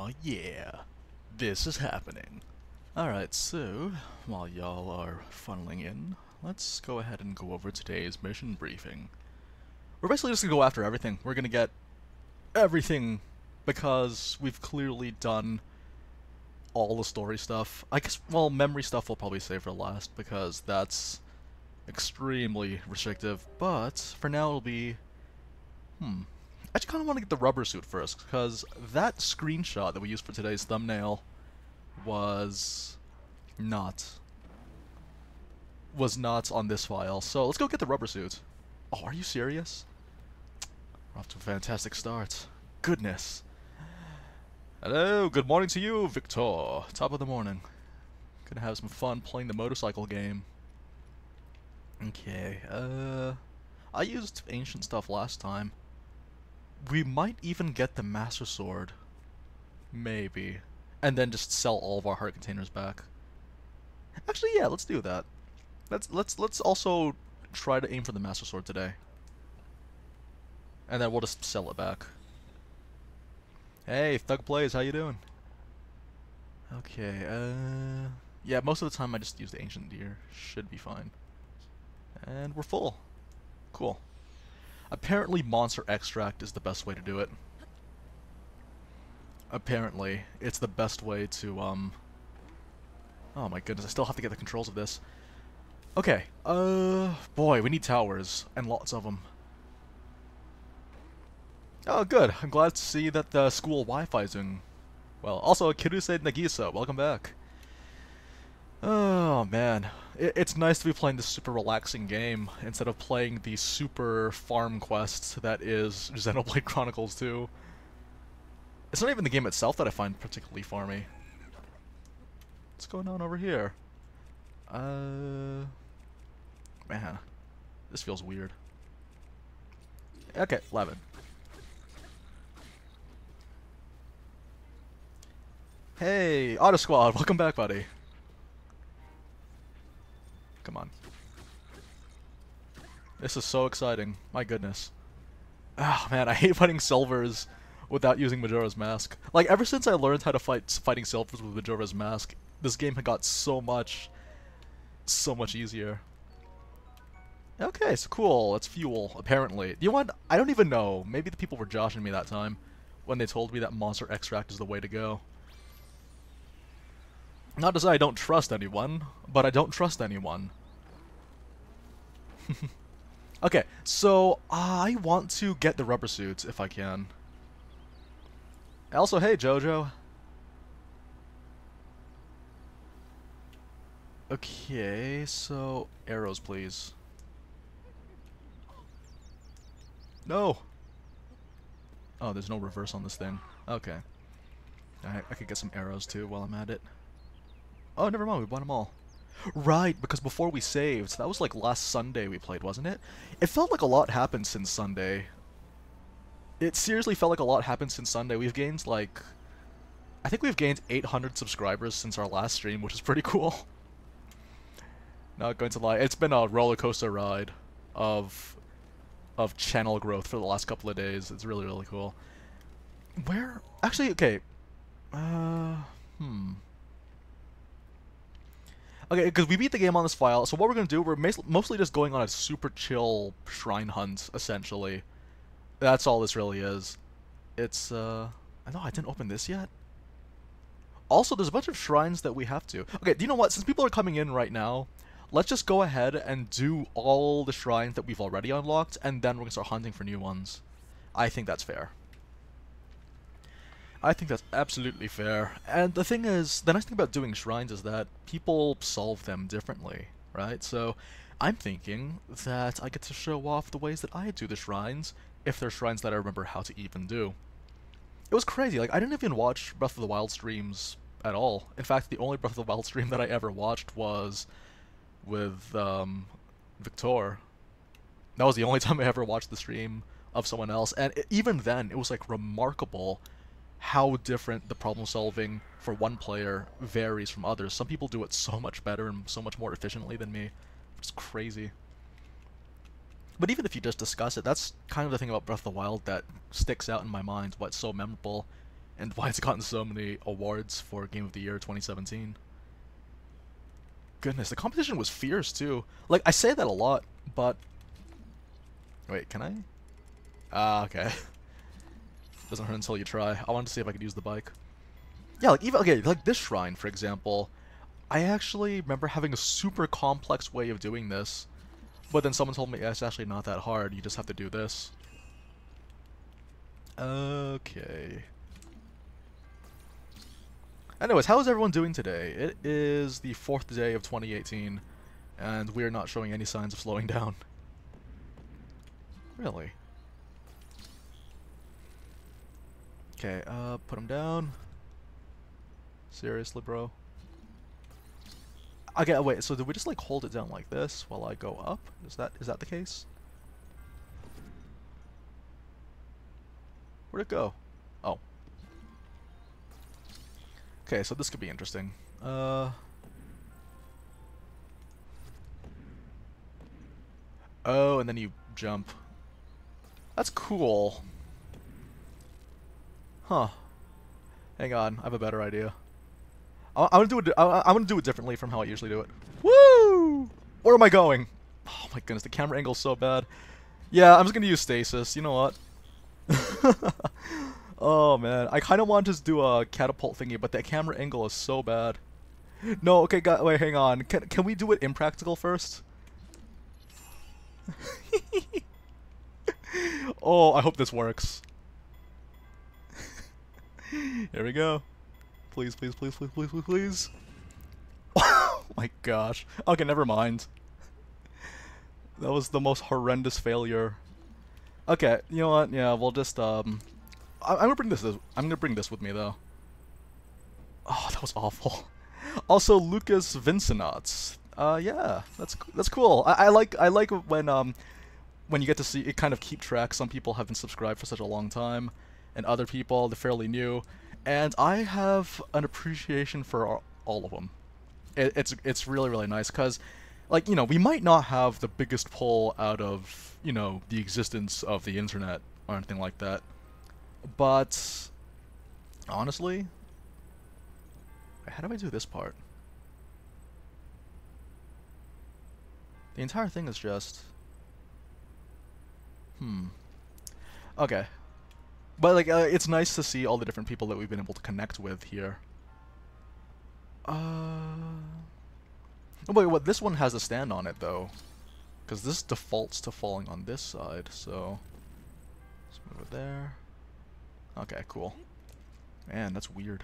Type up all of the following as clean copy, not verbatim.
Oh yeah, this is happening. Alright, so, while y'all are funneling in, let's go ahead and go over today's mission briefing. We're basically just gonna go after everything. We're gonna get everything, because we've clearly done all the story stuff. I guess, well, memory stuff we'll probably save for last, because that's extremely restrictive, but for now it'll be... I just kind of want to get the rubber suit first, because that screenshot that we used for today's thumbnail was not on this file. So let's go get the rubber suit. Oh, are you serious? We're off to a fantastic start. Goodness. Hello, good morning to you, Victor. Top of the morning. Gonna have some fun playing the motorcycle game. Okay, I used ancient stuff last time. We might even get the Master Sword. Maybe. And then just sell all of our heart containers back. Actually, yeah, let's do that. Let's also try to aim for the Master Sword today. And then we'll just sell it back. Hey, Thug Plays, how you doing? Okay, yeah, most of the time I just use the Ancient Deer. Should be fine. And we're full. Cool. Apparently monster extract is the best way to do it. Apparently, it's the best way to, oh my goodness, I still have to get the controls of this. Okay, boy, we need towers, and lots of them. Oh, good. I'm glad to see that the school Wi-Fi is doing well. Also, Kiruse Nagisa, welcome back. Oh, man. It's nice to be playing this super relaxing game instead of playing the super farm quest that is Xenoblade Chronicles 2. It's not even the game itself that I find particularly farmy. What's going on over here? Man. This feels weird. Okay, 11. Hey, Auto Squad, welcome back, buddy. Come on. This is so exciting. My goodness. Ah, man, I hate fighting Silvers without using Majora's Mask. Like, ever since I learned how to fighting Silvers with Majora's Mask, this game had got so much easier. Okay, so cool. It's fuel, apparently. You know what? I don't even know. Maybe the people were joshing me that time when they told me that monster extract is the way to go. Not to say I don't trust anyone, but I don't trust anyone. Okay, so I want to get the rubber suits if I can. Also, hey Jojo. Okay, so arrows please. No! Oh, there's no reverse on this thing. Okay. I could get some arrows too while I'm at it. Oh, never mind, we bought them all. Right, because before we saved, that was like last Sunday we played, wasn't it? It felt like a lot happened since Sunday. It seriously felt like a lot happened since Sunday. We've gained like... I think we've gained 800 subscribers since our last stream, which is pretty cool. Not going to lie, it's been a roller coaster ride of channel growth for the last couple of days. It's really, really cool. Where... Actually, okay. Okay, because we beat the game on this file, so what we're going to do, we're mostly just going on a super chill shrine hunt, essentially. That's all this really is. It's, I know I didn't open this yet. Also, there's a bunch of shrines that we have to. Okay, do you know what? Since people are coming in right now, let's just go ahead and do all the shrines that we've already unlocked, and then we're going to start hunting for new ones. I think that's fair. I think that's absolutely fair. And the thing is, the nice thing about doing shrines is that people solve them differently, right? So I'm thinking that I get to show off the ways that I do the shrines, if they're shrines that I remember how to even do. It was crazy, like I didn't even watch Breath of the Wild streams at all. In fact, the only Breath of the Wild stream that I ever watched was with Victor. That was the only time I ever watched the stream of someone else, and even then, it was like remarkable how different the problem solving for one player varies from others. Some people do it so much better and so much more efficiently than me, which is crazy. But even if you just discuss it, that's kind of the thing about Breath of the Wild that sticks out in my mind, what's so memorable, and why it's gotten so many awards for Game of the Year 2017. Goodness, the competition was fierce too. Like, I say that a lot, but... Wait, can I? Ah, okay. Doesn't hurt until you try. I wanted to see if I could use the bike. Yeah, like, even, okay, like this shrine, for example, I actually remember having a super complex way of doing this, but then someone told me it's actually not that hard, you just have to do this. Okay. Anyways, how is everyone doing today? It is the 4th day of 2018, and we are not showing any signs of slowing down. Really? Okay, put him down. Seriously, bro? Okay, wait, so did we just like hold it down like this while I go up? Is that the case? Where'd it go? Oh. Okay, so this could be interesting. Oh, and then you jump. That's cool. Huh. Hang on, I have a better idea. I'm gonna do it differently from how I usually do it. Woo! Where am I going? Oh my goodness, the camera angle's so bad. Yeah, I'm just gonna use stasis. You know what? Oh man, I kind of want to just do a catapult thingy, but that camera angle is so bad. No, okay, wait, hang on. Can we do it impractical first? Oh, I hope this works. Here we go. Please, please, please, please, please, please, please. Oh my gosh. Okay, never mind. That was the most horrendous failure. Okay, you know what? Yeah, we'll just I'm gonna bring this. I'm gonna bring this with me though. Oh, that was awful. Also, Lucas Vincenats. Yeah, that's cool. I like when you get to see it, kind of keep track. Some people have been subscribed for such a long time, and other people, they're fairly new. And I have an appreciation for all of them. It's really, really nice, because, like, you know, we might not have the biggest pull out of, you know, the existence of the internet or anything like that. But, honestly, how do I do this part? The entire thing is just... Okay. But, like, it's nice to see all the different people that we've been able to connect with here. Wait, what? This one has a stand on it, though. Because this defaults to falling on this side, so... Let's move it there. Okay, cool. Man, that's weird.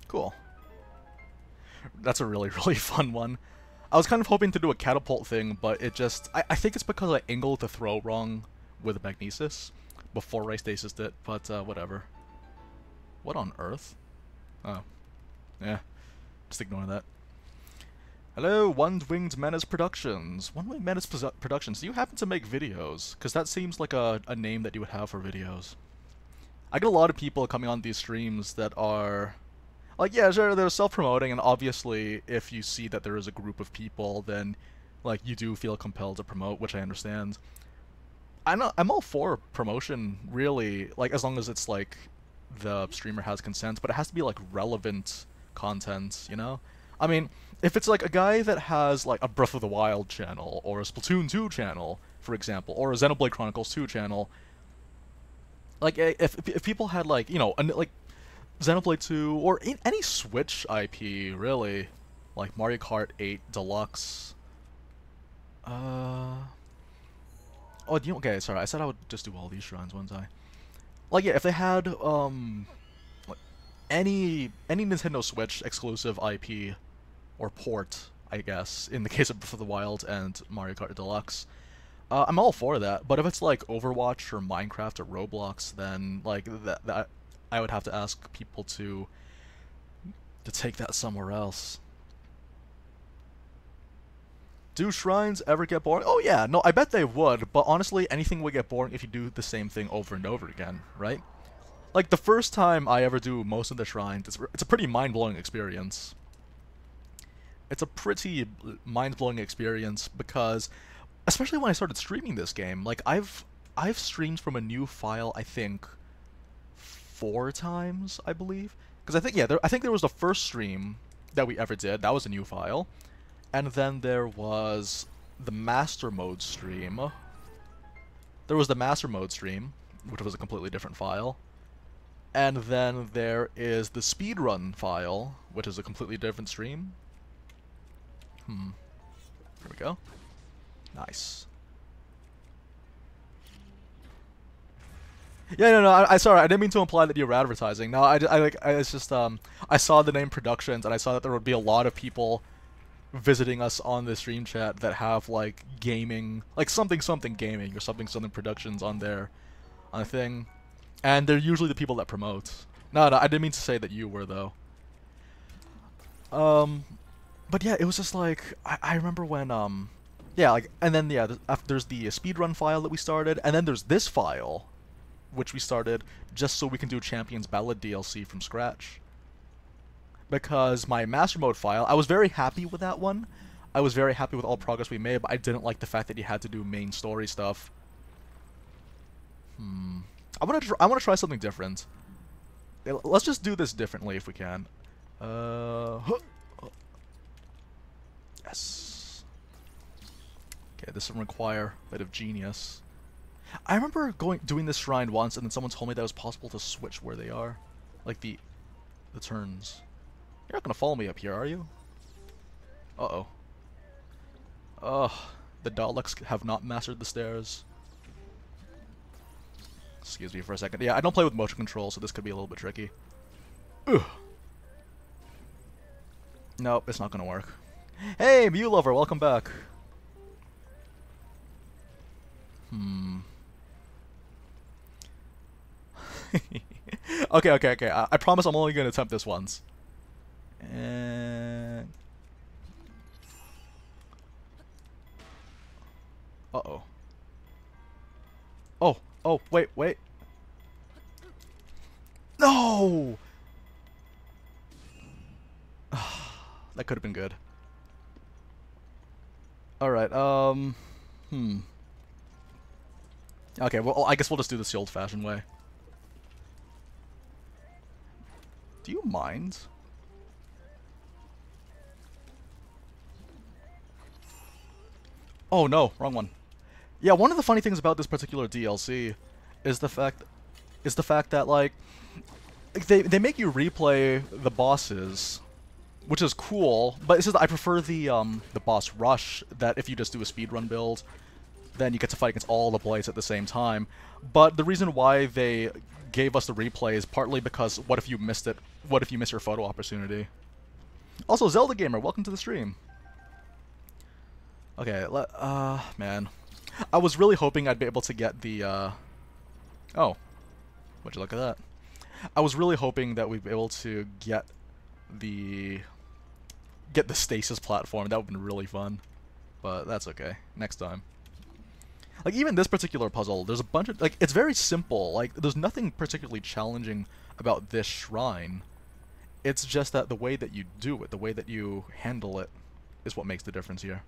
Cool. That's a really, really fun one. I was kind of hoping to do a catapult thing, but it just... I think it's because I angled the throw wrong with Magnesis before I stasised it, but whatever. What on earth? Oh. Yeah. Just ignore that. Hello, One-Winged Menace Productions. One-Winged Menace Productions, do you happen to make videos? Because that seems like a name that you would have for videos. I get a lot of people coming on these streams that are... Like, yeah, sure, they're self-promoting, and obviously, if you see that there is a group of people, then, like, you do feel compelled to promote, which I understand. I'm all for promotion, really, like, as long as it's, like, the streamer has consent, but it has to be, like, relevant content, you know? I mean, if it's, like, a guy that has, like, a Breath of the Wild channel, or a Splatoon 2 channel, for example, or a Xenoblade Chronicles 2 channel, like, if people had, like, you know, like, Xenoblade 2, or any Switch IP, really. Like Mario Kart 8 Deluxe. Oh, you know, okay, sorry, I said I would just do all these shrines, wouldn't I? Like, yeah, if they had, any Nintendo Switch exclusive IP, or port, I guess, in the case of Breath of the Wild and Mario Kart Deluxe, I'm all for that, but if it's like Overwatch or Minecraft or Roblox, then, like, that I would have to ask people to take that somewhere else. Do shrines ever get boring? Oh yeah, no, I bet they would, but honestly, anything would get boring if you do the same thing over and over again, right? Like, the first time I ever do most of the shrines, it's a pretty mind-blowing experience. It's a pretty mind-blowing experience because especially when I started streaming this game. Like I've streamed from a new file, I think 4 times, I believe. Because I think, yeah, I think there was the first stream that we ever did. That was a new file. And then there was the master mode stream. There was the master mode stream, which was a completely different file. And then there is the speedrun file, which is a completely different stream. There we go. Nice. Yeah, no, I sorry, I didn't mean to imply that you were advertising. No, it's just, I saw the name Productions, and I saw that there would be a lot of people visiting us on the stream chat that have, like, gaming, like, something gaming, or something productions on their, on a thing. And they're usually the people that promote. No, I didn't mean to say that you were, though. But yeah, it was just like, I remember when, yeah, like, and then, yeah, there's the speedrun file that we started, and then there's this file, which we started just so we can do Champions Ballad DLC from scratch. Because my Master Mode file, I was very happy with that one. I was very happy with all progress we made, but I didn't like the fact that you had to do main story stuff. I want to try something different. Let's just do this differently if we can. Yes. Okay, this will require a bit of genius. I remember doing this shrine once, and then someone told me that it was possible to switch where they are, like the turns. You're not gonna follow me up here, are you? Uh-oh. Ugh, the Daleks have not mastered the stairs. Excuse me for a second. Yeah, I don't play with motion control, so this could be a little bit tricky. Ugh. Nope, it's not gonna work. Hey, Mew Lover, welcome back. Okay. I promise I'm only gonna attempt this once. And... uh-oh. Oh, wait. No! That could have been good. Alright, okay, well, I guess we'll just do this the old-fashioned way. Do you mind? Oh no, wrong one. Yeah, one of the funny things about this particular DLC is the fact that, like, they make you replay the bosses, which is cool, but it's just I prefer the boss rush, that if you just do a speedrun build, then you get to fight against all the blades at the same time. But the reason why they gave us the replay is partly because what if you missed it? What if you miss your photo opportunity? Also, Zelda Gamer, welcome to the stream. Okay, man. I was really hoping I'd be able to get the, oh. Would you look at that? I was really hoping that we'd be able to get the stasis platform. That would've been really fun. But that's okay. Next time. Like, even this particular puzzle, there's a bunch of, like, it's very simple. Like, there's nothing particularly challenging about this shrine. It's just that the way that you do it, the way that you handle it, is what makes the difference here.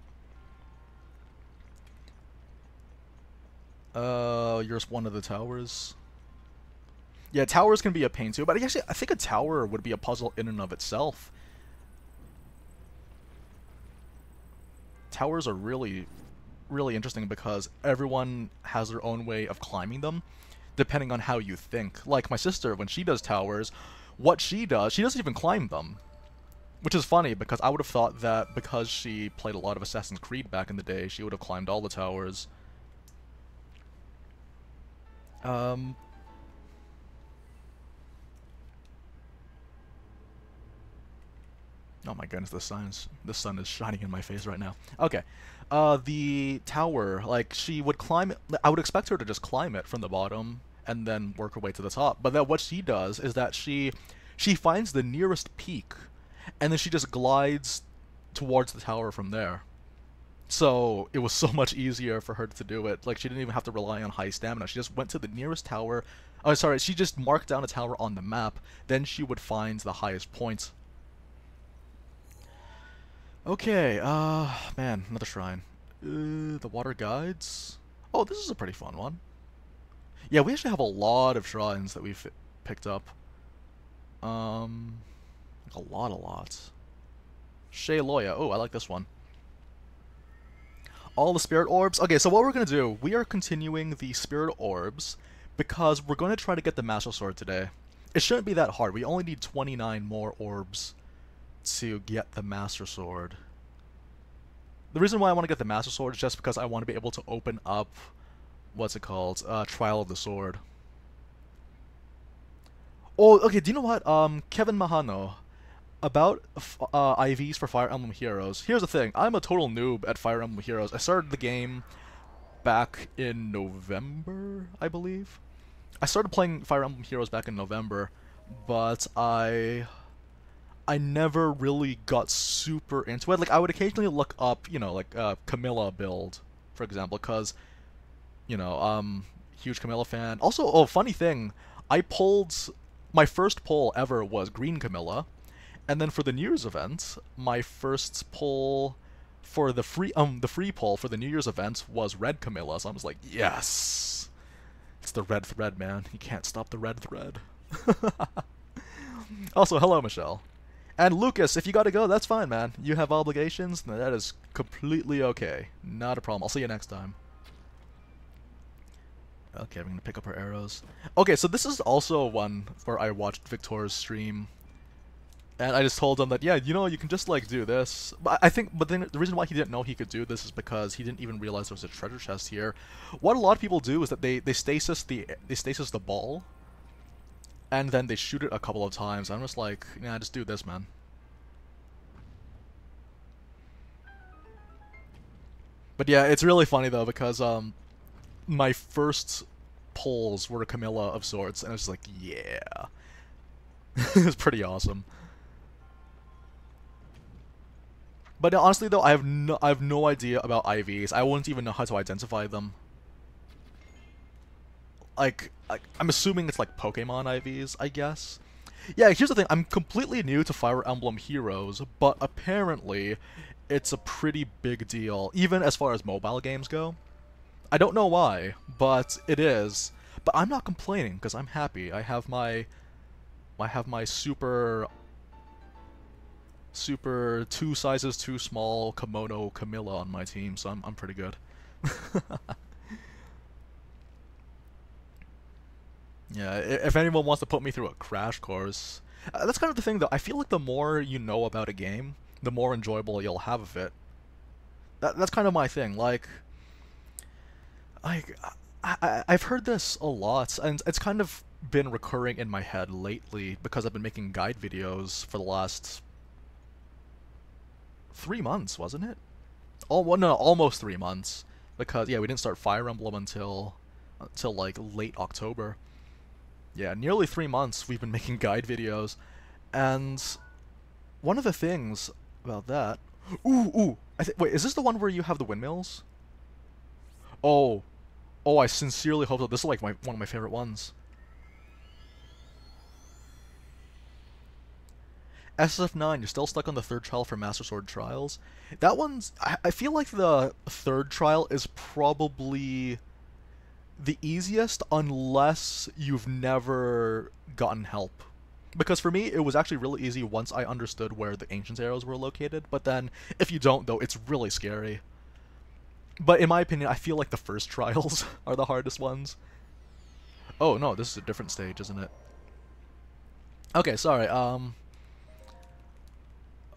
You're one of the towers. Yeah, towers can be a pain too, but actually, I think a tower would be a puzzle in and of itself. Towers are really interesting because everyone has their own way of climbing them, depending on how you think. Like my sister, when she does towers, what she doesn't even climb them. Which is funny, because I would have thought that because she played a lot of Assassin's Creed back in the day, she would have climbed all the towers. Oh my goodness, the sun is shining in my face right now. Okay. The tower, like, she would climb it. I would expect her to just climb it from the bottom and then work her way to the top. But then what she does is that she finds the nearest peak, and then she just glides towards the tower from there. So it was so much easier for her to do it. Like, she didn't even have to rely on high stamina. She just went to the nearest tower. Oh, sorry, she just marked down a tower on the map. Then she would find the highest points. Okay, man, another shrine. The water guides. Oh, this is a pretty fun one. Yeah, we actually have a lot of shrines that we've picked up. Like a lot. Shea Loya. Oh, I like this one. All the spirit orbs. Okay, so what we're gonna do, we are continuing the spirit orbs because we're going to try to get the Master Sword today. It shouldn't be that hard. We only need 29 more orbs to get the Master Sword. The reason why I want to get the Master Sword is just because I want to be able to open up, what's it called, Trial of the Sword. Oh, okay, do you know what, Kevin Mahano, about IVs for Fire Emblem Heroes. Here's the thing, I'm a total noob at Fire Emblem Heroes. I started the game back in November, I believe. I started playing Fire Emblem Heroes back in November, but I never really got super into it. Like, I would occasionally look up, you know, like, Camilla build, for example, because, you know, huge Camilla fan. Also, oh, funny thing, I pulled, my first pull ever was Green Camilla, and then for the New Year's event, my first pull for the free pull for the New Year's event was Red Camilla, so I was like, yes! It's the red thread, man. You can't stop the red thread. Also, hello, Michelle. And Lucas, if you gotta go, that's fine, man. You have obligations, that is completely okay. Not a problem. I'll see you next time. Okay, we're gonna pick up our arrows. Okay, so this is also one where I watched Victor's stream. And I just told him that, yeah, you know, you can just, like, do this. But then the reason why he didn't know he could do this is because he didn't even realize there was a treasure chest here. What a lot of people do is that they stasis the ball, and then they shoot it a couple of times. I'm just like, yeah, just do this, man. But yeah, it's really funny though, because my first pulls were Camilla of sorts, and I was just like, yeah. It's pretty awesome. But honestly though, I have no idea about IVs. I wouldn't even know how to identify them. Like I'm assuming it's like Pokemon IVs, I guess. Yeah, here's the thing, I'm completely new to Fire Emblem Heroes, but apparently it's a pretty big deal, even as far as mobile games go. I don't know why, but it is. But I'm not complaining, because I'm happy. I have my super 2 sizes too small kimono Camilla on my team, so I'm pretty good. Yeah, if anyone wants to put me through a crash course, that's kind of the thing though. I feel like the more you know about a game, the more enjoyable you'll have of it. That's kind of my thing. Like I've heard this a lot, and it's kind of been recurring in my head lately because I've been making guide videos for the last 3 months, wasn't it? Oh, well, no, almost 3 months. Because yeah, we didn't start Fire Emblem until like late October. Yeah, nearly 3 months we've been making guide videos, and one of the things about that. Ooh! Wait, is this the one where you have the windmills? Oh, I sincerely hope that this is like one of my favorite ones. SF9, you're still stuck on the 3rd trial for Master Sword trials. That one's... I feel like the 3rd trial is probably the easiest unless you've never gotten help. Because for me, it was actually really easy once I understood where the Ancient Arrows were located, but then, if you don't, though, it's really scary. But in my opinion, I feel like the first trials are the hardest ones. Oh, no, this is a different stage, isn't it? Okay, sorry,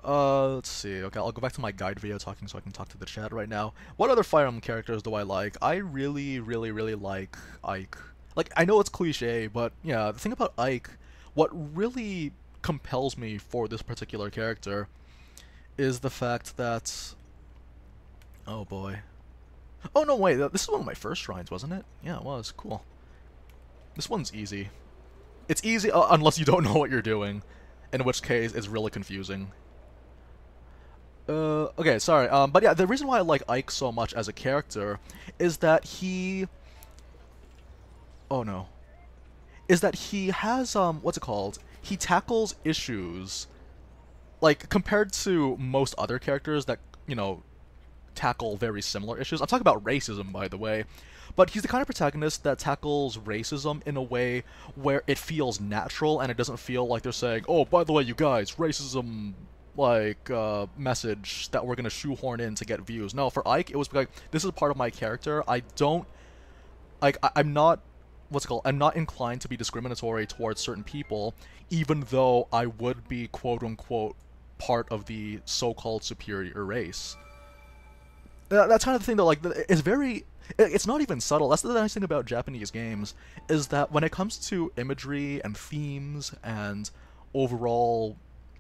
let's see. Okay, I'll go back to my guide video talking so I can talk to the chat right now. What other Fire Emblem characters do I like? I really like Ike. Like, I know it's cliche, but yeah, the thing about Ike, what really compels me for this particular character is the fact that... Oh boy. Oh no, wait, this is one of my first shrines, wasn't it? Yeah, it was. Cool. This one's easy. It's easy unless you don't know what you're doing, in which case it's really confusing. Okay, sorry, but yeah, the reason why I like Ike so much as a character is that he... Oh no. Is that he has, what's it called? He tackles issues, like, compared to most other characters that, you know, tackle very similar issues. I'm talking about racism, by the way. But he's the kind of protagonist that tackles racism in a way where it feels natural and it doesn't feel like they're saying, "Oh, by the way, you guys, racism, like, message that we're gonna shoehorn in to get views." No, for Ike, it was like, this is a part of my character. I don't, like, I'm not, what's it called? I'm not inclined to be discriminatory towards certain people, even though I would be, quote-unquote, part of the so-called superior race. That's kind of the thing, though, like, it's very... It's not even subtle. That's the nice thing about Japanese games, is that when it comes to imagery and themes and overall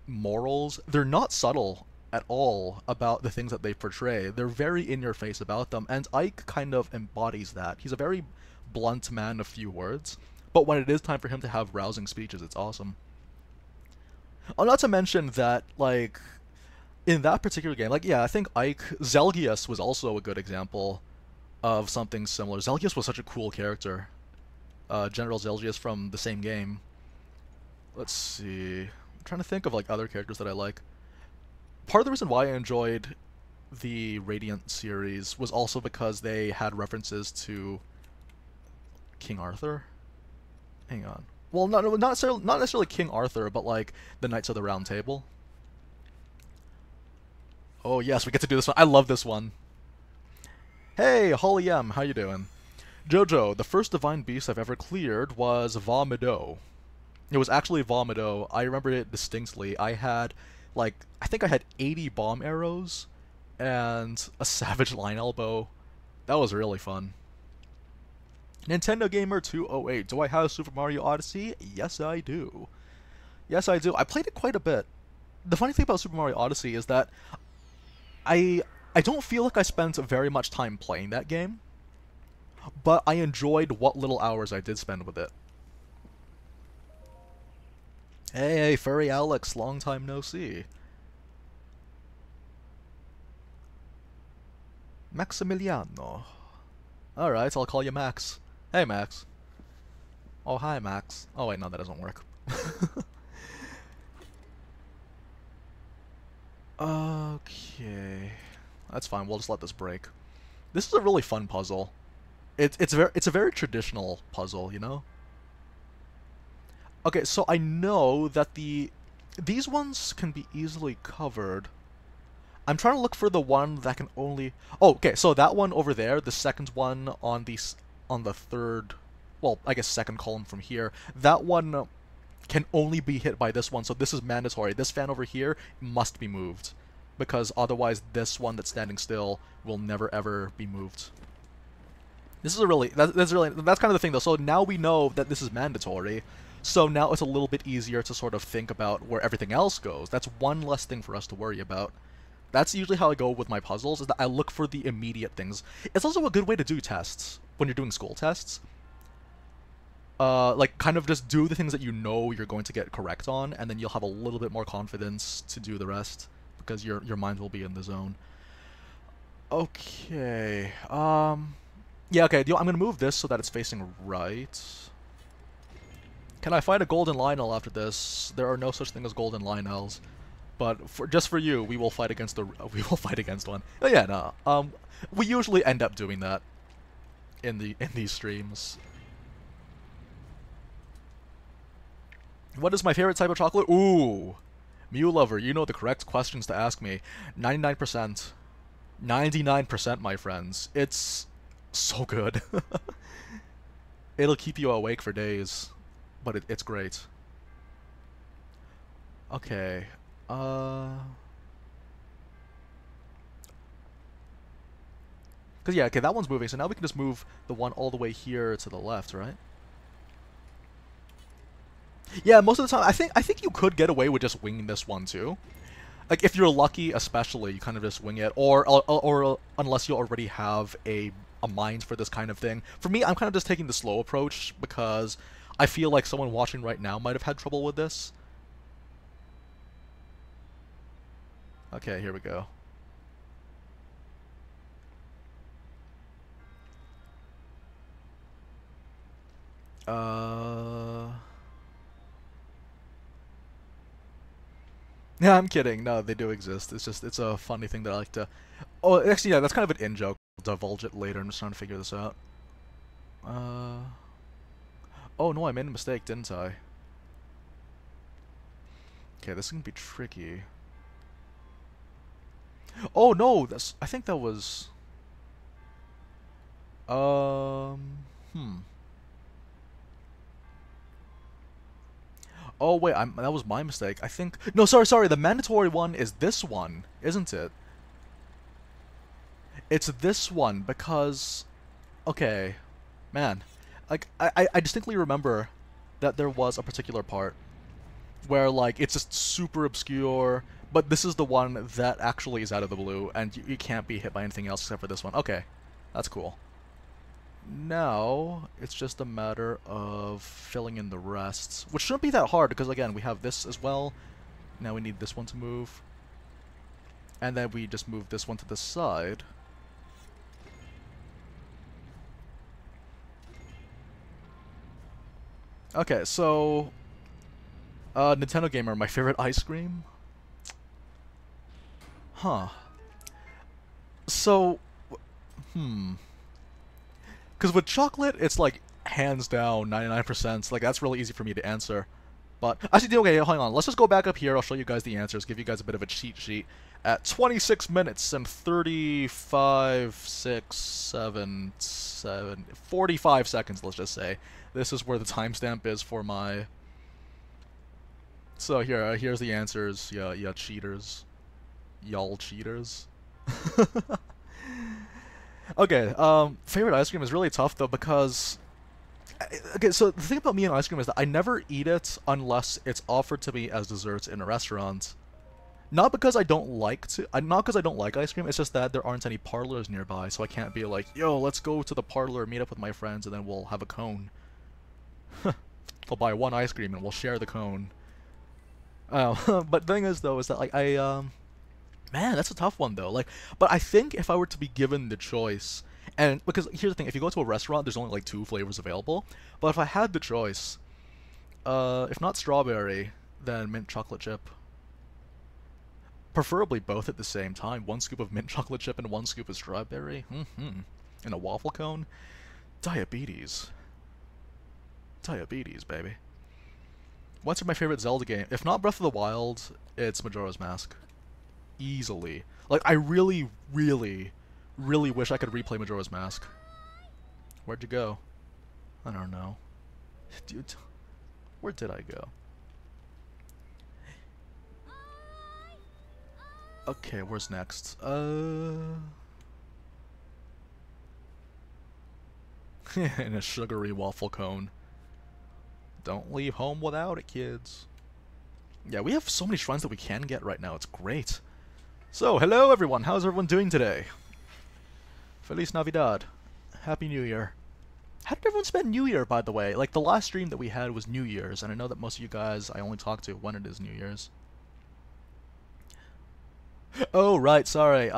morals, they're not subtle at all about the things that they portray. They're very in-your-face about them, and Ike kind of embodies that. He's a very blunt man of few words, but when it is time for him to have rousing speeches, it's awesome. Oh, not to mention that, like, in that particular game, like, yeah, I think Zelgius was also a good example of something similar. Zelgius was such a cool character. General Zelgius from the same game. Let's see. I'm trying to think of like other characters that I like. Part of the reason why I enjoyed the Radiant series was also because they had references to King Arthur. Hang on. Well, not necessarily King Arthur, but like the Knights of the Round Table. Oh yes, we get to do this one. I love this one. Hey, Holly M, how you doing? Jojo, the first divine beast I've ever cleared was Vaumido. It was actually Vaumido. I remember it distinctly. I had, like, I think I had 80 bomb arrows and a savage Lionel bow. That was really fun. Nintendo Gamer 208, do I have Super Mario Odyssey? Yes, I do. Yes, I do. I played it quite a bit. The funny thing about Super Mario Odyssey is that I don't feel like I spent very much time playing that game, but I enjoyed what little hours I did spend with it. Hey, Furry Alex, long time no see. Maximiliano. Alright, I'll call you Max. Hey, Max. Oh, hi, Max. Oh, wait, no, that doesn't work. Okay. That's fine, we'll just let this break. This is a really fun puzzle. It's a very traditional puzzle, you know? Okay, so I know that these ones can be easily covered. I'm trying to look for the one that can only... Oh, okay, so that one over there, the second one on the third... Well, I guess second column from here, that one can only be hit by this one, so this is mandatory. This fan over here must be moved, because otherwise this one that's standing still will never ever be moved. This is a really... that's kind of the thing, though. So now we know that this is mandatory, so now it's a little bit easier to sort of think about where everything else goes. That's one less thing for us to worry about. That's usually how I go with my puzzles, is that I look for the immediate things. It's also a good way to do tests, when you're doing school tests. Like, kind of just do the things that you know you're going to get correct on, and then you'll have a little bit more confidence to do the rest, because your mind will be in the zone. Okay, yeah, okay, I'm gonna move this so that it's facing right. Can I find a golden Lionel after this? There are no such thing as golden Lionels. But just for you, we will fight against one. Oh, yeah, no. We usually end up doing that in these streams. What is my favorite type of chocolate? Ooh, Mew Lover, you know the correct questions to ask me. 99%. 99%, my friends. It's so good. It'll keep you awake for days, but it's great. Okay. Because, yeah, okay, that one's moving, so now we can just move the one all the way here to the left, right? Yeah, most of the time, I think you could get away with just winging this one, too. Like, if you're lucky, especially, you kind of just wing it, or unless you already have a mind for this kind of thing. For me, I'm kind of just taking the slow approach, because I feel like someone watching right now might have had trouble with this. Okay, here we go. Yeah, I'm kidding. No, they do exist. It's just, it's a funny thing that I like to... Oh, actually, yeah, that's kind of an in-joke. I'll divulge it later. I'm just trying to figure this out. Oh no, I made a mistake, didn't I? Okay, this is gonna be tricky. Oh no, that's... I think that was... Hmm. Oh wait, that was my mistake. I think... No, sorry, the mandatory one is this one, isn't it? It's this one, because... Okay. Man. Like, I distinctly remember that there was a particular part where, like, it's just super obscure, but this is the one that actually is out of the blue, and you can't be hit by anything else except for this one. Okay. That's cool. Now, it's just a matter of filling in the rest, which shouldn't be that hard, because again, we have this as well. Now we need this one to move. And then we just move this one to the side. Okay, so... Nintendo Gamer, my favorite ice cream? Huh. So... Because with chocolate, it's like, hands down, 99%. Like, that's really easy for me to answer. But, actually, okay, hang on. Let's just go back up here. I'll show you guys the answers, give you guys a bit of a cheat sheet. At 26 minutes and 35, 6, 7, 45 seconds, let's just say. This is where the timestamp is for my... So, here's the answers. Yeah, cheaters. Y'all cheaters. Okay, favorite ice cream is really tough, though, because... Okay, so the thing about me and ice cream is that I never eat it unless it's offered to me as desserts in a restaurant. Not because I don't like not because I don't like ice cream, it's just that there aren't any parlors nearby, so I can't be like, yo, let's go to the parlor, meet up with my friends, and then we'll have a cone. We'll buy one ice cream and we'll share the cone. But the thing is, though, is that, like, man, that's a tough one, though. Like, but I think if I were to be given the choice, and because here's the thing, if you go to a restaurant, there's only like 2 flavors available. But if I had the choice, if not strawberry, then mint chocolate chip. Preferably both at the same time. 1 scoop of mint chocolate chip and 1 scoop of strawberry. In a waffle cone. Diabetes. Diabetes, baby. What's my favorite Zelda game? If not Breath of the Wild, it's Majora's Mask. Easily. Like, I really, really, really wish I could replay Majora's Mask. Where'd you go? I don't know. Dude, where did I go? Okay, where's next? In a sugary waffle cone. Don't leave home without it, kids. Yeah, we have so many shrines that we can get right now. It's great. So, hello everyone. How's everyone doing today? Feliz Navidad. Happy New Year. How did everyone spend New Year, by the way? Like, the last stream that we had was New Year's, and I know that most of you guys I only talk to when it is New Year's. Oh, right, sorry.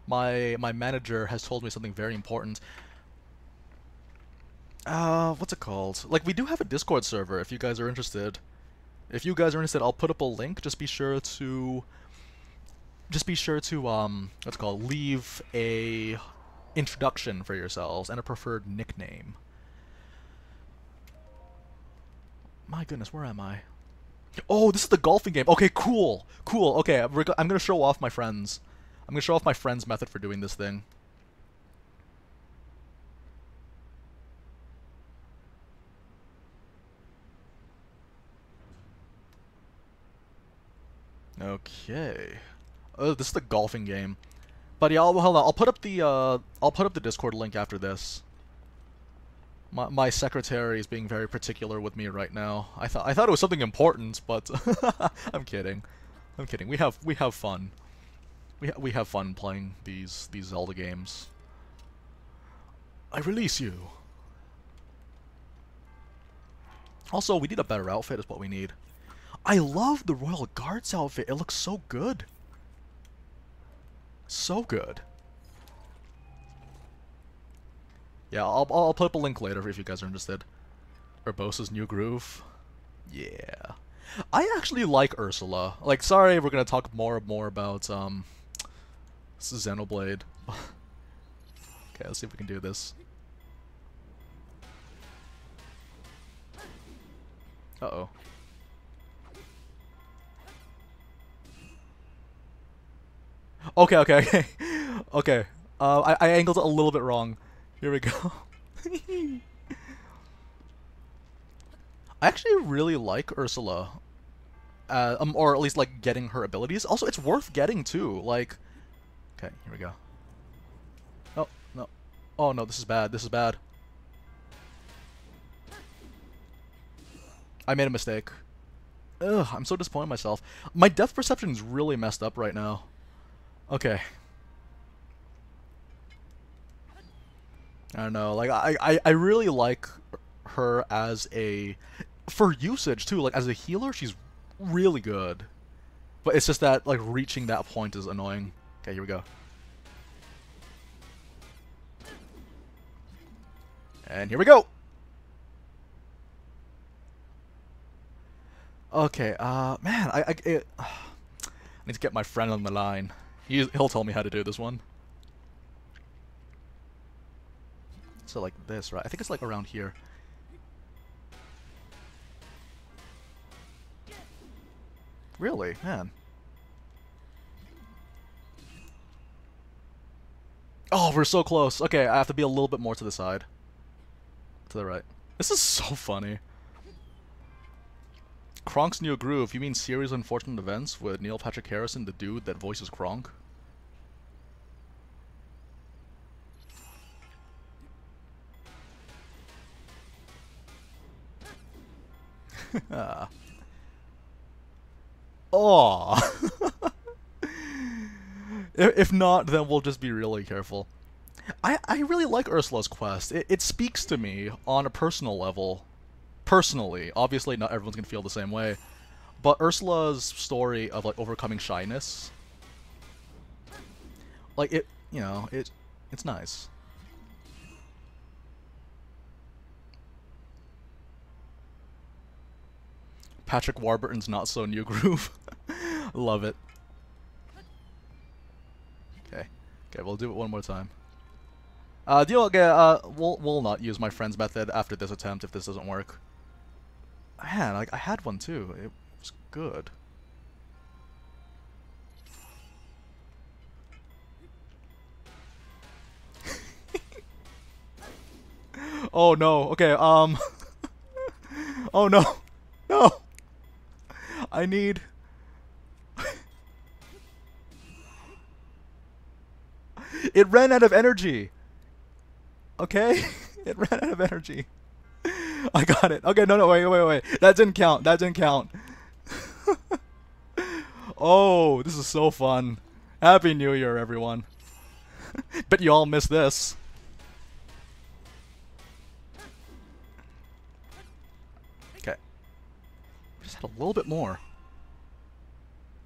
My manager has told me something very important. What's it called? Like, we do have a Discord server, if you guys are interested. If you guys are interested, I'll put up a link. Just be sure to, what's it called, leave a introduction for yourselves and a preferred nickname. My goodness, where am I? Oh, this is the golfing game. Okay, cool. Cool. Okay, I'm gonna show off my friends. I'm gonna show off my friend's method for doing this thing. Okay. Oh, this is the golfing game. But yeah, hold on. I'll put up the Discord link after this. My secretary is being very particular with me right now. I thought it was something important, but I'm kidding. I'm kidding. We have fun. We have fun playing these Zelda games. I release you. Also, we need a better outfit is what we need. I love the Royal Guards outfit. It looks so good. So good. Yeah, I'll put up a link later if you guys are interested. Urbosa's New Groove. Yeah. I actually like Ursula. Like, sorry, we're gonna talk more and more about Xenoblade. Okay, let's see if we can do this. Uh-oh. Okay, okay, okay. Okay. I angled it a little bit wrong. Here we go. I actually really like Ursula. Or at least like getting her abilities. Also, it's worth getting too. Like, okay, here we go. Oh no, oh no, this is bad. This is bad. I made a mistake. Ugh, I'm so disappointed in myself. My depth perception is really messed up right now. Okay. I don't know. Like, I really like her as a for usage too. Like as a healer, she's really good. But it's just that like reaching that point is annoying. Okay, here we go. And here we go. Okay, man, I need to get my friend on the line. He'll tell me how to do this one. So like this, right? I think it's like around here. Really? Man. Oh, we're so close. Okay, I have to be a little bit more to the side. To the right. This is so funny. Kronk's new groove. You mean series of unfortunate events with Neil Patrick Harrison, the dude that voices Kronk? Oh. If not, then we'll just be really careful. I really like Ursula's quest. It speaks to me on a personal level. Personally, obviously not everyone's gonna feel the same way, but Ursula's story of like overcoming shyness, like it, you know, it's nice. Patrick Warburton's not so new groove. Love it. Okay, okay, we'll do it one more time. We'll not use my friend's method after this attempt if this doesn't work. Man, like I had one too. It was good. Oh no. Okay. Oh no. No. I need. It ran out of energy. Okay. It ran out of energy. I got it. Okay, no, wait. That didn't count. That didn't count. Oh, this is so fun. Happy New Year, everyone. Bet you all missed this. Okay. Just had a little bit more.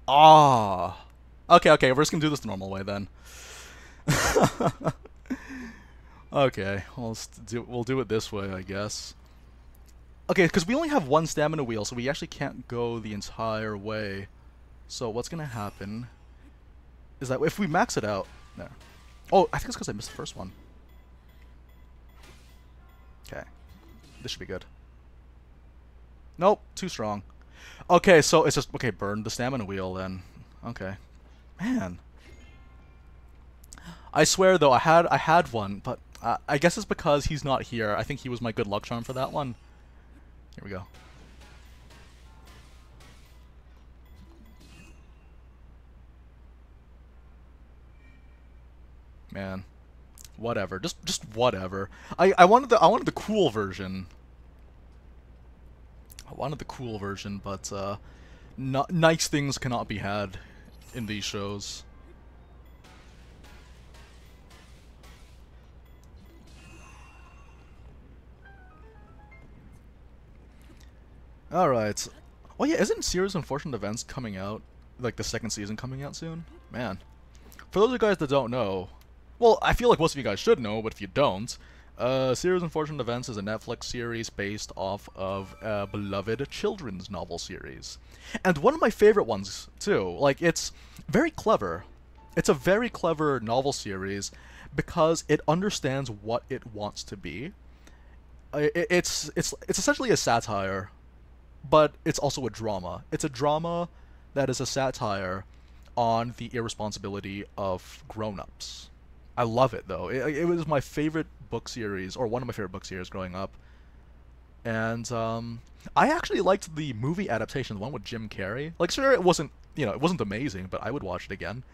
Ah. Okay, we're just gonna do this the normal way then. Okay, we'll do it this way, I guess. Okay, because we only have one stamina wheel, so we actually can't go the entire way. So what's gonna happen is that if we max it out, there. Oh, I think it's because I missed the first one. Okay, this should be good. Nope, too strong. Okay, so it's just okay. Burn the stamina wheel then. Okay, man. I swear though, I had one, but I guess it's because he's not here. I think he was my good luck charm for that one. Here we go. Man, whatever. Just whatever. I wanted the cool version. I wanted the cool version, but nice things cannot be had in these shows. Alright. Oh yeah, isn't Series of Unfortunate Events coming out? Like the second season coming out soon? Man. For those of you guys that don't know, well, I feel like most of you guys should know, but if you don't, Series Unfortunate Events is a Netflix series based off of a beloved children's novel series. And one of my favorite ones, too. Like, it's very clever. It's a very clever novel series because it understands what it wants to be. It's essentially a satire, but it's also a drama. It's a drama that is a satire on the irresponsibility of grown-ups. I love it though. It was my favorite book series, or one of my favorite book series growing up. And I actually liked the movie adaptation, the one with Jim Carrey. Like, sure, it wasn't, it wasn't amazing, but I would watch it again.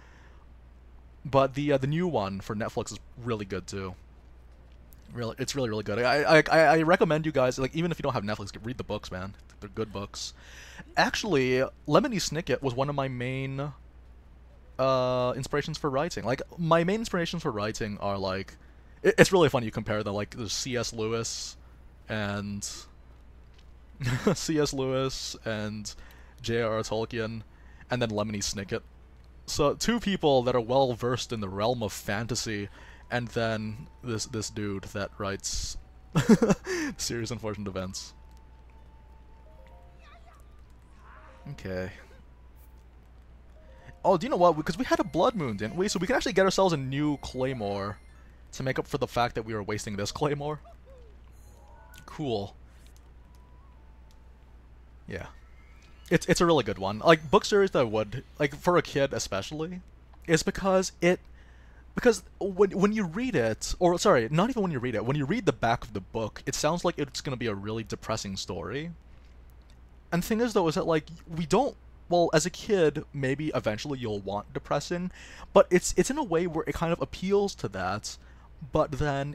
But the new one for Netflix is really good too. Really, it's really good. I recommend you guys, like, even if you don't have Netflix, read the books, man. They're good books. Actually, Lemony Snicket was one of my main inspirations for writing. Like, my main inspirations for writing are like, it's really funny you compare them. Like, there's C.S. Lewis and C.S. Lewis and J.R.R. Tolkien, and then Lemony Snicket. So two people that are well versed in the realm of fantasy, and then this dude that writes Serious Unfortunate Events. Okay. Oh, do you know what? Because we had a blood moon, didn't we? So we can actually get ourselves a new claymore to make up for the fact that we were wasting this claymore. Cool. Yeah. It's a really good one. Like, book series that I would, like, for a kid especially, is because when you read it, or sorry, not even when you read it, when you read the back of the book, it sounds like it's gonna be a really depressing story. And the thing is though, is that, like, we don't, well, as a kid, maybe eventually you'll want depressing, but it's in a way where it kind of appeals to that, but then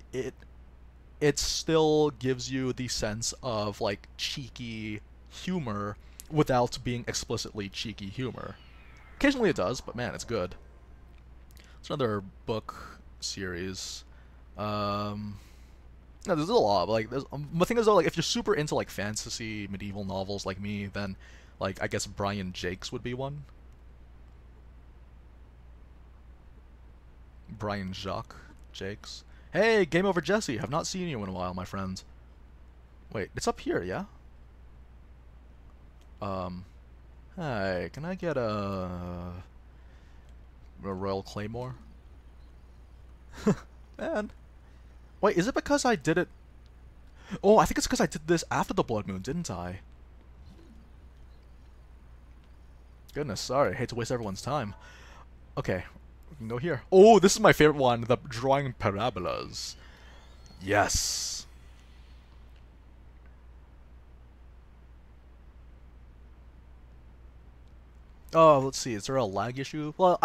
it still gives you the sense of, like, cheeky humor without being explicitly cheeky humor. Occasionally it does, but man, it's good. It's another book series. No, there's a lot. Like, the thing is though, like, if you're super into like fantasy medieval novels like me, then like I guess Brian Jakes would be one. Brian Jacques Jakes. Hey, Game Over Jesse. Have not seen you in a while, my friend. Wait, it's up here, yeah? Hey, can I get a Royal Claymore? Man. Wait, is it because I did it... Oh, I think it's because I did this after the Blood Moon, didn't I? Goodness, sorry. I hate to waste everyone's time. Okay, we can go here. Oh, this is my favorite one, the drawing parabolas. Yes. Oh, let's see. Is there a lag issue? Well,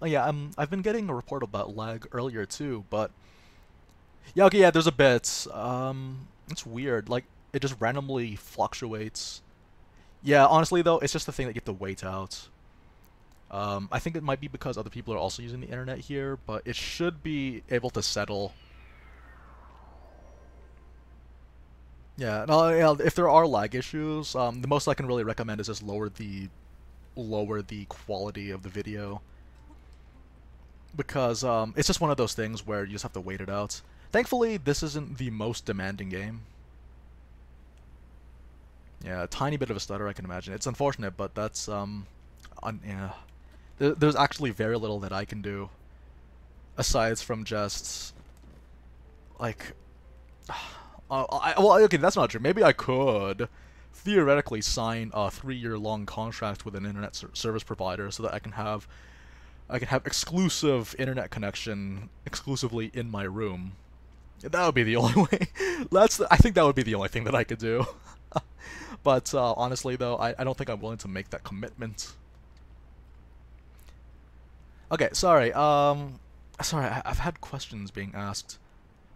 yeah, I've been getting a report about lag earlier too, but yeah, okay, yeah, there's a bit. It's weird. Like, it just randomly fluctuates. Yeah, honestly though, it's just the thing that you have to wait out. I think it might be because other people are also using the internet here, but it should be able to settle. Yeah, no, yeah, if there are lag issues, the most I can really recommend is just lower the quality of the video, because it's just one of those things where you just have to wait it out. Thankfully, this isn't the most demanding game. Yeah, a tiny bit of a stutter, I can imagine. It's unfortunate, but that's yeah. There's actually very little that I can do aside from just like well, okay, that's not true. Maybe I could theoretically sign a 3-year-long contract with an internet service provider so that I can have exclusive internet connection exclusively in my room. That would be the only way. I think that would be the only thing that I could do. But honestly, though, I don't think I'm willing to make that commitment. Okay, sorry. Sorry, I've had questions being asked.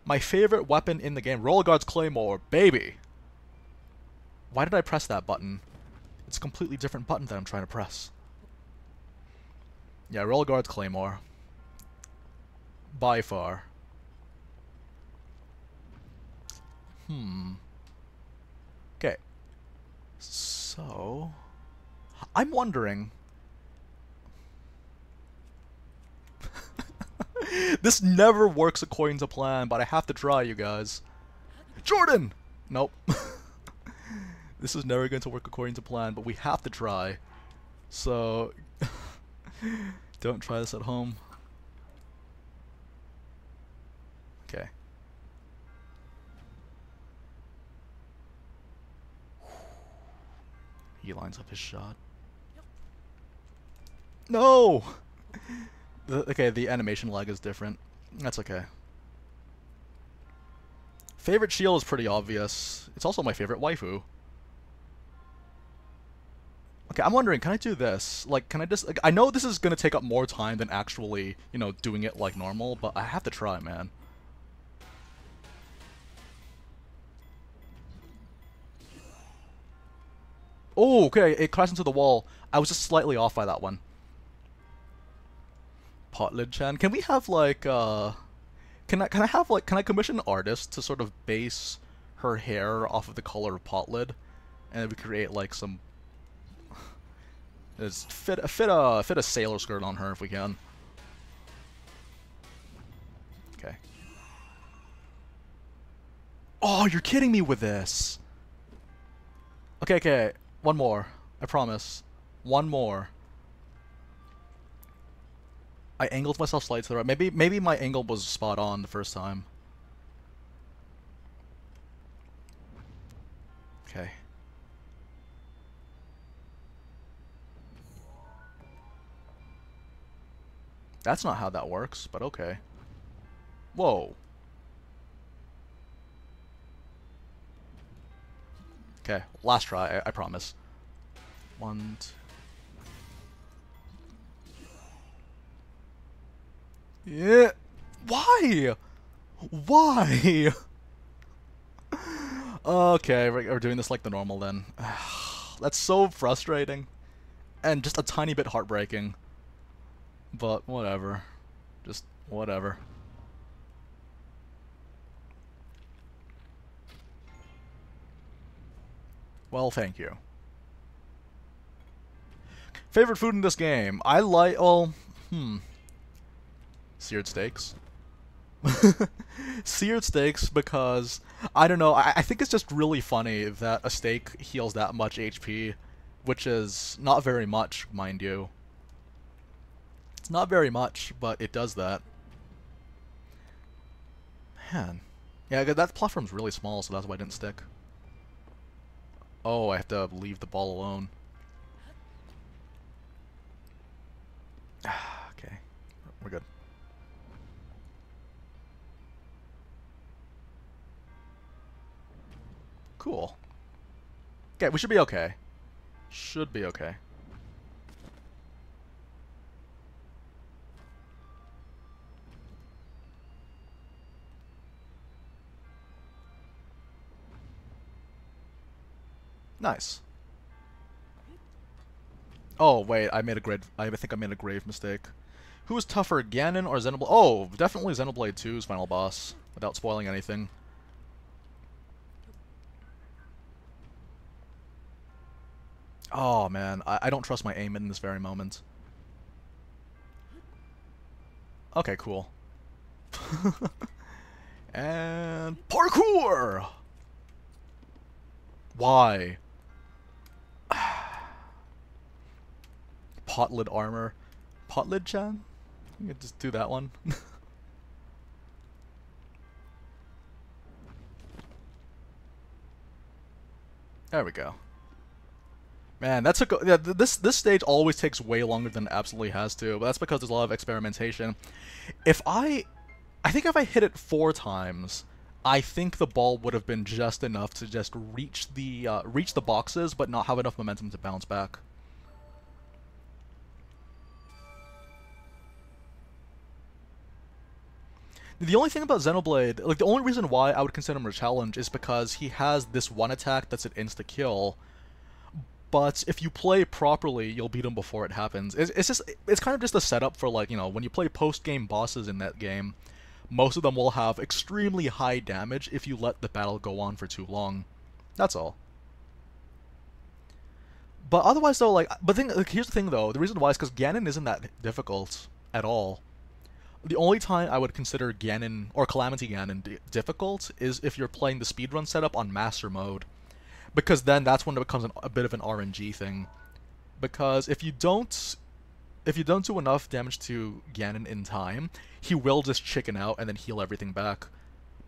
My favorite weapon in the game, Royal Guard's Claymore, baby. Why did I press that button? It's a completely different button that I'm trying to press. Yeah, Royal Guard's Claymore. By far. Okay. So... I'm wondering... This never works according to plan, but I have to try, you guys. Jordan! Nope. This is never going to work according to plan, but we have to try. So, don't try this at home. Okay. He lines up his shot. No! Okay, the animation lag is different. That's okay. Favorite shield is pretty obvious. It's also my favorite waifu. Okay, I'm wondering, can I do this? Like, can I just... Like, I know this is gonna take up more time than actually, you know, doing it like normal, but I have to try, man. Oh, okay, it crashed into the wall. I was just slightly off by that one. Potlid-chan, can we have like can I commission an artist to sort of base her hair off of the color of Potlid, and then we create like some fit a sailor skirt on her if we can. Okay. Oh, you're kidding me with this. Okay, okay, one more. I promise. One more. I angled myself slightly to the right. Maybe my angle was spot on the first time. Okay. That's not how that works, but okay. Whoa. Okay, last try, I promise. One, two. Yeah. Why? Why? Okay, we're doing this like the normal then. That's so frustrating. And just a tiny bit heartbreaking. But whatever. Just whatever. Well, thank you. Favorite food in this game? I like, well, seared steaks. Seared steaks because, I don't know, I think it's just really funny that a steak heals that much HP, which is not very much, mind you. It's not very much, but it does that. Man. Yeah, that platform's really small, so that's why it didn't stick. Oh, I have to leave the ball alone. Okay, we're good. Cool. Okay, we should be okay. Should be okay. Nice. Oh, wait, I think I made a grave mistake. Who is tougher, Ganon or Xenoblade? Oh, definitely Xenoblade 2's final boss, without spoiling anything. Oh, man, I don't trust my aim in this very moment. Okay, cool. And parkour! Why? Potlid armor. Potlid-chan? You can just do that one. There we go. Man, that took... Yeah, this stage always takes way longer than it absolutely has to, but that's because there's a lot of experimentation. I think if I hit it 4 times, I think the ball would have been just enough to just reach the boxes, but not have enough momentum to bounce back. The only thing about Xenoblade, like the only reason why I would consider him a challenge is because he has this one attack that's an insta-kill, but if you play properly, you'll beat him before it happens. It's kind of just a setup for, like, you know, when you play post-game bosses in that game, most of them will have extremely high damage if you let the battle go on for too long. That's all. But otherwise, though, like, here's the thing, though. The reason why is because Ganon isn't that difficult at all. the only time I would consider Ganon or Calamity Ganon difficult is if you're playing the speedrun setup on Master Mode, because then that's when it becomes a bit of an RNG thing. Because if you don't do enough damage to Ganon in time, he will just chicken out and then heal everything back.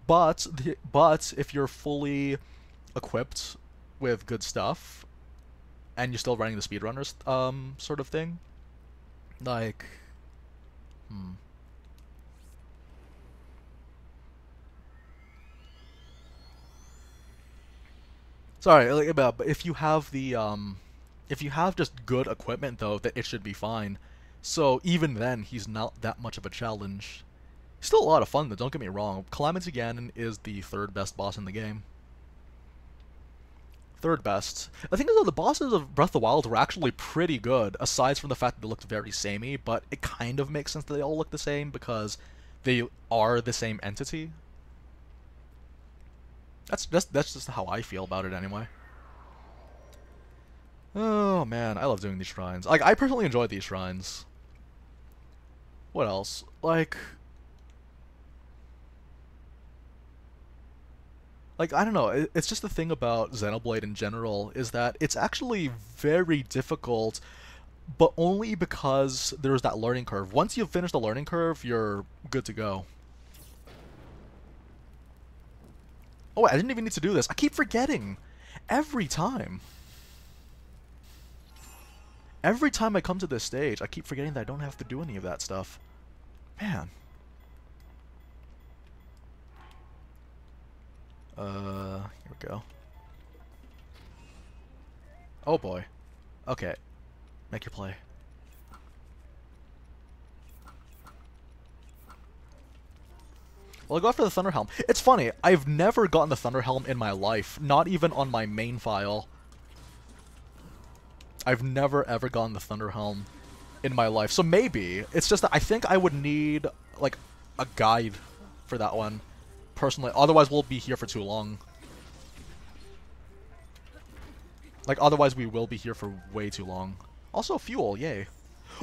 But if you're fully equipped with good stuff, and you're still running the speedrunners sort of thing, like, sorry, like, but if you have the if you have just good equipment though, that it should be fine. So even then, he's not that much of a challenge. Still a lot of fun though, don't get me wrong. Calamity Ganon is the third best boss in the game. Third best. I think though the bosses of Breath of the Wild were actually pretty good, aside from the fact that they looked very samey, but it kind of makes sense that they all look the same because they are the same entity. That's just how I feel about it anyway. Oh man, I love doing these shrines. Like, I personally enjoy these shrines. What else? Like, I don't know, it's just the thing about Xenoblade in general, is that it's actually very difficult, but only because there's that learning curve. Once you've finished the learning curve, you're good to go. Oh, I didn't even need to do this. I keep forgetting. Every time. Every time I come to this stage, I keep forgetting that I don't have to do any of that stuff. Man. Here we go. Oh boy. Okay. Make your play. Well, I'll go after the Thunder Helm. It's funny, I've never gotten the Thunder Helm in my life, not even on my main file. I've never ever gotten the Thunder Helm in my life, so maybe. It's just that I think I would need, like, a guide for that one, personally. Otherwise, we'll be here for too long. Like, otherwise we will be here for way too long. Also, fuel, yay.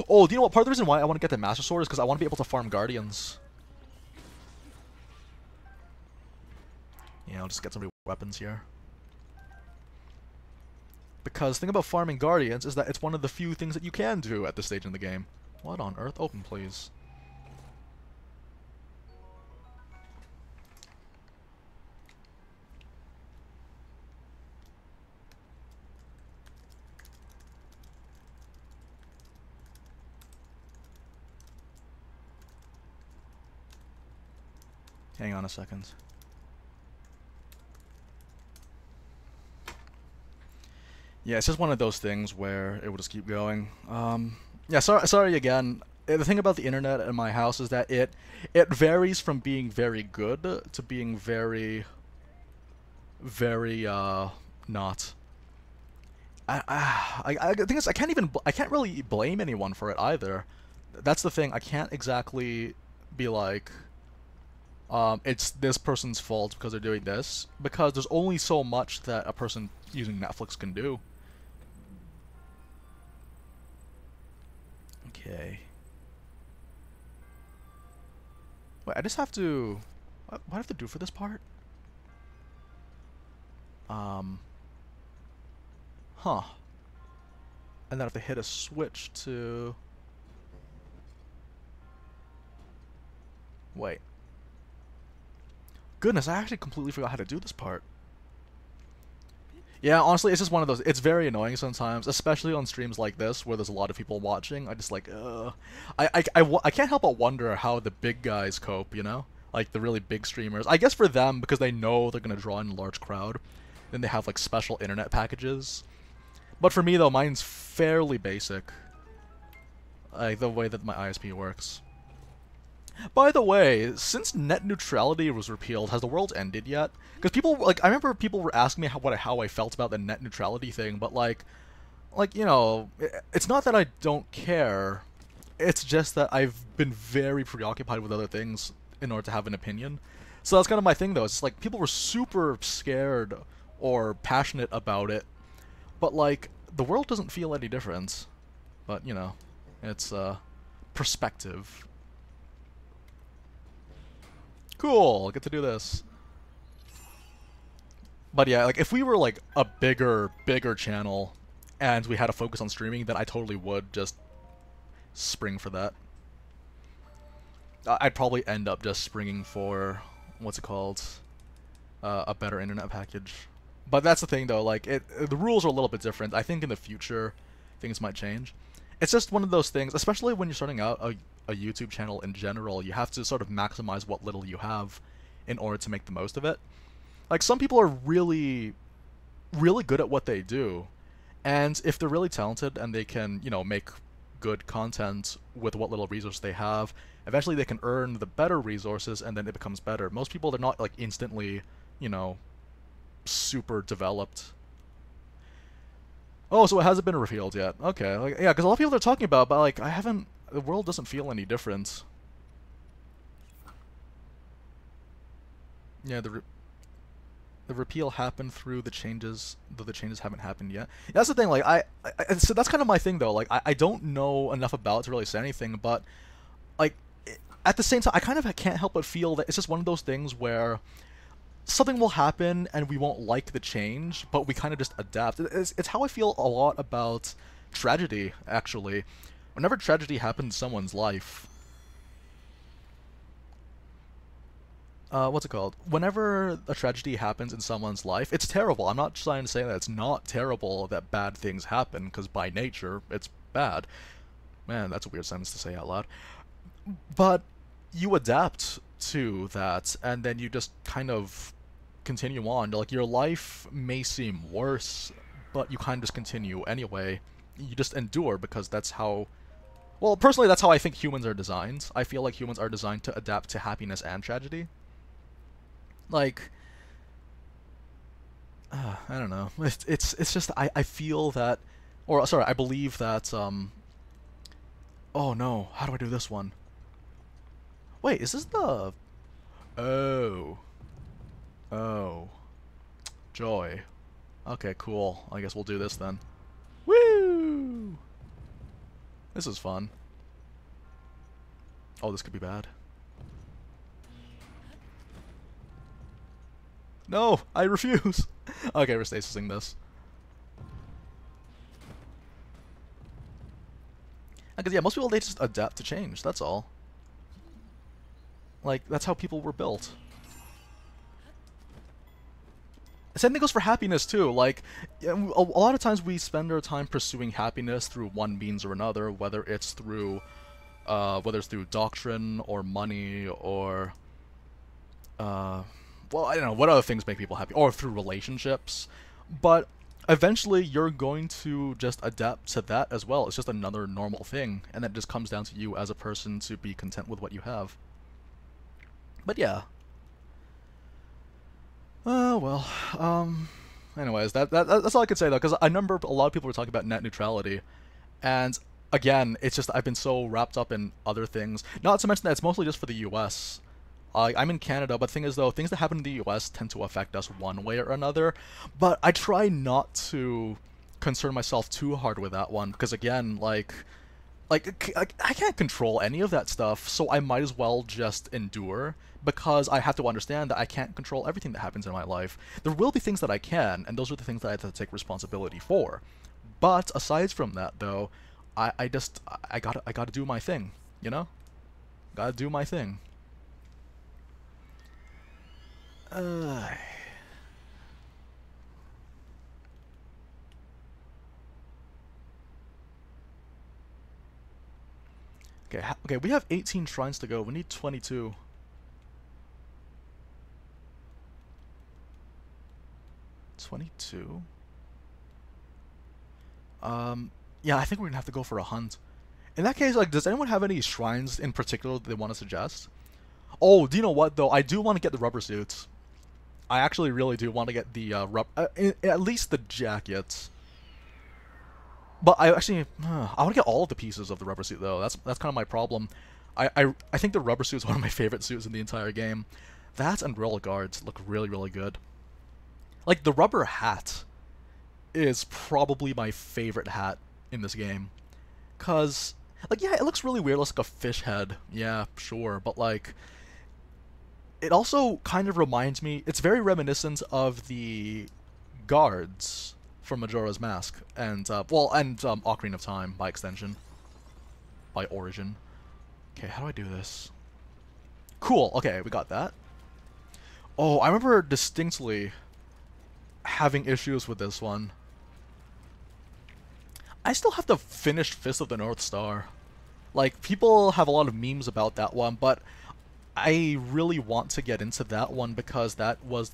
Oh, do you know what? Part of the reason why I want to get the Master Sword is because I want to be able to farm Guardians. Yeah, I'll just get some weapons here. Because the thing about farming Guardians is that it's one of the few things that you can do at this stage in the game. What on earth? Open, please. Hang on a second. Yeah, it's just one of those things where it will just keep going. Yeah, sorry again. The thing about the internet in my house is that it varies from being very good to being very not. The thing is, I can't really blame anyone for it either. That's the thing. I can't exactly be like, it's this person's fault because they're doing this, because there's only so much that a person using Netflix can do. Okay. Wait, I just have to... What do I have to do for this part? Huh. And then I have to hit a switch to... Wait. Goodness, I actually completely forgot how to do this part. Yeah, honestly, it's just one of those. It's very annoying sometimes, especially on streams like this where there's a lot of people watching. I just like, I can't help but wonder how the big guys cope, you know? Like the really big streamers. I guess for them, because they know they're gonna draw in a large crowd, then they have like special internet packages. But for me though, mine's fairly basic. Like the way that my ISP works. By the way, since net neutrality was repealed, has the world ended yet? Because people, like, I remember people were asking me how I felt about the net neutrality thing, but like, you know, it's not that I don't care. It's just that I've been very preoccupied with other things in order to have an opinion. So that's kind of my thing, though. It's like people were super scared or passionate about it, but like the world doesn't feel any different. But you know, it's perspective. Cool, get to do this. But yeah, like if we were like a bigger channel and we had to focus on streaming, then I totally would just spring for that. I'd probably end up just springing for, what's it called, a better internet package. But that's the thing though, like the rules are a little bit different. I think in the future things might change. It's just one of those things, especially when you're starting out a YouTube channel in general, you have to sort of maximize what little you have in order to make the most of it. Like, some people are really good at what they do, and if they're really talented and they can, you know, make good content with what little resources they have, eventually they can earn the better resources and then it becomes better. Most people, they're not, like, instantly, you know, super developed. Oh, so it hasn't been revealed yet. Okay, like, yeah, because a lot of people are talking about it, but, like, the world doesn't feel any different. Yeah, the repeal happened through the changes, though the changes haven't happened yet. That's the thing, like, so that's kind of my thing, though. Like, I don't know enough about it to really say anything, but, like, at the same time, I kind of can't help but feel that it's just one of those things where something will happen and we won't like the change, but we kind of just adapt. It's how I feel a lot about tragedy, actually. Whenever tragedy happens in someone's life, what's it called? Whenever a tragedy happens in someone's life, it's terrible. I'm not trying to say that it's not terrible that bad things happen, because by nature, it's bad. Man, that's a weird sentence to say out loud. But you adapt to that, and then you just kind of continue on. Like, your life may seem worse, but you kind of just continue anyway. You just endure, because that's how... Well, personally, that's how I think humans are designed. I feel like humans are designed to adapt to happiness and tragedy. Like, I don't know. It's just I feel that, or sorry, I believe that. Oh no, how do I do this one? Wait, is this the? Oh, joy. Okay, cool. I guess we'll do this then. Woo! This is fun. Oh, this could be bad. No, I refuse. Okay, we're stasising this. Because yeah, most people, they just adapt to change, that's all. Like, that's how people were built. Same thing goes for happiness too. Like, a lot of times we spend our time pursuing happiness through one means or another, whether it's through doctrine or money or well, I don't know, what other things make people happy, or through relationships, but eventually you're going to just adapt to that as well. It's just another normal thing, and that just comes down to you as a person to be content with what you have. But yeah. Well, anyways, that's all I could say, though, because I remember a lot of people were talking about net neutrality, and again, it's just I've been so wrapped up in other things, not to mention that it's mostly just for the US. I'm in Canada, but the thing is, though, things that happen in the US tend to affect us one way or another, but I try not to concern myself too hard with that one, because again, like I can't control any of that stuff, so I might as well just endure, because I have to understand that I can't control everything that happens in my life. There will be things that I can, and those are the things that I have to take responsibility for. But aside from that, though, I gotta do my thing, you know? Gotta do my thing. Okay, okay, we have 18 shrines to go. We need 22. 22? Yeah, I think we're gonna have to go for a hunt. In that case, like, does anyone have any shrines in particular that they want to suggest? Oh, do you know what, though? I do want to get the rubber suits. I actually really do want to get the, at least the jackets. But I actually, I want to get all of the pieces of the rubber suit, though. That's kind of my problem. I think the rubber suit is one of my favorite suits in the entire game. That and roller guards look really, really good. Like, the rubber hat is probably my favorite hat in this game. Cause, like, yeah, it looks really weird. It looks like a fish head. Yeah, sure. But, like, It also kind of reminds me, it's very reminiscent of the guards from Majora's Mask, and, Ocarina of Time, by extension. By origin. Okay, how do I do this? Cool, okay, we got that. Oh, I remember distinctly having issues with this one. I still have to finish Fist of the North Star. Like, people have a lot of memes about that one, but I really want to get into that one because that was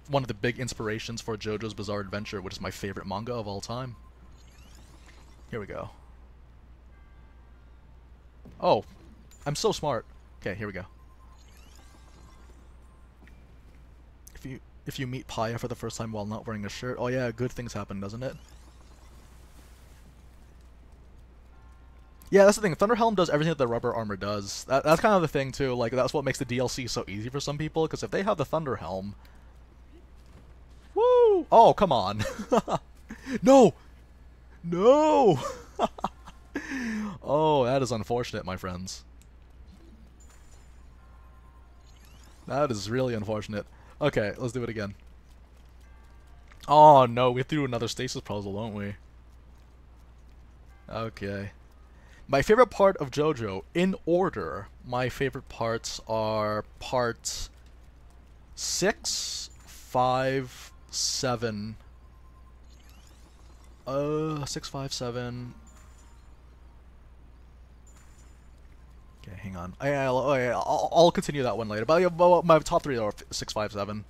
one of the big inspirations for JoJo's Bizarre Adventure, which is my favorite manga of all time. Here we go. Oh, I'm so smart. Okay, here we go. If you meet Paya for the first time while not wearing a shirt, oh yeah, good things happen, doesn't it? Yeah, that's the thing. Thunderhelm does everything that the rubber armor does. That's kind of the thing too. Like, that's what makes the DLC so easy for some people. Because if they have the Thunderhelm, woo! Oh, come on! No, no! Oh, that is unfortunate, my friends. That is really unfortunate. Okay, let's do it again. Oh no, we have to do another stasis puzzle, don't we? Okay. My favorite part of JoJo, in order, my favorite parts are part 6, 5, 7. 6, 5, 7. Okay, hang on. I'll continue that one later. But yeah, my top 3 are 6, 5, 7.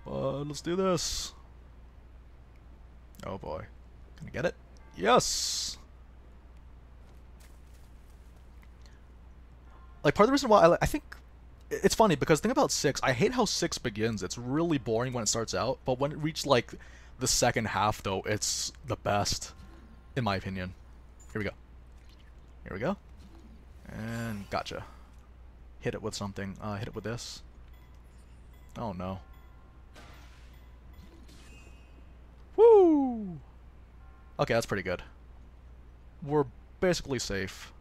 Let's do this. Oh boy. Can I get it? Yes! Like, part of the reason why I think it's funny because think about 6. I hate how 6 begins. It's really boring when it starts out, but when it reaches like the second half, though, it's the best, in my opinion. Here we go. Here we go. And gotcha. Hit it with something. Hit it with this. Oh no. Woo! Okay, that's pretty good. We're basically safe.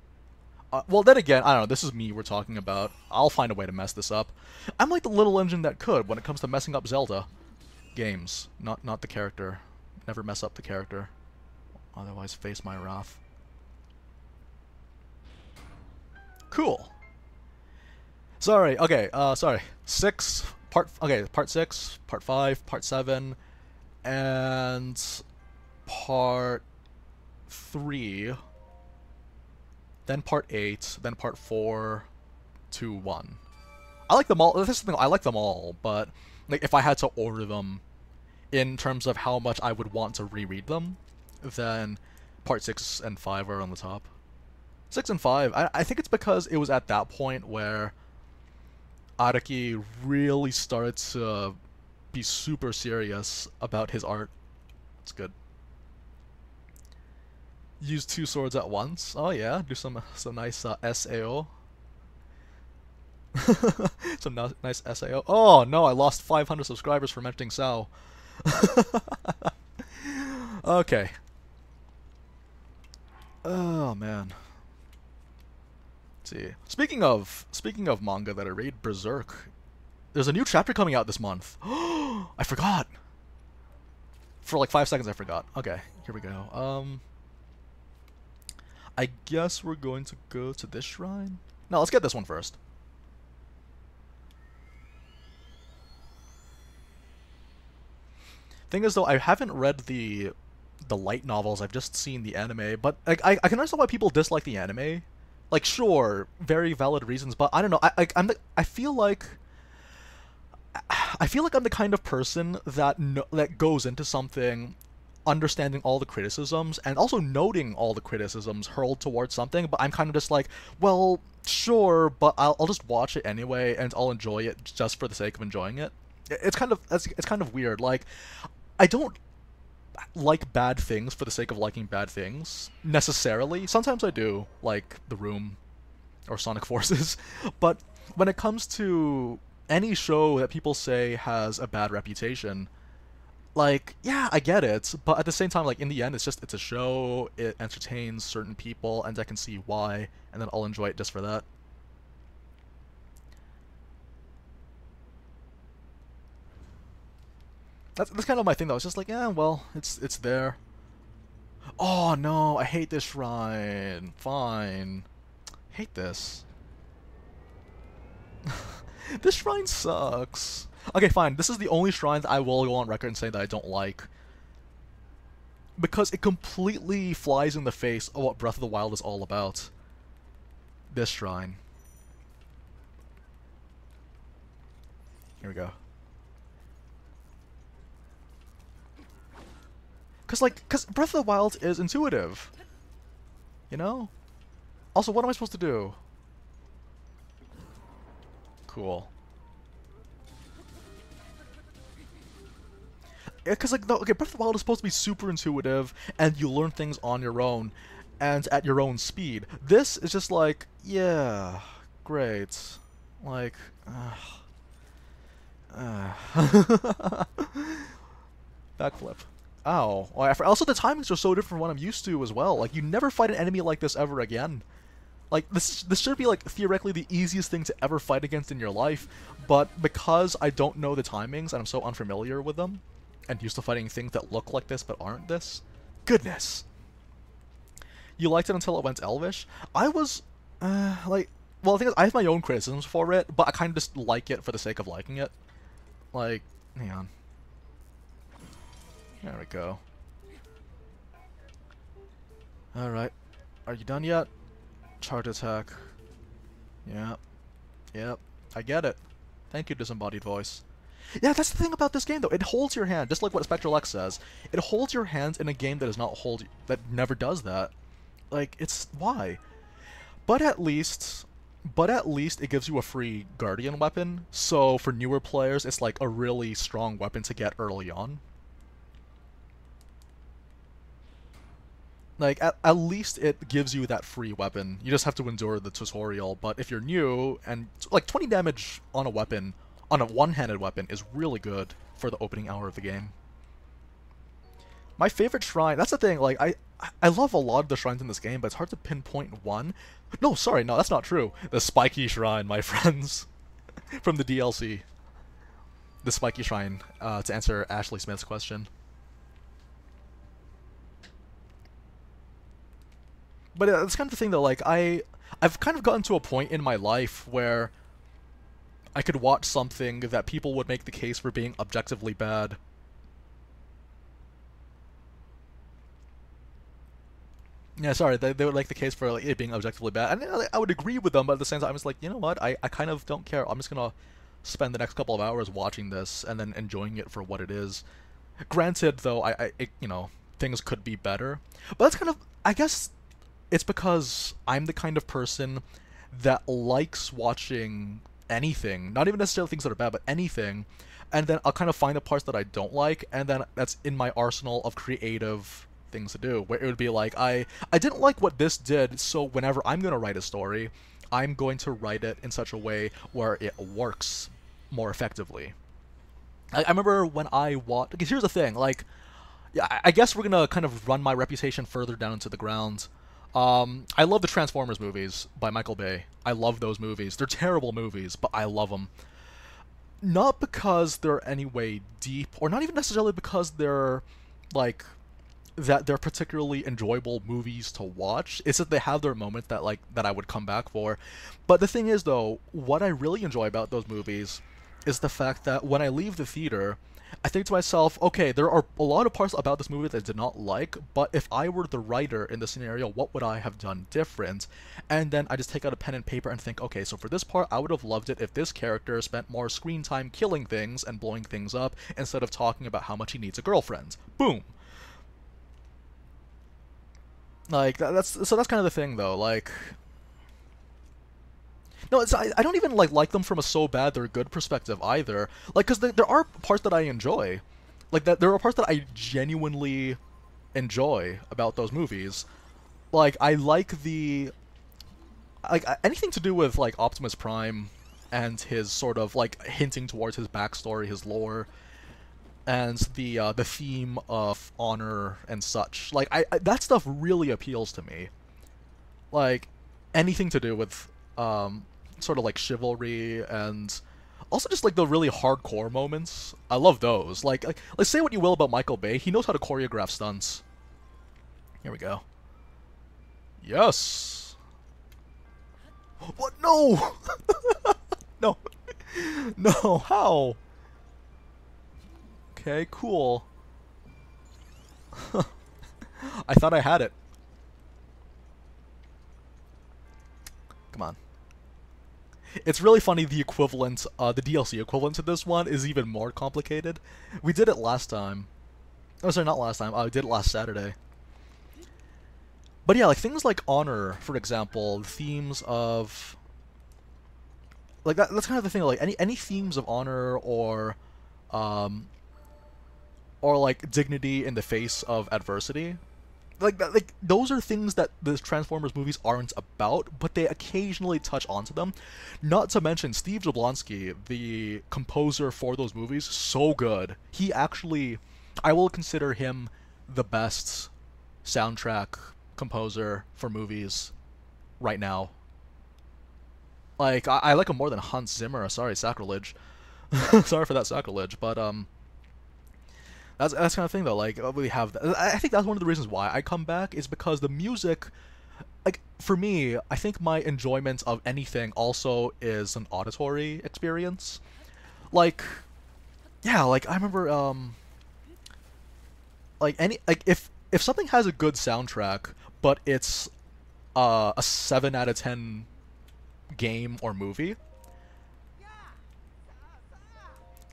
Well, then again, I don't know, this is me we're talking about. I'll find a way to mess this up. I'm like the little engine that could when it comes to messing up Zelda games. Not the character. Never mess up the character. Otherwise, face my wrath. Cool. Sorry, okay, sorry. Part 6, part 5, part 7, and part 3. Then part 8, then part 4, 2, 1. I like them all. This is the thing, I like them all, but like if I had to order them in terms of how much I would want to reread them, then part 6 and 5 are on the top. 6 and 5, I think it's because it was at that point where Araki really started to be super serious about his art. It's good. Use 2 swords at once. Oh yeah, do some nice SAO. Some nice SAO. Oh no, I lost 500 subscribers for mentioning Sao. Okay. Oh man. Let's see. Speaking of manga that I read, Berserk. There's a new chapter coming out this month. I forgot. For like 5 seconds I forgot. Okay, here we go. I guess we're going to go to this shrine. No, let's get this one first. Thing is, though, I haven't read the light novels. I've just seen the anime, but like, I can understand why people dislike the anime. Like, sure, very valid reasons, but I don't know. I feel like I'm the kind of person that goes into something understanding all the criticisms and also noting all the criticisms hurled towards something, but I'm kind of just like, well, sure, but I'll just watch it anyway and I'll enjoy it just for the sake of enjoying it. It's kind of weird. Like, I don't like bad things for the sake of liking bad things necessarily. Sometimes I do, like The Room or Sonic Forces, but when it comes to any show that people say has a bad reputation, like, yeah, I get it, but at the same time, like, in the end, it's a show, it entertains certain people, and I can see why, and then I'll enjoy it just for that. That's kind of my thing though. It's just like, yeah, well, it's there. Oh no, I hate this shrine. Fine. Hate this. This shrine sucks. Okay, fine. This is the only shrine that I will go on record and say that I don't like. Because it completely flies in the face of what Breath of the Wild is all about. This shrine. Here we go. Cause Breath of the Wild is intuitive. You know? Also, what am I supposed to do? Cool. Yeah, cause like, okay, Breath of the Wild is supposed to be super intuitive, and you learn things on your own, and at your own speed. This is just like, yeah, great. Like, backflip. Ow. Also, the timings are so different from what I'm used to as well. Like, you never fight an enemy like this ever again. Like, this should be, like, theoretically the easiest thing to ever fight against in your life, but because I don't know the timings and I'm so unfamiliar with them, and used to fighting things that look like this but aren't this, goodness. You liked it until it went Elvish? I was, like, well, the thing is, I have my own criticisms for it, but I kind of just like it for the sake of liking it. Like, hang on. There we go. Alright. Are you done yet? Charge attack. Yeah. Yep. I get it. Thank you, disembodied voice. Yeah, that's the thing about this game, though. It holds your hand, just like what Spectral X says. It holds your hand in a game that does not hold... that never does that. Like, it's... why? But at least it gives you a free Guardian weapon, so for newer players, it's like a really strong weapon to get early on. Like, at least it gives you that free weapon. You just have to endure the tutorial, but if you're new, and, like, 20 damage on a weapon, on a one-handed weapon, is really good for the opening hour of the game. My favorite shrine, that's the thing, like, I love a lot of the shrines in this game, but it's hard to pinpoint one. No, sorry, no, that's not true. The Spiky Shrine, my friends. From the DLC. The Spiky Shrine, to answer Ashley Smith's question. But it's kind of the thing though, like, I've kind of gotten to a point in my life where I could watch something that people would make the case for being objectively bad. Yeah, sorry, they would make the case for like, it being objectively bad, and I would agree with them, but at the same time, it's like, you know what, I kind of don't care. I'm just gonna spend the next couple of hours watching this, and then enjoying it for what it is. Granted, though, you know, things could be better, but that's kind of, I guess... it's because I'm the kind of person that likes watching anything, not even necessarily things that are bad, but anything, and then I'll kind of find the parts that I don't like, and then that's in my arsenal of creative things to do, where it would be like, I didn't like what this did, so whenever I'm going to write a story, I'm going to write it in such a way where it works more effectively. I remember when I watched... because here's the thing, like, yeah, I guess we're going to kind of run my reputation further down into the ground. I love the Transformers movies by Michael Bay. I love those movies. They're terrible movies, but I love them. Not because they're any way deep, or not even necessarily because they're, like, that they're particularly enjoyable movies to watch. It's that they have their moments that, like, that I would come back for. But the thing is, though, what I really enjoy about those movies is the fact that when I leave the theater, I think to myself, okay, there are a lot of parts about this movie that I did not like, but if I were the writer in the scenario, what would I have done different? And then I just take out a pen and paper and think, okay, so for this part, I would have loved it if this character spent more screen time killing things and blowing things up instead of talking about how much he needs a girlfriend. Boom! Like, that's kind of the thing, though, like... no, I don't even like them from a so bad they're good perspective either. Like, because there are parts that I enjoy. Like, there are parts that I genuinely enjoy about those movies. Like, I like the... like, anything to do with, like, Optimus Prime and his sort of, like, hinting towards his backstory, his lore, and the theme of honor and such. Like, that stuff really appeals to me. Like, anything to do with, sort of like chivalry and Also, just like the really hardcore moments. I love those. Let's say what you will about Michael Bay, he knows how to choreograph stunts. Here we go. Yes. What? No. No. No. How? Okay. Cool. I thought I had it. Come on. It's really funny, the equivalent, the DLC equivalent to this one is even more complicated. We did it last time. Oh, sorry, not last time. We did it last Saturday. But yeah, like things like honor, for example, themes of... Like, that's kind of the thing, like, any themes of honor or like, dignity in the face of adversity. Like those are things that the Transformers movies aren't about, but they occasionally touch onto them. Not to mention Steve Jablonsky, the composer for those movies, so good. He actually, I will consider him the best soundtrack composer for movies right now. Like I like him more than Hans Zimmer. Sorry, sacrilege. Sorry for that sacrilege, but That's kind of thing though. Like we have. I think that's one of the reasons why I come back is because the music, like for me, I think my enjoyment of anything also is an auditory experience. Like, yeah, like I remember, if something has a good soundtrack, but it's a 7 out of 10 game or movie,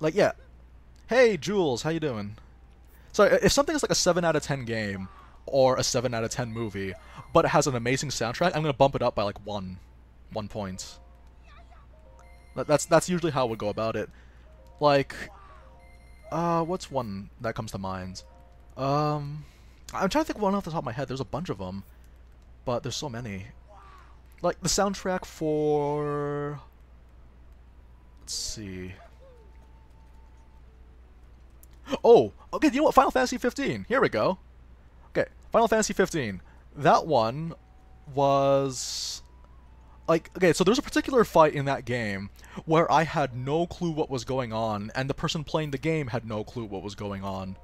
like yeah, hey Jules, how you doing? So if something is like a 7 out of 10 game or a 7 out of 10 movie, but it has an amazing soundtrack, I'm gonna bump it up by like one point. That's usually how I would go about it. Like, what's one that comes to mind? I'm trying to think of one off the top of my head. There's a bunch of them, but there's so many. Like the soundtrack for, let's see. Oh, okay, you know what? Final Fantasy 15. Here we go. Okay, Final Fantasy 15. That one was... Like, okay, so there's a particular fight in that game where I had no clue what was going on, and the person playing the game had no clue what was going on.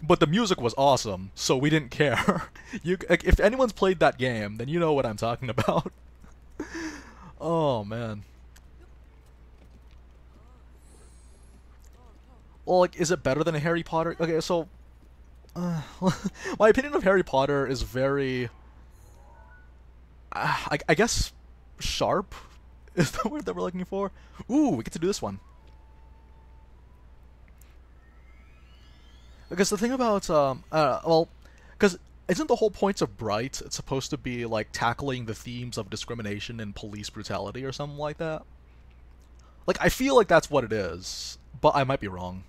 But the music was awesome, so we didn't care. If anyone's played that game, then you know what I'm talking about. Oh, man. Well, like, is it better than a Harry Potter? Okay, so... my opinion of Harry Potter is very... I guess... sharp? Is the word that we're looking for? Ooh, we get to do this one. Because the thing about, well... Because isn't the whole point of Bright it's supposed to be, like, tackling the themes of discrimination and police brutality or something like that? Like, I feel like that's what it is, but I might be wrong.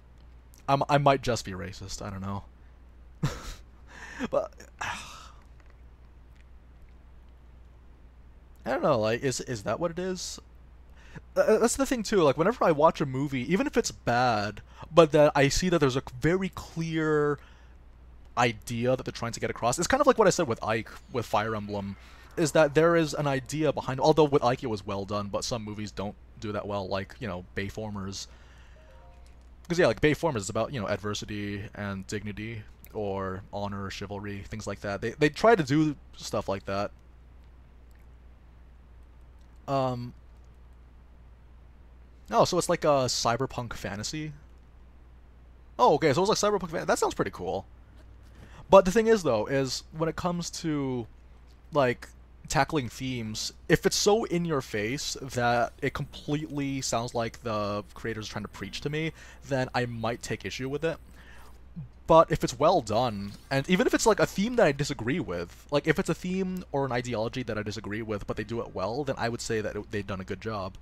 I might just be racist. I don't know. But I don't know. Like, is that what it is? That's the thing too. Like, whenever I watch a movie, even if it's bad, but that I see that there's a very clear idea that they're trying to get across. It's kind of like what I said with Ike with Fire Emblem, is that there is an idea behind. Although with Ike it was well done, but some movies don't do that well. Like, you know, Bayformers. Because yeah, like Bayformers is about, you know, adversity and dignity, or honor, chivalry, things like that. They try to do stuff like that. Oh, so it's like a cyberpunk fantasy. Oh, okay, so it's like cyberpunk fantasy. That sounds pretty cool. But the thing is, though, is when it comes to like tackling themes, if it's so in your face that it completely sounds like the creators are trying to preach to me, then I might take issue with it. But if it's well done, and even if it's like a theme that I disagree with, like if it's a theme or an ideology that I disagree with, but they do it well, then I would say that they've done a good job.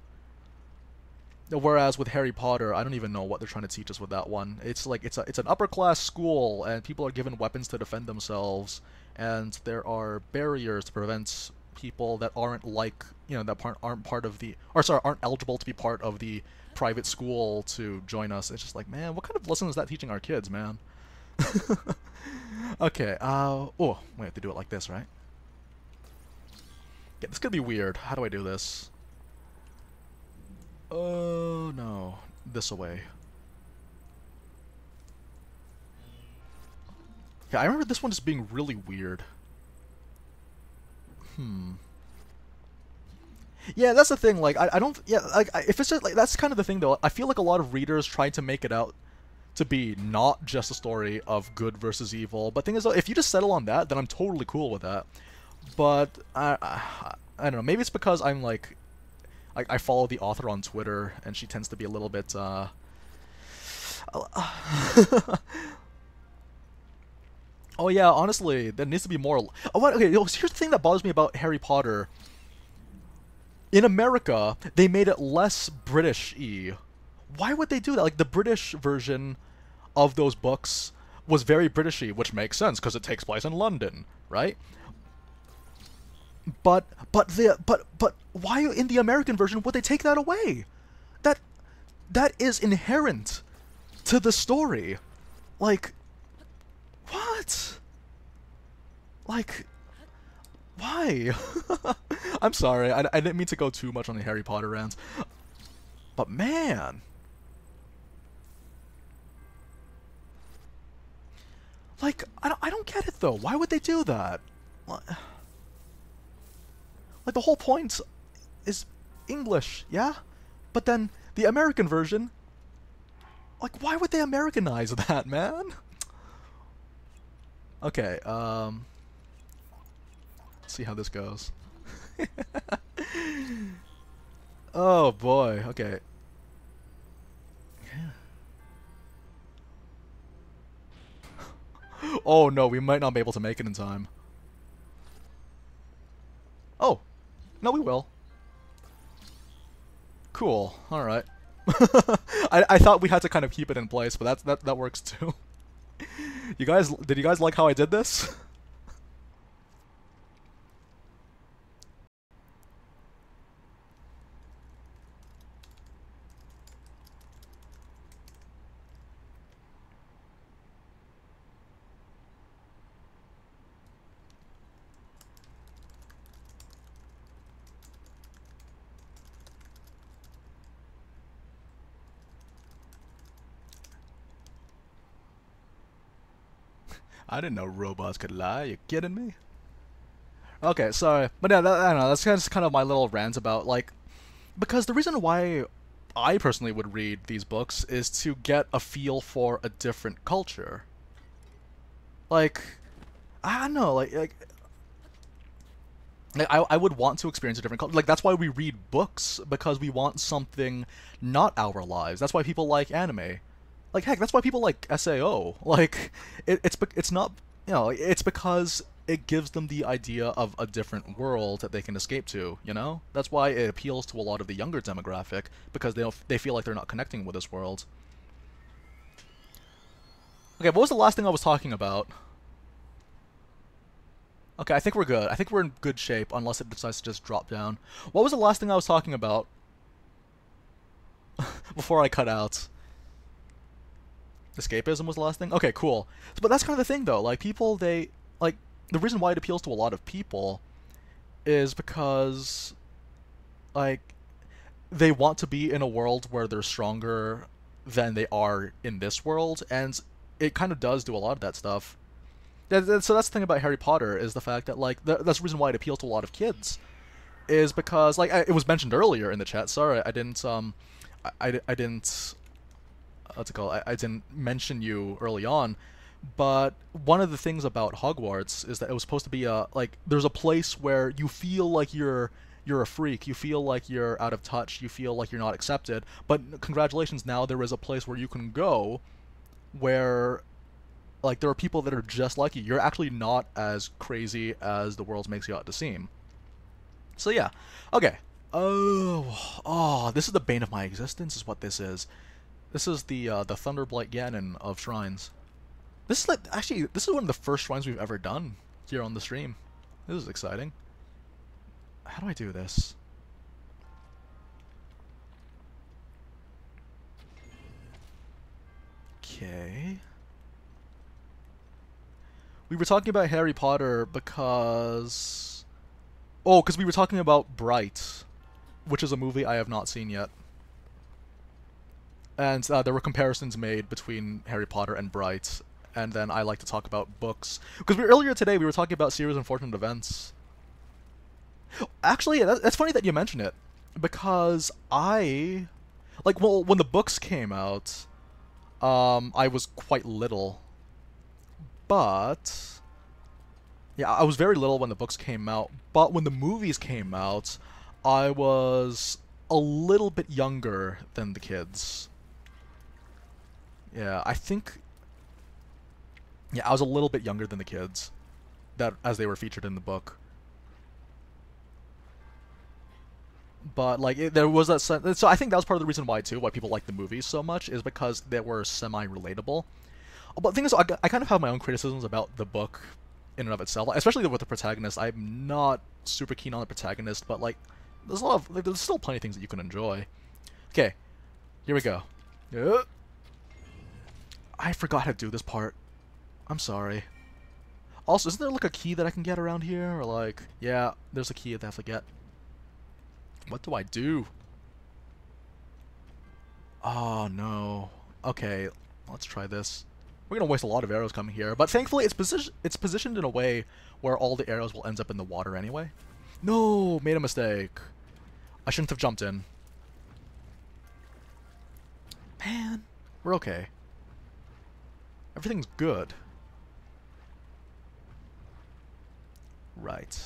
Whereas with Harry Potter, I don't even know what they're trying to teach us with that one. It's like it's an upper class school, and people are given weapons to defend themselves, and there are barriers to prevent people that aren't like, you know, that aren't part of the, or sorry, aren't eligible to be part of the private school to join us. It's just like, man, what kind of lesson is that teaching our kids, man? Okay, oh, we have to do it like this, right? Yeah, this could be weird. How do I do this? Oh, no. this away. Yeah, I remember this one just being really weird. Yeah, that's the thing, like, I don't, yeah, like, if it's just, like, that's kind of the thing, though. I feel like a lot of readers try to make it out to be not just a story of good versus evil, but thing is, though, if you just settle on that, then I'm totally cool with that. But, I don't know, maybe it's because I'm, like, I follow the author on Twitter, and she tends to be a little bit, Oh yeah, honestly, there needs to be more. Oh, what? Okay, here's the thing that bothers me about Harry Potter. In America, they made it less British-y. Why would they do that? Like, the British version of those books was very British-y, which makes sense because it takes place in London, right? But why in the American version would they take that away? That is inherent to the story. Like, what? Like, why? I'm sorry, I didn't mean to go too much on the Harry Potter rant. But man. Like, I don't get it though. Why would they do that? Like, the whole point is English, yeah? But then the American version, like, why would they Americanize that, man? Okay, let's see how this goes. Oh boy, okay. Oh no, we might not be able to make it in time. Oh, no we will. Cool, alright. I thought we had to kind of keep it in place, but that works too. Did you guys like how I did this? I didn't know robots could lie. You kidding me? Okay, sorry, but yeah, I don't know. That's just kind of my little rant about, like, because the reason why I personally would read these books is to get a feel for a different culture. Like, I don't know, I would want to experience a different culture. Like, that's why we read books, because we want something not our lives. That's why people like anime. Like, heck, that's why people like SAO. Like, it's not, you know, it's because it gives them the idea of a different world that they can escape to, you know? That's why it appeals to a lot of the younger demographic, because they feel like they're not connecting with this world. Okay, what was the last thing I was talking about? Okay, I think we're good. I think we're in good shape, unless it decides to just drop down. What was the last thing I was talking about? Before I cut out. Escapism was the last thing? Okay, cool. But that's kind of the thing, though. Like, people, like, the reason why it appeals to a lot of people is because, like, they want to be in a world where they're stronger than they are in this world, and it kind of does do a lot of that stuff. So that's the thing about Harry Potter, is the fact that, like, that's the reason why it appeals to a lot of kids. Is because, like, it was mentioned earlier in the chat, sorry, I didn't, I didn't... what's it called? I didn't mention you early on, but one of the things about Hogwarts is that it was supposed to be like, there's a place where you feel like you're a freak, you feel like you're out of touch, you feel like you're not accepted, but congratulations, now there is a place where you can go where, like, there are people that are just like you. You're actually not as crazy as the world makes you out to seem. So yeah, okay. Oh, this is the bane of my existence, is what this is. This is the Thunderblight Ganon of shrines. This is, like, actually, this is one of the first shrines we've ever done here on the stream. This is exciting. How do I do this? Okay. We were talking about Harry Potter because... Oh, because we were talking about Bright, which is a movie I have not seen yet. And there were comparisons made between Harry Potter and Bright, and then I like to talk about books. Because earlier today we were talking about Series Unfortunate Events. Actually, that's funny that you mention it, because well, when the books came out, I was quite little, but yeah, I was very little when the books came out, but when the movies came out, I was a little bit younger than the kids. Yeah, I think. Yeah, I was a little bit younger than the kids, that as they were featured in the book. But like there was that so I think that was part of the reason why too, why people like the movies so much, is because they were semi-relatable. But the thing is, I kind of have my own criticisms about the book in and of itself, especially with the protagonist. I'm not super keen on the protagonist, but like there's a lot of there's still plenty of things that you can enjoy. Okay, here we go. I forgot how to do this part. I'm sorry. Also, isn't there like a key that I can get around here, or like yeah, there's a key that I have to get. What do I do? Oh no. Okay, let's try this. We're gonna waste a lot of arrows coming here, but thankfully it's positioned in a way where all the arrows will end up in the water anyway. No, made a mistake. I shouldn't have jumped in. Man, we're okay. Everything's good. Right.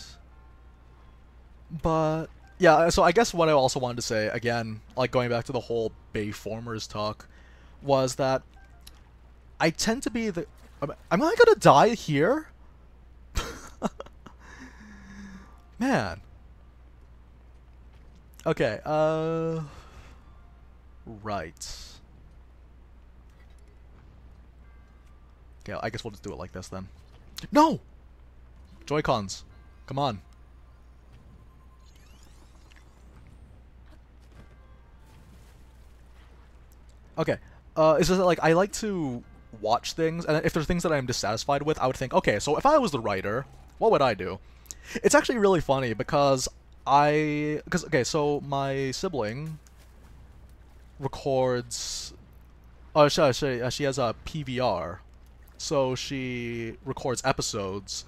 But yeah, so I guess what I also wanted to say, again, like going back to the whole Bayformers talk, was that I tend to be the... Am I gonna die here? Man. Okay, right. Okay, I guess we'll just do it like this then. No! Joy-Cons. Come on. Okay. It's just like I like to watch things, and if there's things that I'm dissatisfied with, I would think, okay, so if I was the writer, what would I do? It's actually really funny because okay, so my sibling records. She has a PVR, so she records episodes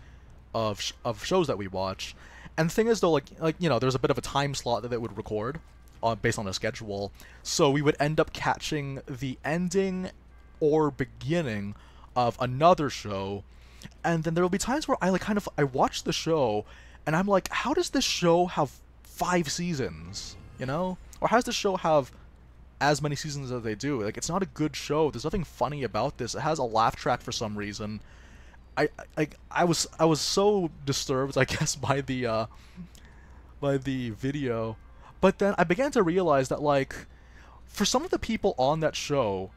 of shows that we watch. And the thing is, though, like you know, there's a bit of a time slot that it would record, based on a schedule. So we would end up catching the ending or beginning of another show, and then there will be times where I watch the show, and I'm like, how does this show have 5 seasons? You know, or how does this show have as many seasons as they do? Like, it's not a good show. There's nothing funny about this. It has a laugh track for some reason. I was so disturbed, I guess, by the video, but then I began to realize that, like, for some of the people on that show,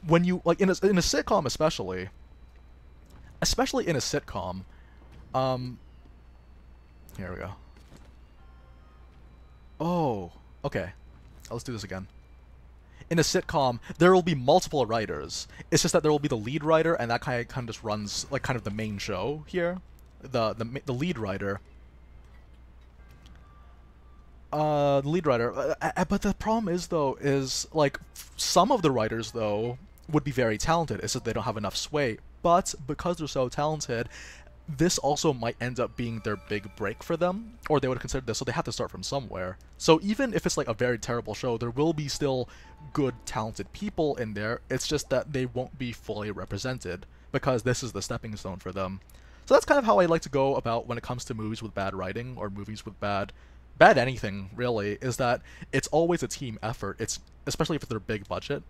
when you like in a sitcom, especially in a sitcom, here we go. Oh, okay. Let's do this again. In a sitcom, there will be multiple writers. It's just that there will be the lead writer, and that kind of just runs like kind of the main show here. The lead writer. The lead writer. But the problem is, though, is like some of the writers though would be very talented. It's just they don't have enough sway. But because they're so talented, this also might end up being their big break for them, or they would consider this, so they have to start from somewhere. So even if it's like a very terrible show, there will be still good, talented people in there. It's just that they won't be fully represented, because this is the stepping stone for them. So that's kind of how I like to go about when it comes to movies with bad writing, or movies with bad anything, really, is that it's always a team effort. It's especially if they're big budget.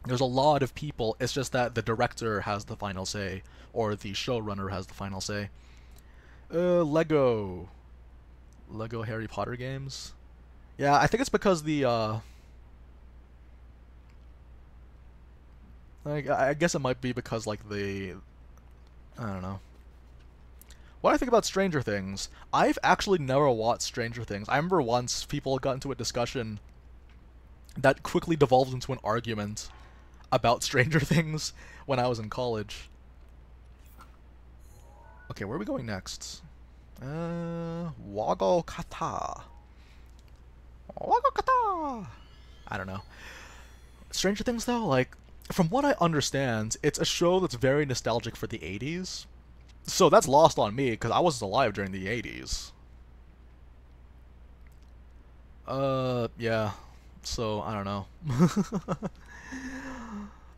There's a lot of people, it's just that the director has the final say, or the showrunner has the final say. Lego Harry Potter games. Yeah, I think it's because like, I guess it might be because, like, I don't know. What do I think about Stranger Things? I've actually never watched Stranger Things. I remember once people got into a discussion that quickly devolved into an argument about Stranger Things when I was in college. Okay, where are we going next? Wago Kata. Wago Kata! I don't know. Stranger Things, though, like, from what I understand, it's a show that's very nostalgic for the 80s. So that's lost on me, because I wasn't alive during the 80s. Yeah. So, I don't know.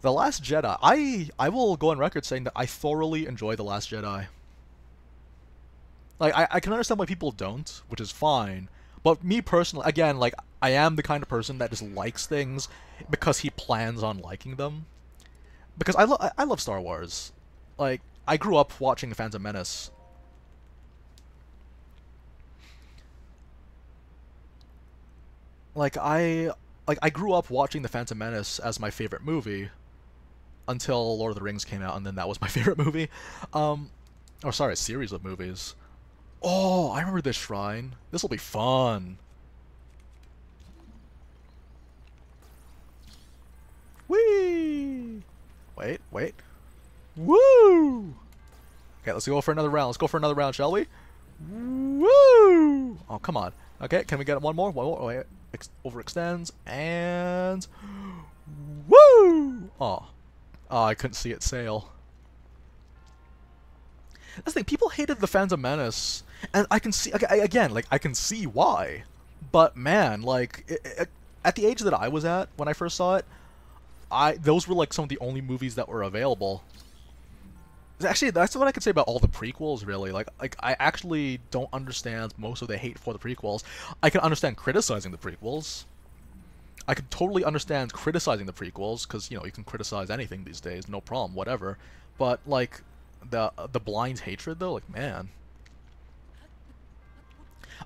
The Last Jedi. I will go on record saying that I thoroughly enjoy The Last Jedi. Like, I can understand why people don't, which is fine. But me personally, again, like, I am the kind of person that just likes things because he plans on liking them. Because I love Star Wars. Like, I grew up watching The Phantom Menace. Like I grew up watching The Phantom Menace as my favorite movie until Lord of the Rings came out, and then that was my favorite movie. Or sorry, a series of movies. Oh, I remember this shrine. This will be fun. Whee! Wait. Woo! Okay, let's go for another round. Let's go for another round, shall we? Woo! Oh, come on. Okay, can we get one more? One more. Wait, overextends and woo! Oh, I couldn't see it sail. That's the thing. People hated the Phantom Menace, and I can see again. Like I can see why, but man, like at the age that I was at when I first saw it, those were like some of the only movies that were available. Actually, that's what I could say about all the prequels, really. Like I actually don't understand most of the hate for the prequels. I can understand criticizing the prequels. I could totally understand criticizing the prequels, because, you know, you can criticize anything these days, no problem, whatever. But, like, the blind hatred, though, like, man.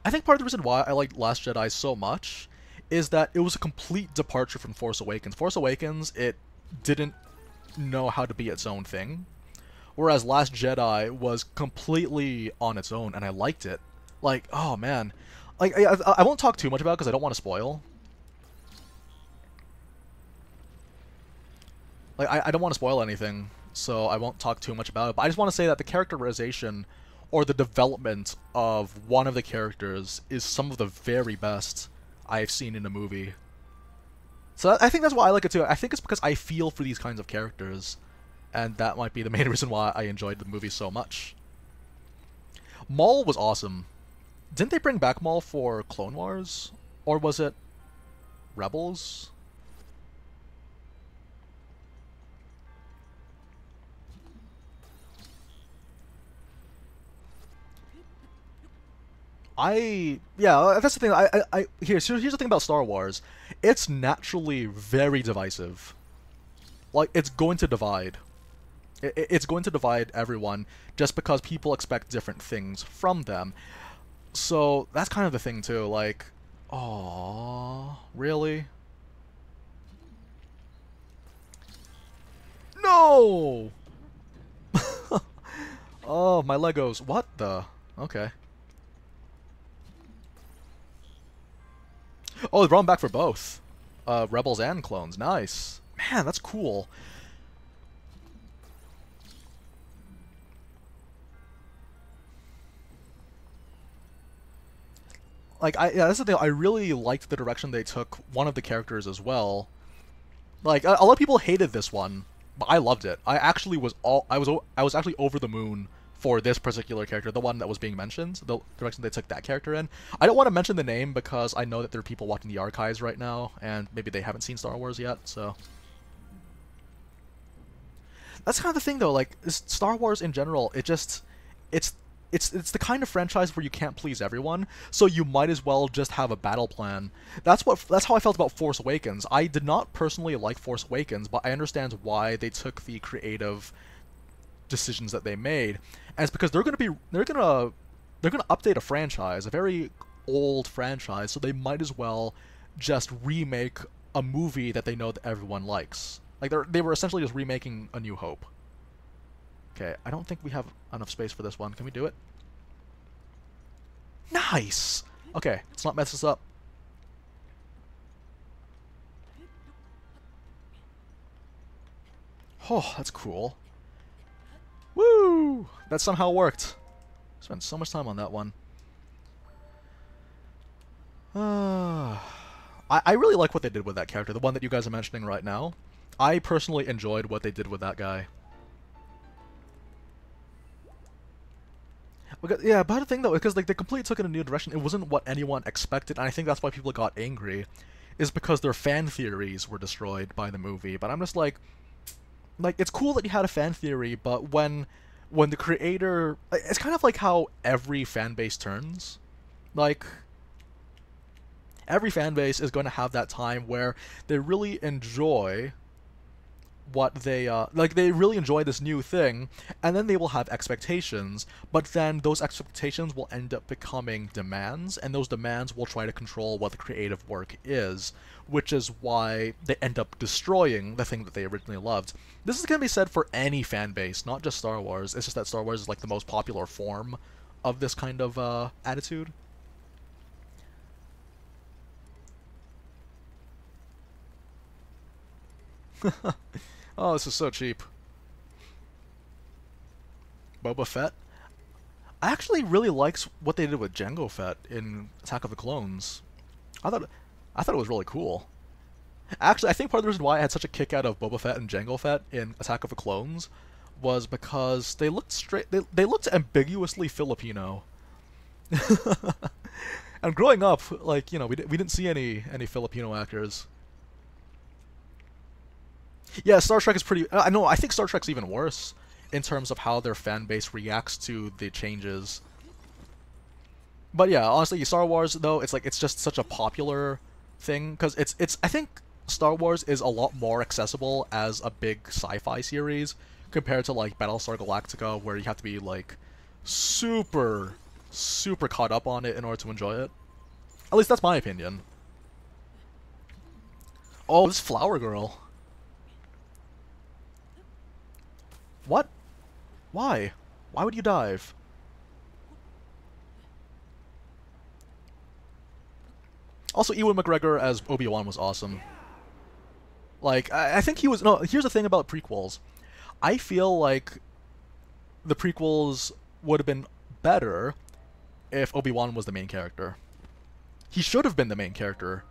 I think part of the reason why I liked Last Jedi so much is that it was a complete departure from Force Awakens. Force Awakens, it didn't know how to be its own thing. Whereas Last Jedi was completely on its own, and I liked it. Like, oh man. Like, I won't talk too much about it because I don't want to spoil. Like, I don't want to spoil anything, so I won't talk too much about it. But I just want to say that the characterization, or the development of one of the characters, is some of the very best I've seen in a movie. So I think that's why I like it too. I think it's because I feel for these kinds of characters. And that might be the main reason why I enjoyed the movie so much. Maul was awesome. Didn't they bring back Maul for Clone Wars? Or was it Rebels? Yeah, that's the thing. Here's the thing about Star Wars. It's naturally very divisive. Like, it's going to divide. It's going to divide everyone just because people expect different things from them. So that's kind of the thing too. Like, aww, really? No! Oh, my Legos. What the? Okay. Oh, they brought them back for both. Rebels and clones. Nice. Man, that's cool. Like, yeah, that's the thing. I really liked the direction they took one of the characters as well. Like, a lot of people hated this one, but I loved it. I was actually over the moon for this particular character, the one that was being mentioned, the direction they took that character in. I don't want to mention the name because I know that there are people watching the archives right now, and maybe they haven't seen Star Wars yet, so... That's kind of the thing, though. Like, Star Wars in general, it's the kind of franchise where you can't please everyone, so you might as well just have a battle plan. That's how I felt about Force Awakens. I did not personally like Force Awakens, but I understand why they took the creative decisions that they made, and it's because they're gonna update a franchise, a very old franchise, so they might as well just remake a movie that they know that everyone likes. Like, they were essentially just remaking A New Hope. Okay, I don't think we have enough space for this one. Can we do it? Nice! Okay, let's not mess this up. Oh, that's cool. Woo! That somehow worked. Spent so much time on that one. I really like what they did with that character, the one that you guys are mentioning right now. I personally enjoyed what they did with that guy. Because, yeah, but the thing though, because like they completely took it in a new direction. It wasn't what anyone expected, and I think that's why people got angry, is because their fan theories were destroyed by the movie. But I'm just like it's cool that you had a fan theory, but when the creator, it's kind of like how every fan base turns. Like every fan base is going to have that time where they really enjoy what they like they really enjoy this new thing, and then they will have expectations, but then those expectations will end up becoming demands, and those demands will try to control what the creative work is, which is why they end up destroying the thing that they originally loved. This is going to be said for any fan base, not just Star Wars. It's just that Star Wars is like the most popular form of this kind of attitude. Oh, this is so cheap. Boba Fett. I actually really liked what they did with Jango Fett in Attack of the Clones. I thought I thought it was really cool. Actually, I think part of the reason why I had such a kick out of Boba Fett and Jango Fett in Attack of the Clones was because they looked they looked ambiguously Filipino. And growing up, like, you know, we didn't see any Filipino actors. Yeah, Star Trek is pretty. I know. I think Star Trek's even worse in terms of how their fan base reacts to the changes. But yeah, honestly, Star Wars though, it's like it's just such a popular thing because it's. I think Star Wars is a lot more accessible as a big sci-fi series compared to like Battlestar Galactica, where you have to be like super caught up on it in order to enjoy it. At least that's my opinion. Oh, this flower girl. What? Why? Why would you dive? Also, Ewan McGregor as Obi-Wan was awesome. Like, I think he was... No, here's the thing about prequels. I feel like the prequels would have been better if Obi-Wan was the main character. He should have been the main character.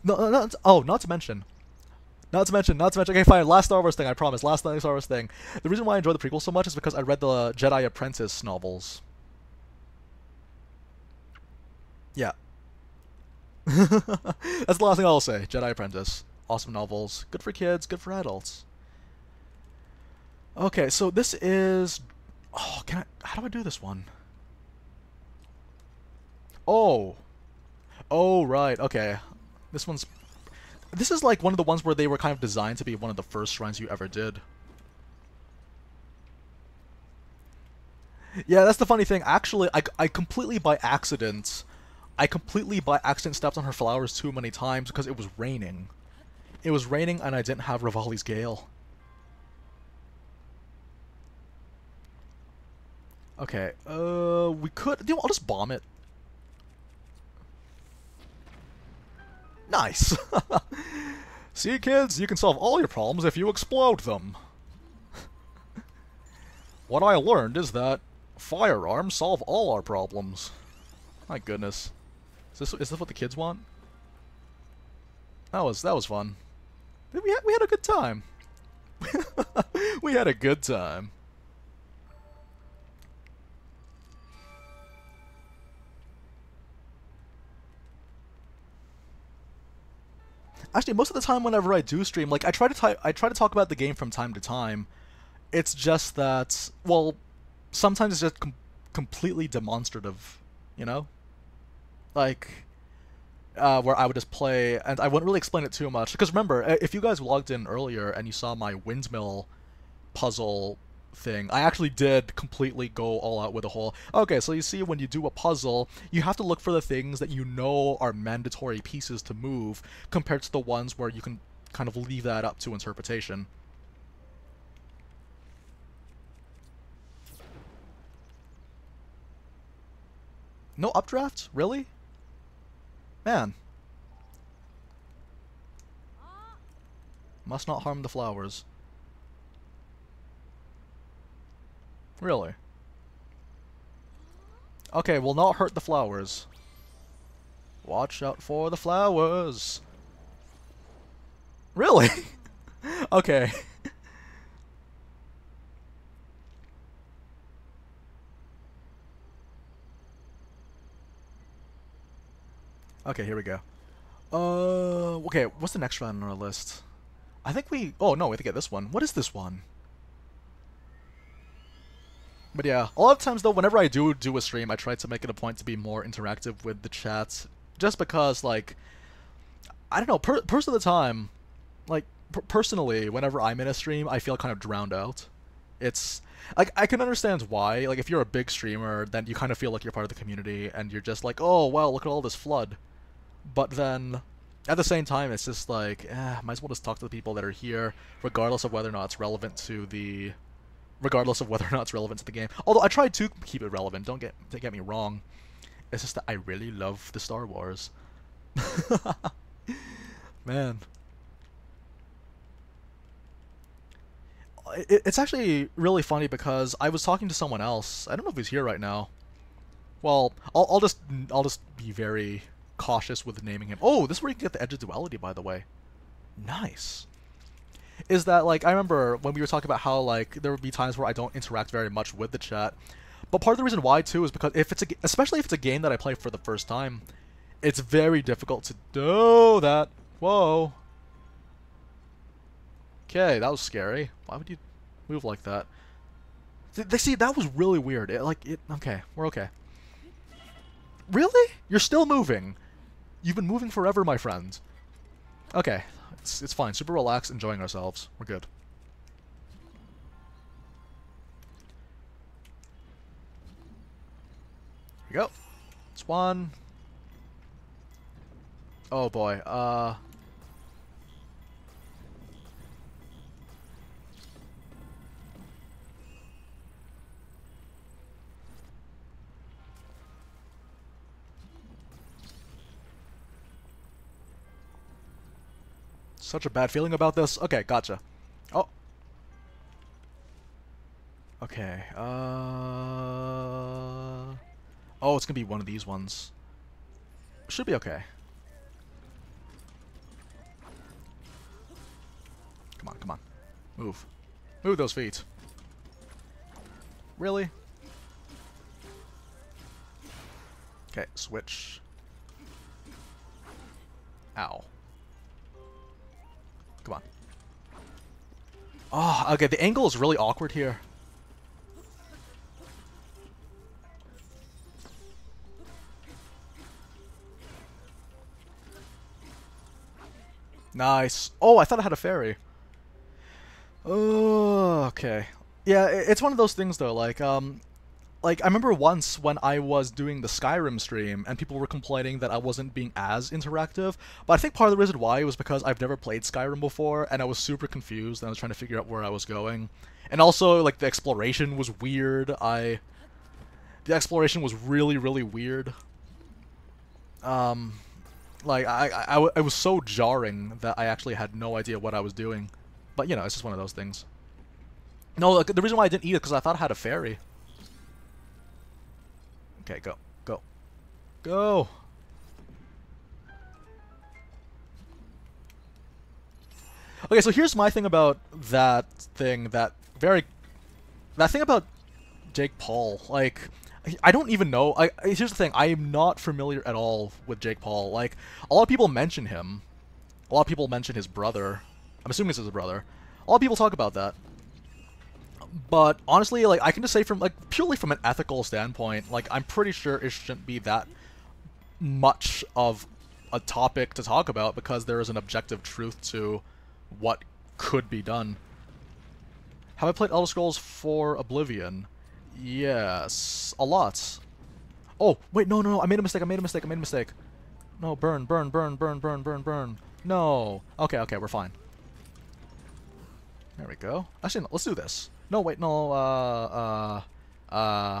No, not to mention... Okay, fine. Last Star Wars thing, I promise. Last Star Wars thing. The reason why I enjoy the prequel so much is because I read the Jedi Apprentice novels. Yeah. That's the last thing I'll say. Jedi Apprentice. Awesome novels. Good for kids, good for adults. Okay, so this is... Oh, how do I do this one? Oh. Oh, right. Okay. This one's... This is like one of the ones where they were kind of designed to be one of the first shrines you ever did. Yeah, that's the funny thing. Actually, I completely by accident... I completely by accident stepped on her flowers too many times because it was raining. It was raining and I didn't have Rivali's Gale. Okay, we could... You know, I'll just bomb it. Nice! See, kids, you can solve all your problems if you explode them. What I learned is that firearms solve all our problems. My goodness. Is this what the kids want? That was fun. We had a good time. We had a good time. Actually, most of the time whenever I do stream, like I try to talk about the game from time to time. It's just that, well, sometimes it's just completely demonstrative, you know? Like, where I would just play, and I wouldn't really explain it too much. Because remember, if you guys logged in earlier and you saw my windmill puzzle thing, I actually did completely go all out with a whole... Okay, so you see, when you do a puzzle, you have to look for the things that you know are mandatory pieces to move, compared to the ones where you can kind of leave that up to interpretation. No updraft? Really? Man. Must not harm the flowers. Really? Okay, will not hurt the flowers. Watch out for the flowers. Really? Okay. Okay, here we go. Okay, what's the next round on our list? I think we... Oh, no, we have to get this one. What is this one? But yeah, a lot of times, though, whenever I do a stream, I try to make it a point to be more interactive with the chat. Just because, like... I don't know, most of the time, like, personally, whenever I'm in a stream, I feel kind of drowned out. It's... Like, I can understand why. Like, if you're a big streamer, then you kind of feel like you're part of the community, and you're just like, oh, wow, look at all this flood. But then, at the same time, it's just like, might as well just talk to the people that are here, regardless of whether or not it's relevant to the... Regardless of whether or not it's relevant to the game. Although, I try to keep it relevant, don't get me wrong. It's just that I really love the Star Wars. Man. It's actually really funny because I was talking to someone else. I don't know if he's here right now. Well, I'll just be very cautious with naming him. Oh, this is where you can get the edge of duality, by the way. Nice. Is that, like, I remember when we were talking about how, like, there would be times where I don't interact very much with the chat. But part of the reason why, too, is because especially if it's a game that I play for the first time, it's very difficult to do that. Whoa. Okay, that was scary. Why would you move like that? They see, that was really weird. Okay, we're okay. Really? You're still moving. You've been moving forever, my friend. Okay, it's fine. Super relaxed, enjoying ourselves. We're good. Here we go. It's one. Oh boy. Such a bad feeling about this. Okay, gotcha. Oh. Okay, Oh, it's gonna be one of these ones. Should be okay. Come on, come on. Move. Move those feet. Really? Okay, switch. Ow. Come on. Oh, okay, the angle is really awkward here. Nice. Oh, I thought I had a fairy. Oh, okay. Yeah, it's one of those things though, like I remember once when I was doing the Skyrim stream and people were complaining that I wasn't being as interactive, but I think part of the reason why was because I've never played Skyrim before and I was super confused and I was trying to figure out where I was going. And also, like, the exploration was weird. The exploration was really, really weird. Like, it was so jarring that I actually had no idea what I was doing. But, you know, it's just one of those things. No, like, the reason why I didn't eat it is because I thought I had a fairy. Okay, go. Go. Go! Okay, so here's my thing about that thing, that thing about Jake Paul. Like, I don't even know. Here's the thing, I am not familiar at all with Jake Paul. Like, a lot of people mention him. A lot of people mention his brother. I'm assuming it's his brother. A lot of people talk about that. But honestly, like, I can just say from, like, purely from an ethical standpoint, like, I'm pretty sure it shouldn't be that much of a topic to talk about because there is an objective truth to what could be done. Have I played Elder Scrolls 4 Oblivion? Yes. A lot. Oh, wait, no, I made a mistake. No, burn. No. Okay, we're fine. There we go. Actually, no, let's do this. No, wait, no,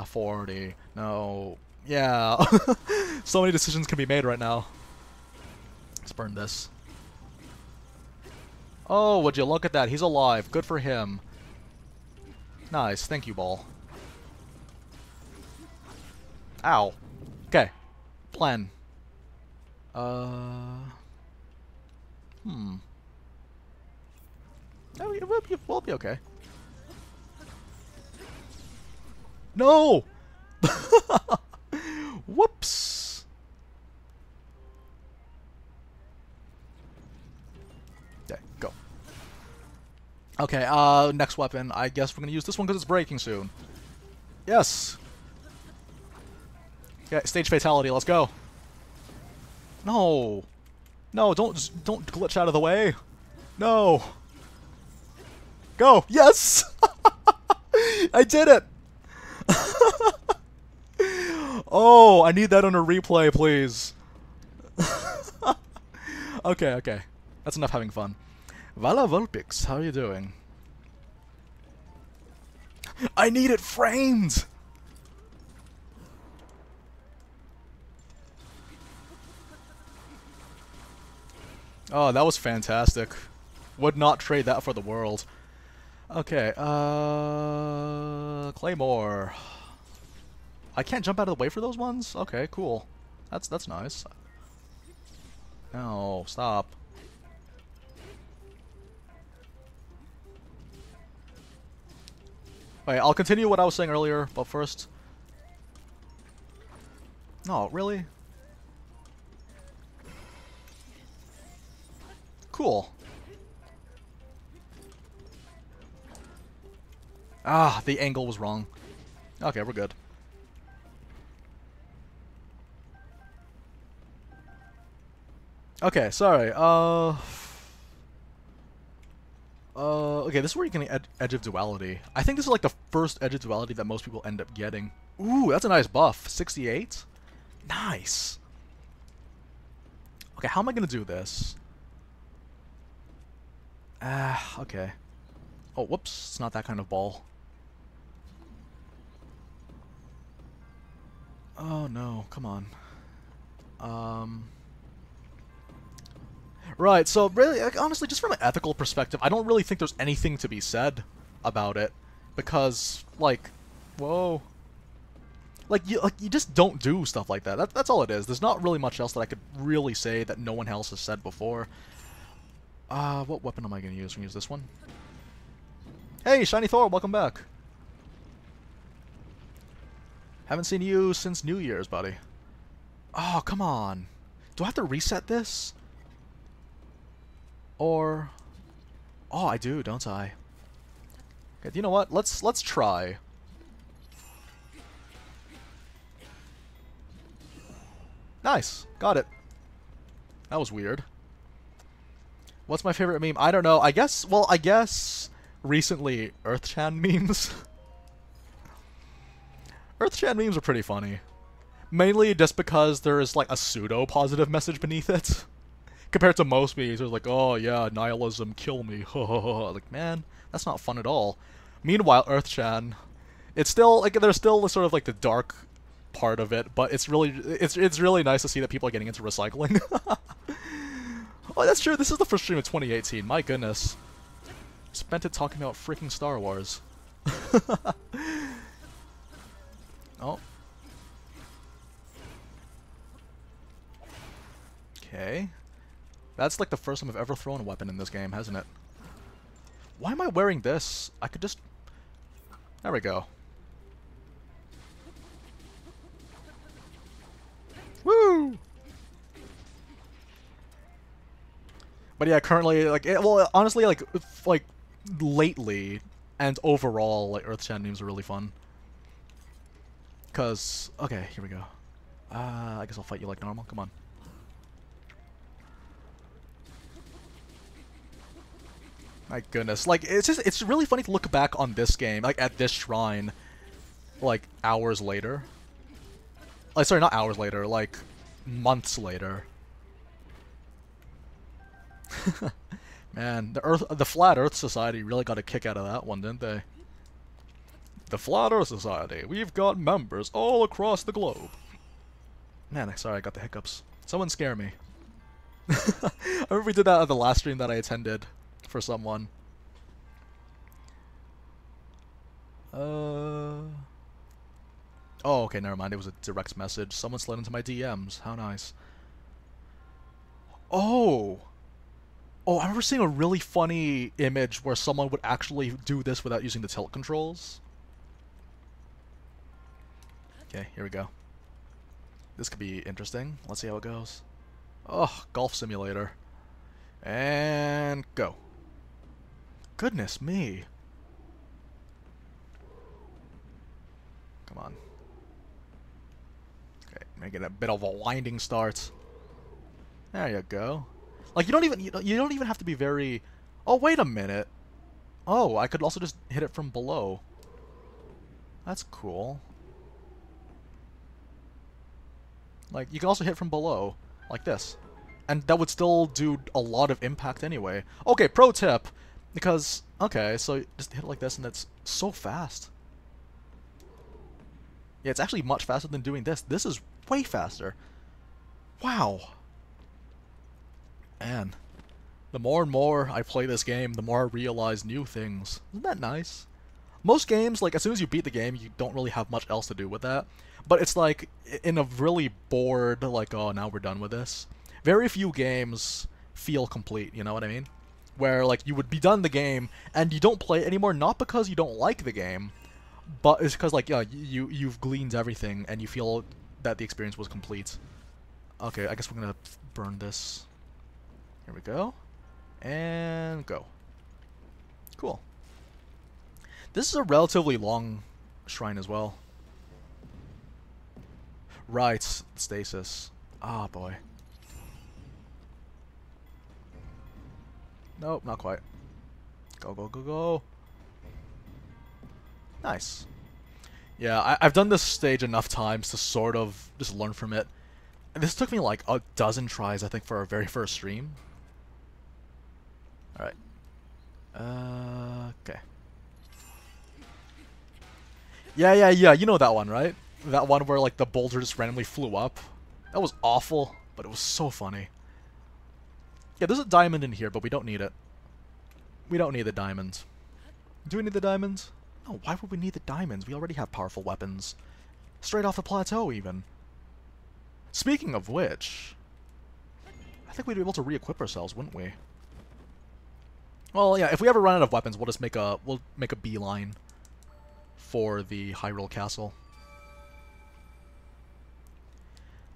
40. No. Yeah. So many decisions can be made right now. Let's burn this. Oh, would you look at that? He's alive. Good for him. Nice. Thank you, ball. Ow. Okay. Plan. Uh... Hmm. Oh, we'll be okay. No! Whoops! Okay, go. Okay, next weapon. I guess we're gonna use this one because it's breaking soon. Yes! Okay, stage fatality, let's go. No! No, don't glitch out of the way. No! Go! Yes! I did it! Oh, I need that on a replay, please. Okay, okay. That's enough having fun. Vala Vulpix, how are you doing? I need it framed! Oh, that was fantastic. Would not trade that for the world. Okay, Claymore. I can't jump out of the way for those ones? Okay, cool. That's nice. No, stop. Wait, I'll continue what I was saying earlier, but first... No, really? Cool. Ah, the angle was wrong. Okay, we're good. Okay, sorry, okay, this is where you can Edge of Duality. I think this is like the first Edge of Duality that most people end up getting. Ooh, that's a nice buff. 68? Nice! Okay, how am I gonna do this? Okay. Oh, whoops, it's not that kind of ball. Oh no, come on. Right, so really, like, honestly, just from an ethical perspective, I don't really think there's anything to be said about it. Because, like, whoa. Like you just don't do stuff like that. That's all it is. There's not really much else that I could really say that no one else has said before. What weapon am I going to use? I'm going to use this one. Hey, Shiny Thor, welcome back. Haven't seen you since New Year's, buddy. Oh, come on. Do I have to reset this? Or... Oh, I do, don't I? Okay, you know what? Let's try. Nice. Got it. That was weird. What's my favorite meme? I don't know. I guess recently Earthchan memes. Earthchan memes are pretty funny. Mainly just because there is like a pseudo-positive message beneath it. Compared to most memes, there's like, oh yeah, nihilism, kill me. Like, man, that's not fun at all. Meanwhile, Earthchan, it's still like there's still sort of like the dark part of it, but it's really nice to see that people are getting into recycling. Oh, that's true. This is the first stream of 2018. My goodness, spent it talking about freaking Star Wars. Oh. Okay. That's like the first time I've ever thrown a weapon in this game, hasn't it? Why am I wearing this? I could just... There we go. Woo! But yeah, currently, like, well, honestly, like, lately, and overall, like, Earthchan memes are really fun. Cause, okay, here we go. I guess I'll fight you like normal, come on. My goodness, like, it's really funny to look back on this game, like, at this shrine, like, hours later. Like, sorry, not hours later, like, months later. Man, the Flat Earth Society really got a kick out of that one, didn't they? The Flat Earth Society, we've got members all across the globe. Man, sorry, I got the hiccups. Someone scare me. I remember we did that at the last stream that I attended for someone. Oh, okay, never mind. It was a direct message. Someone slid into my DMs. How nice. Oh! Oh, I remember seeing a really funny image where someone would actually do this without using the tilt controls. Okay, here we go. This could be interesting. Let's see how it goes. Oh, golf simulator. And go. Goodness me. Come on. Okay, making a bit of a winding start. There you go. Like, you don't even have to be very... Oh, wait a minute. Oh, I could also just hit it from below. That's cool. Like, you can also hit from below, like this. And that would still do a lot of impact anyway. Okay, pro tip. Because, okay, so just hit it like this and it's so fast. Yeah, it's actually much faster than doing this. This is way faster. Wow. Man. The more and more I play this game, the more I realize new things. Isn't that nice? Most games, like, as soon as you beat the game, you don't really have much else to do with that. But it's like, in a really bored, like, oh, now we're done with this. Very few games feel complete, you know what I mean? Where, like, you would be done the game, and you don't play it anymore, not because you don't like the game, but it's because, like, yeah, you've gleaned everything, and you feel that the experience was complete. Okay, I guess we're gonna burn this. Here we go. And go. Cool. This is a relatively long shrine as well. Right, stasis. Ah, boy. Nope, not quite. Go, go, go, go. Nice. Yeah, I've done this stage enough times to sort of just learn from it. And this took me like a dozen tries, I think, for our very first stream. Alright. Okay. Yeah, you know that one, right? That one where, like, the boulder just randomly flew up. That was awful, but it was so funny. Yeah, there's a diamond in here, but we don't need it. We don't need the diamonds. Do we need the diamonds? No, why would we need the diamonds? We already have powerful weapons. Straight off the plateau, even. Speaking of which... I think we'd be able to re-equip ourselves, wouldn't we? Well, yeah, if we ever run out of weapons, we'll just make a beeline for the Hyrule Castle.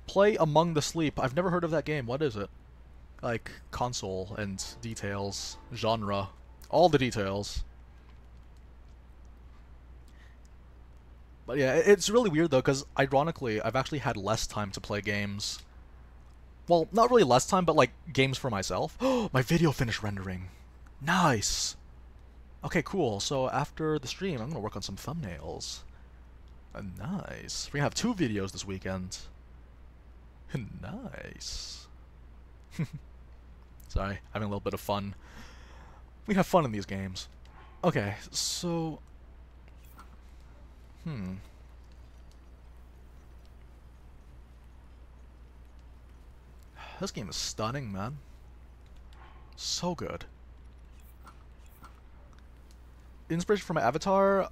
Play Among the Sleep. I've never heard of that game. What is it? Like, console and details, genre, all the details. But yeah, it's really weird though, because ironically, I've actually had less time to play games. Well, not really less time, but like, games for myself. Oh, my video finished rendering. Nice! Okay, cool. So after the stream, I'm gonna work on some thumbnails. Nice. We're gonna have 2 videos this weekend. Nice. Sorry, having a little bit of fun. We have fun in these games. Okay, so... This game is stunning, man. So good. Inspiration for my avatar?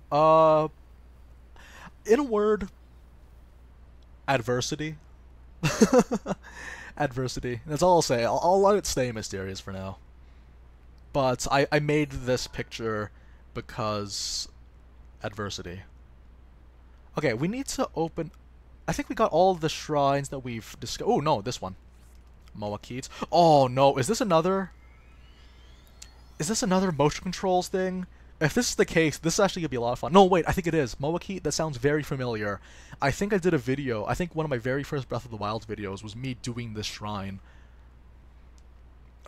In a word, adversity. Adversity. That's all I'll say. I'll let it stay mysterious for now. But I made this picture because adversity. Okay, we need to open... I think we got all the shrines that we've discussed. Oh, no, this one. Moakit. Oh, no, is this another... Is this another motion controls thing? If this is the case, this is actually going to be a lot of fun. No, wait, I think it is. Moakit, that sounds very familiar. I think I did a video. I think one of my very first Breath of the Wild videos was me doing this shrine.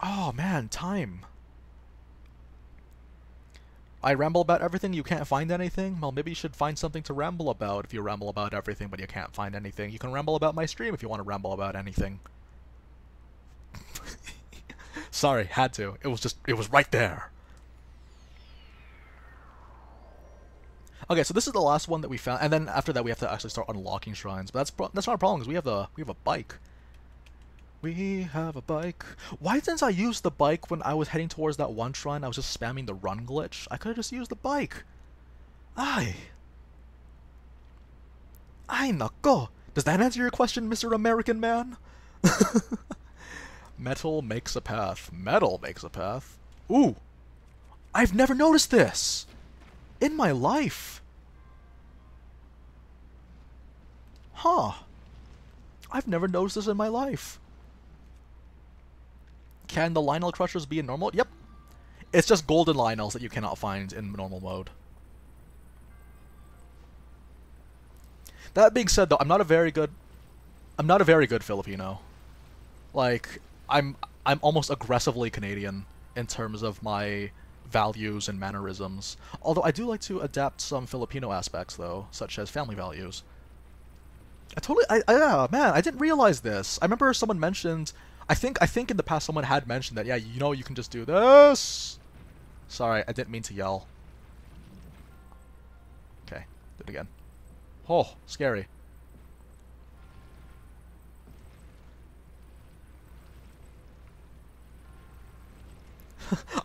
Oh, man, time. I ramble about everything, you can't find anything? Well, maybe you should find something to ramble about if you ramble about everything, but you can't find anything. You can ramble about my stream if you want to ramble about anything. Sorry, had to. It was right there. Okay, so this is the last one that we found, and then after that we have to actually start unlocking shrines. But that's not a problem, because we have a bike. We have a bike. Why didn't I use the bike when I was heading towards that one shrine? I was just spamming the run glitch. I could have just used the bike. Ay, nako. Does that answer your question, Mr. American Man? Metal makes a path. Metal makes a path? Ooh! I've never noticed this! In my life! Huh. I've never noticed this in my life. Can the Lionel crushers be in normal? Yep. It's just golden Lionels that you cannot find in normal mode. That being said, though, I'm not a very good Filipino. Like, I'm almost aggressively Canadian in terms of my values and mannerisms. Although I do like to adapt some Filipino aspects, though, such as family values. Yeah, man, I didn't realize this. I remember someone mentioned, I think in the past someone had mentioned that, yeah, you know, you can just do this. Sorry, I didn't mean to yell. Okay, do it again. Oh, scary.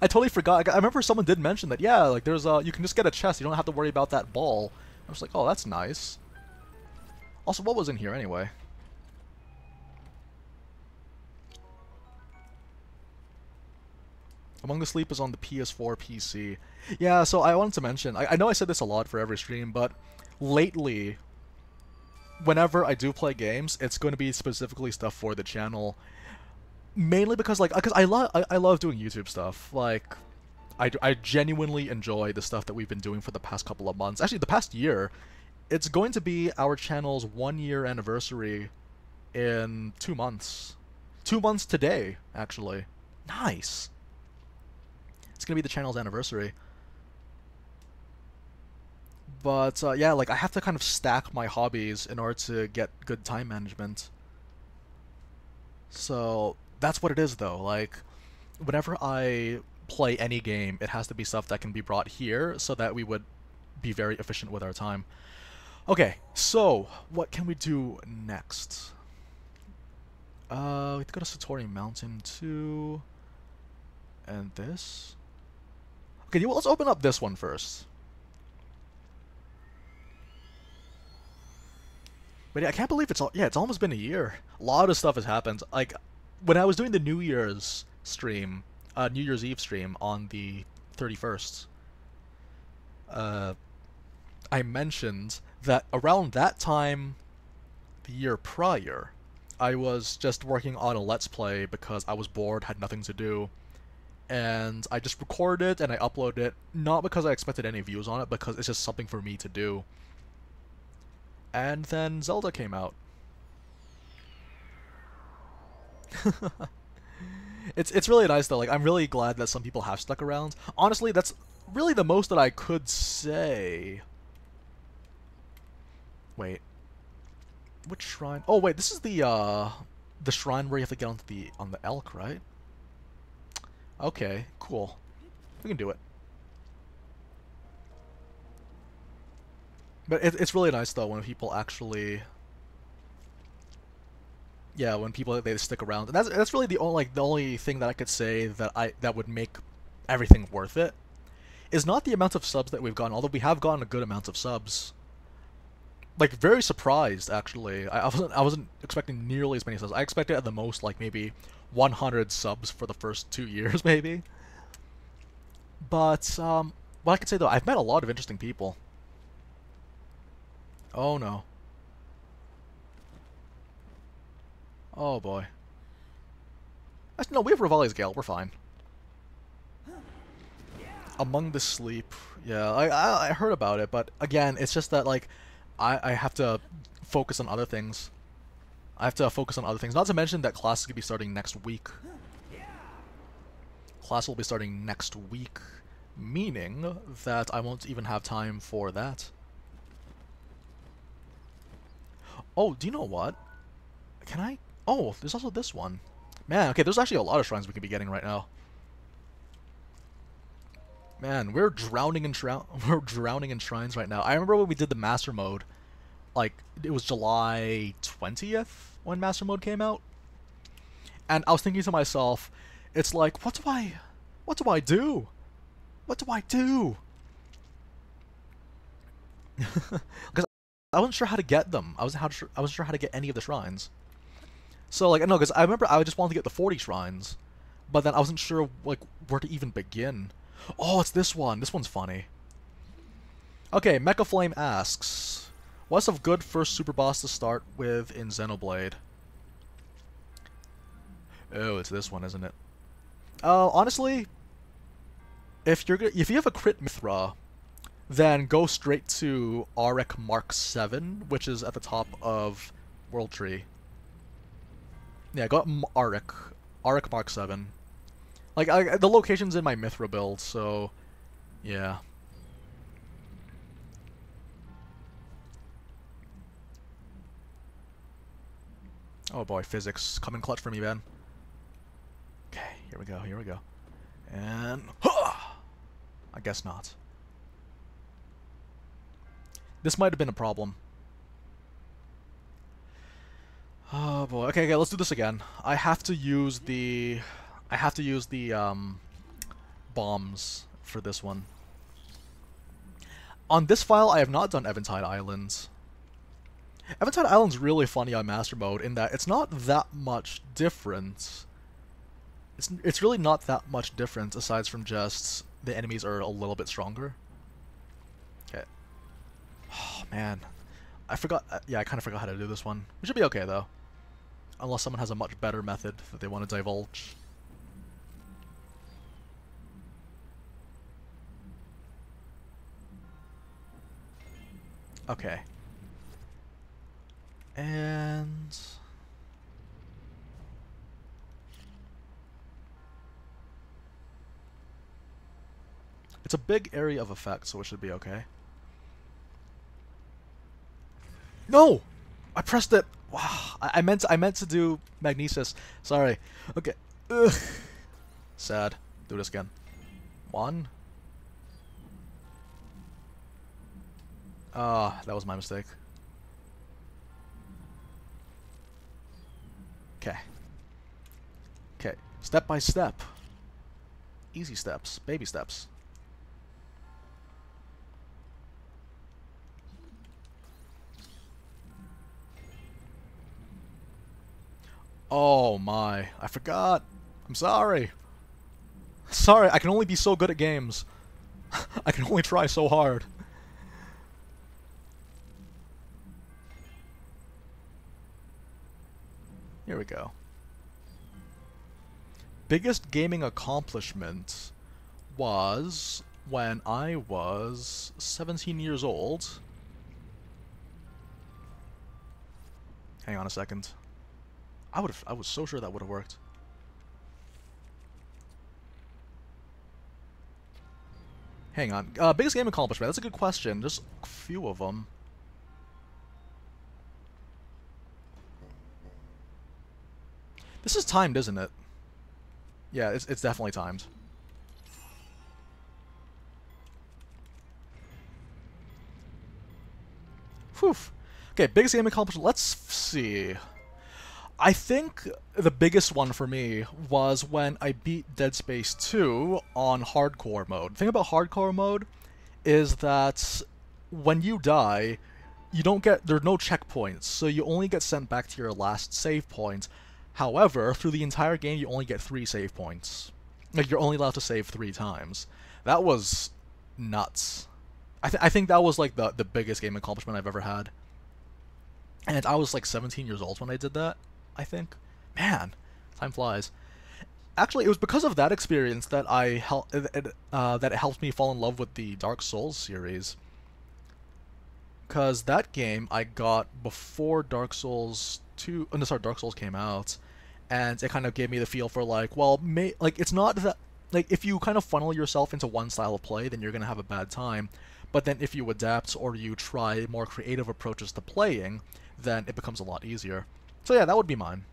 I totally forgot. I remember someone did mention that, yeah, like there's you can just get a chest, you don't have to worry about that ball. I was like, oh, that's nice. Also, what was in here anyway? Among the Sleep is on the PS4 PC. Yeah, so I wanted to mention, I know I said this a lot for every stream, but lately, whenever I do play games, it's going to be specifically stuff for the channel. Mainly because, like, I love doing YouTube stuff. Like, I genuinely enjoy the stuff that we've been doing for the past couple of months. Actually, the past year. It's going to be our channel's 1-year anniversary in 2 months. 2 months today, actually. Nice. It's going to be the channel's anniversary. But, yeah, like, I have to kind of stack my hobbies in order to get good time management. So, that's what it is, though. Like, whenever I play any game, it has to be stuff that can be brought here so that we would be very efficient with our time. Okay, so, what can we do next? We have to go to Satori Mountain too. And this? Okay, let's open up this one first. But yeah, I can't believe it's almost been a year. A lot of stuff has happened. Like, when I was doing the New Year's stream, New Year's Eve stream on the 31st, I mentioned that around that time, the year prior, I was just working on a Let's Play because I was bored, had nothing to do, and I just recorded it and I uploaded it, not because I expected any views on it, because it's just something for me to do. And then Zelda came out. It's really nice though, like, I'm really glad that some people have stuck around. Honestly, that's really the most that I could say. Wait. Which shrine? Oh wait, this is the shrine where you have to get onto on the elk, right? Okay, cool. We can do it. But it's really nice though when people actually, yeah, when people they stick around, and that's really the only thing that I could say that would make everything worth it, is not the amount of subs that we've gotten. Although we have gotten a good amount of subs. Like, very surprised actually. I wasn't expecting nearly as many subs. I expected at the most like maybe 100 subs for the first 2 years maybe. But what I can say though, I've met a lot of interesting people. Oh no. Oh boy. Actually, no, we have Rivali's Gale. We're fine. Among the Sleep. Yeah, I heard about it, but again, it's just that, like, I have to focus on other things. Not to mention that class is going to be starting next week. Class will be starting next week, meaning that I won't even have time for that. Oh, do you know what? Can I? Oh, there's also this one. Man, okay, there's actually a lot of shrines we could be getting right now. Man, we're drowning in shrines right now. I remember when we did the Master Mode, like, it was July 20th when Master Mode came out. And I was thinking to myself, it's like, what do I do? What do I do? Because I wasn't sure how to get them. I wasn't sure how to get any of the shrines. So like, no, because I remember I just wanted to get the 40 shrines, but then I wasn't sure like where to even begin. Oh, it's this one. This one's funny. Okay, Mecha Flame asks, what's a good first super boss to start with in Xenoblade? Oh, it's this one, isn't it? Honestly, if you have a crit Mithra, then go straight to Auric Mark 7, which is at the top of World Tree. Yeah, go up Auric Mark 7. Like, the location's in my Mithra build, so yeah. Oh boy, physics coming clutch for me, man. Okay, here we go, here we go. And I guess not. This might have been a problem. Oh boy. Okay, okay, let's do this again. I have to use the bombs for this one. On this file, I have not done Eventide Islands. Eventide Island's really funny on Master Mode in that it's not that much different. It's really not that much different aside from just the enemies are a little bit stronger. Okay. Oh man, I forgot. Yeah, I kind of forgot how to do this one. We should be okay though, unless someone has a much better method that they want to divulge. Okay. And it's a big area of effect, so it should be okay. No! I pressed it. Wow. I meant to do Magnesis. Sorry. Okay. Ugh. Sad. Do this again. One. Ah, that was my mistake. Okay. Okay. Step by step. Easy steps. Baby steps. Oh my. I forgot. I'm sorry. Sorry, I can only be so good at games. I can only try so hard. Here we go. Biggest gaming accomplishment was when I was 17 years old. Hang on a second. I was so sure that would have worked. Hang on. Biggest game accomplishment. That's a good question. There's a few of them. This is timed, isn't it? Yeah, it's definitely timed. Whew. Okay, biggest game accomplishment. Let's see. I think the biggest one for me was when I beat Dead Space 2 on hardcore mode. The thing about hardcore mode is that when you die, there's no checkpoints, so you only get sent back to your last save point. However, through the entire game, you only get 3 save points. Like, you're only allowed to save 3 times. That was nuts. I think that was like the biggest game accomplishment I've ever had. And I was like 17 years old when I did that, I think. Man, time flies. Actually, it was because of that experience that that it helped me fall in love with the Dark Souls series. Because that game I got before Dark Souls 2, no, sorry, Dark Souls came out, and it kind of gave me the feel for like, well, like it's not that like if you kind of funnel yourself into one style of play, then you're gonna have a bad time. But then if you adapt or you try more creative approaches to playing, then it becomes a lot easier. So yeah, that would be mine.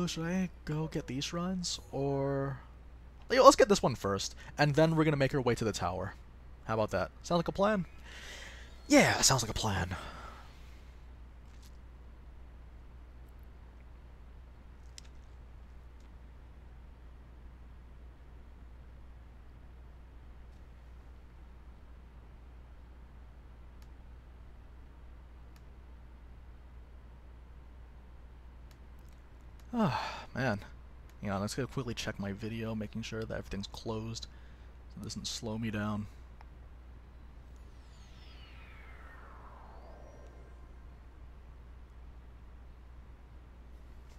Should I go get these shrines? Or... yeah, let's get this one first, and then we're gonna make our way to the tower. How about that? Sound like a plan? Yeah, sounds like a plan. Ah, man. Hang on, let's go quickly check my video, making sure that everything's closed so it doesn't slow me down.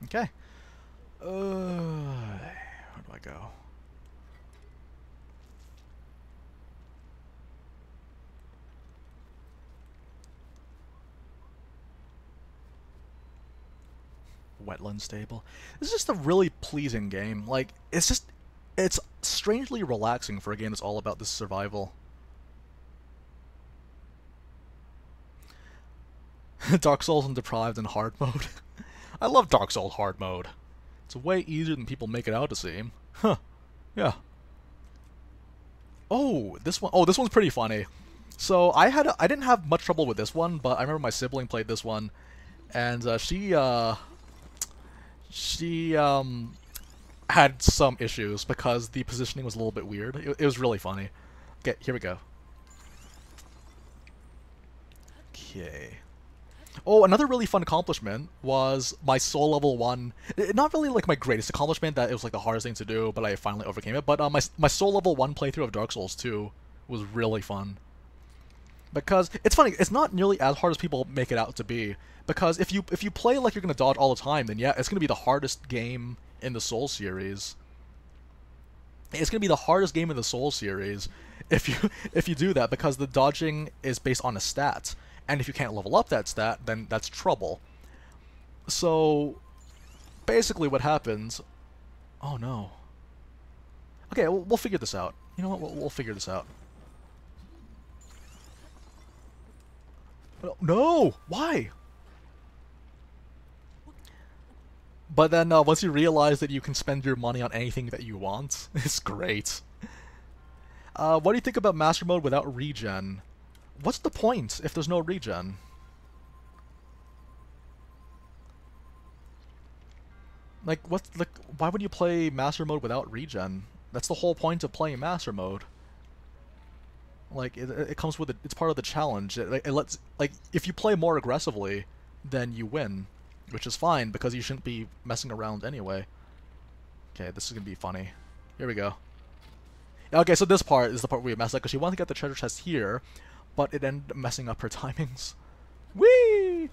Okay. Where do I go? Wetland stable. This is just a really pleasing game. Like, it's strangely relaxing for a game that's all about this survival. Dark Souls and Deprived in hard mode. I love Dark Souls hard mode. It's way easier than people make it out to seem. Huh. Yeah. Oh, this one. Oh, this one's pretty funny. So I didn't have much trouble with this one, but I remember my sibling played this one, and she had some issues because the positioning was a little bit weird. It was really funny. Okay, here we go. Okay. Oh, another really fun accomplishment was my soul level 1. Not really like my greatest accomplishment, that it was like the hardest thing to do, but I finally overcame it. But my soul level 1 playthrough of Dark Souls 2 was really fun. Because it's funny, it's not nearly as hard as people make it out to be. Because if you play like you're gonna dodge all the time, then yeah, it's gonna be the hardest game in the Soul series. It's gonna be the hardest game in the Soul series if you do that, because the dodging is based on a stat, and if you can't level up that stat, then that's trouble. So basically, what happens? Oh no. Okay, we'll figure this out. You know what? We'll figure this out. No! Why? But then once you realize that you can spend your money on anything that you want, it's great. What do you think about Master Mode without regen? What's the point if there's no regen? Like, why would you play Master Mode without regen? That's the whole point of playing Master Mode. Like, it comes with it's part of the challenge. It lets, like, if you play more aggressively, then you win, which is fine because you shouldn't be messing around anyway. Okay, this is gonna be funny. Here we go. Okay, so this part is the part where we messed up because she wanted to get the treasure chest here, but it ended up messing up her timings. Whee!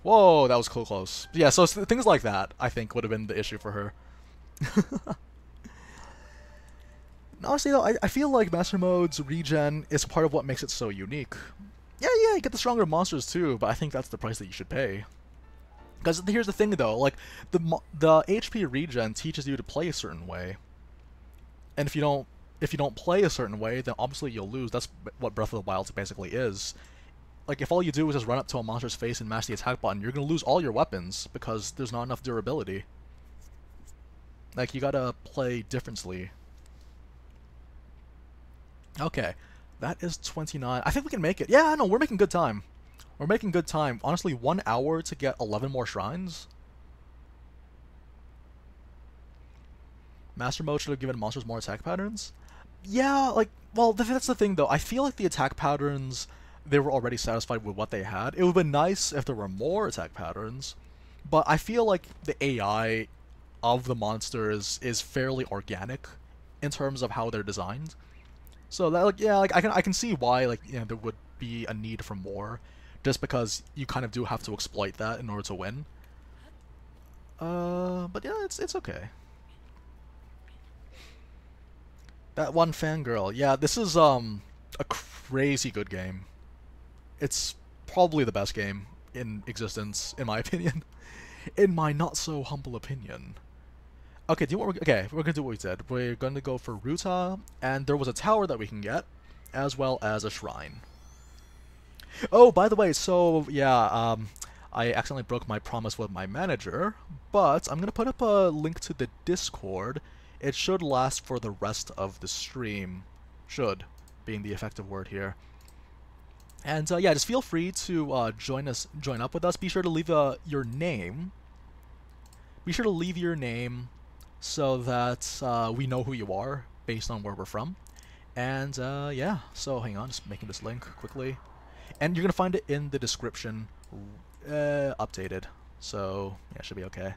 Whoa, that was close. Yeah, so things like that, I think, would have been the issue for her. Honestly though, I feel like Master Mode's regen is part of what makes it so unique. Yeah, you get the stronger monsters too, but I think that's the price that you should pay. Because here's the thing though, like, the HP regen teaches you to play a certain way. And if you don't play a certain way, then obviously you'll lose. That's what Breath of the Wild basically is. Like, if all you do is just run up to a monster's face and mash the attack button, you're gonna lose all your weapons because there's not enough durability. Like, you gotta play differently. Okay, that is 29. I think we can make it. Yeah, no, we're making good time. We're making good time. Honestly, 1 hour to get 11 more shrines? Master Mode should have given monsters more attack patterns? Yeah, like, well, that's the thing though. I feel like the attack patterns, they were already satisfied with what they had. It would have been nice if there were more attack patterns, but I feel like the AI of the monsters is fairly organic in terms of how they're designed. So that, like, yeah, like I can see why, like, you know, there would be a need for more, just because you kind of do have to exploit that in order to win. But yeah, it's okay. That one fangirl, yeah, this is a crazy good game. It's probably the best game in existence, in my opinion. In my not so humble opinion. Okay, we're gonna do what we said. We're gonna go for Ruta, and there was a tower that we can get, as well as a shrine. Oh, by the way, so yeah, I accidentally broke my promise with my manager, but I'm gonna put up a link to the Discord. It should last for the rest of the stream. Should, being the effective word here. And yeah, just feel free to join up with us. Be sure to leave your name. Be sure to leave your name so that we know who you are based on where we're from. And yeah, so hang on, just making this link quickly. And you're going to find it in the description, updated. So yeah, it should be okay.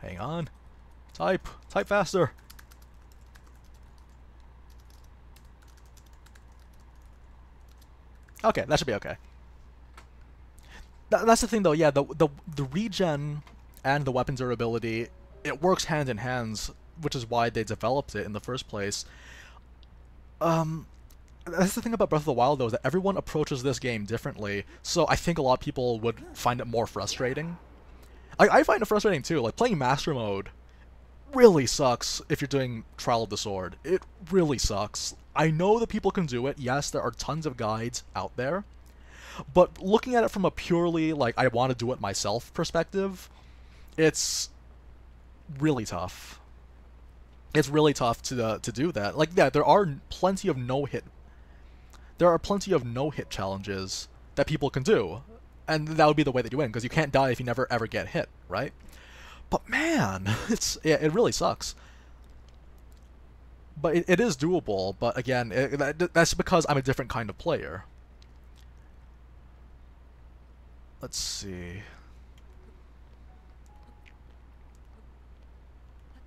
Hang on. Type faster. Okay, that should be okay. That's the thing, though. Yeah, the regen and the weapon durability, it works hand in hand, which is why they developed it in the first place. That's the thing about Breath of the Wild, though, is that everyone approaches this game differently. So I think a lot of people would find it more frustrating. I find it frustrating too. Like, playing Master Mode really sucks if you're doing Trial of the Sword. It really sucks. I know that people can do it. Yes, there are tons of guides out there. But looking at it from a purely, like, I want to do it myself perspective, it's really tough. It's really tough to do that. Like, yeah, there are plenty of no-hit challenges that people can do. And that would be the way that you win, because you can't die if you never ever get hit, right? But man, it really sucks. But it is doable, but again, that's because I'm a different kind of player. Let's see.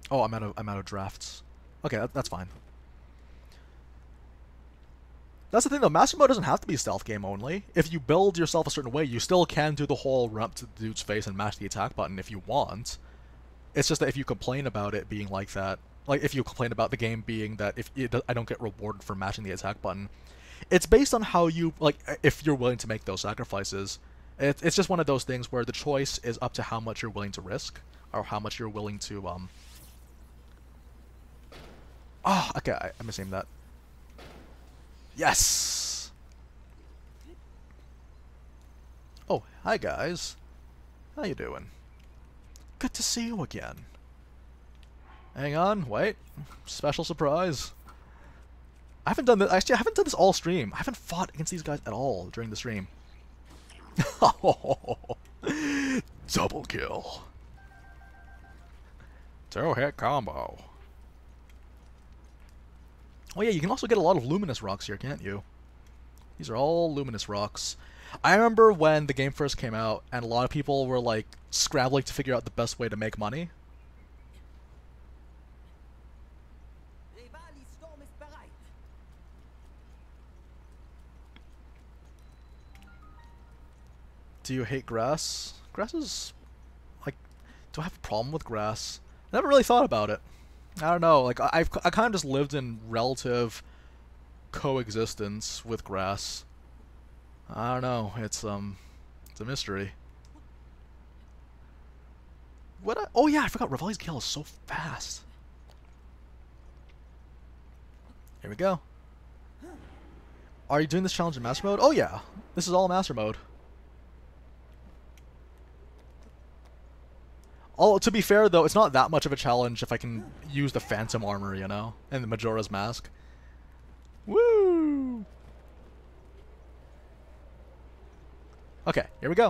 Oh, I'm out of drafts. Okay, that's fine. That's the thing, though. Master Mode doesn't have to be stealth game only. If you build yourself a certain way, you still can do the whole run up to the dude's face and mash the attack button if you want. It's just that if you complain about it being like that, like if you complain about the game being that I don't get rewarded for mashing the attack button, it's based on how you, like, if you're willing to make those sacrifices. It's just one of those things where the choice is up to how much you're willing to risk, or how much you're willing to, Oh, okay, I misaimed that. Yes! Oh, hi guys. How you doing? Good to see you again. Hang on, wait. Special surprise. I haven't done this, actually I haven't done this all stream. I haven't fought against these guys at all during the stream. Double kill. 2-hit combo. Oh yeah, you can also get a lot of luminous rocks here, can't you? These are all luminous rocks. I remember when the game first came out, and a lot of people were like scrambling to figure out the best way to make money. Do you hate grass? Grass is, like, do I have a problem with grass? I never really thought about it. I don't know, like, I kind of just lived in relative coexistence with grass. I don't know, it's a mystery. Oh yeah, I forgot, Revali's kill is so fast. Here we go. Are you doing this challenge in Master Mode? Oh yeah, this is all Master Mode. Oh, to be fair, though, it's not that much of a challenge if I can use the Phantom Armor, you know? And the Majora's Mask. Woo! Okay, here we go.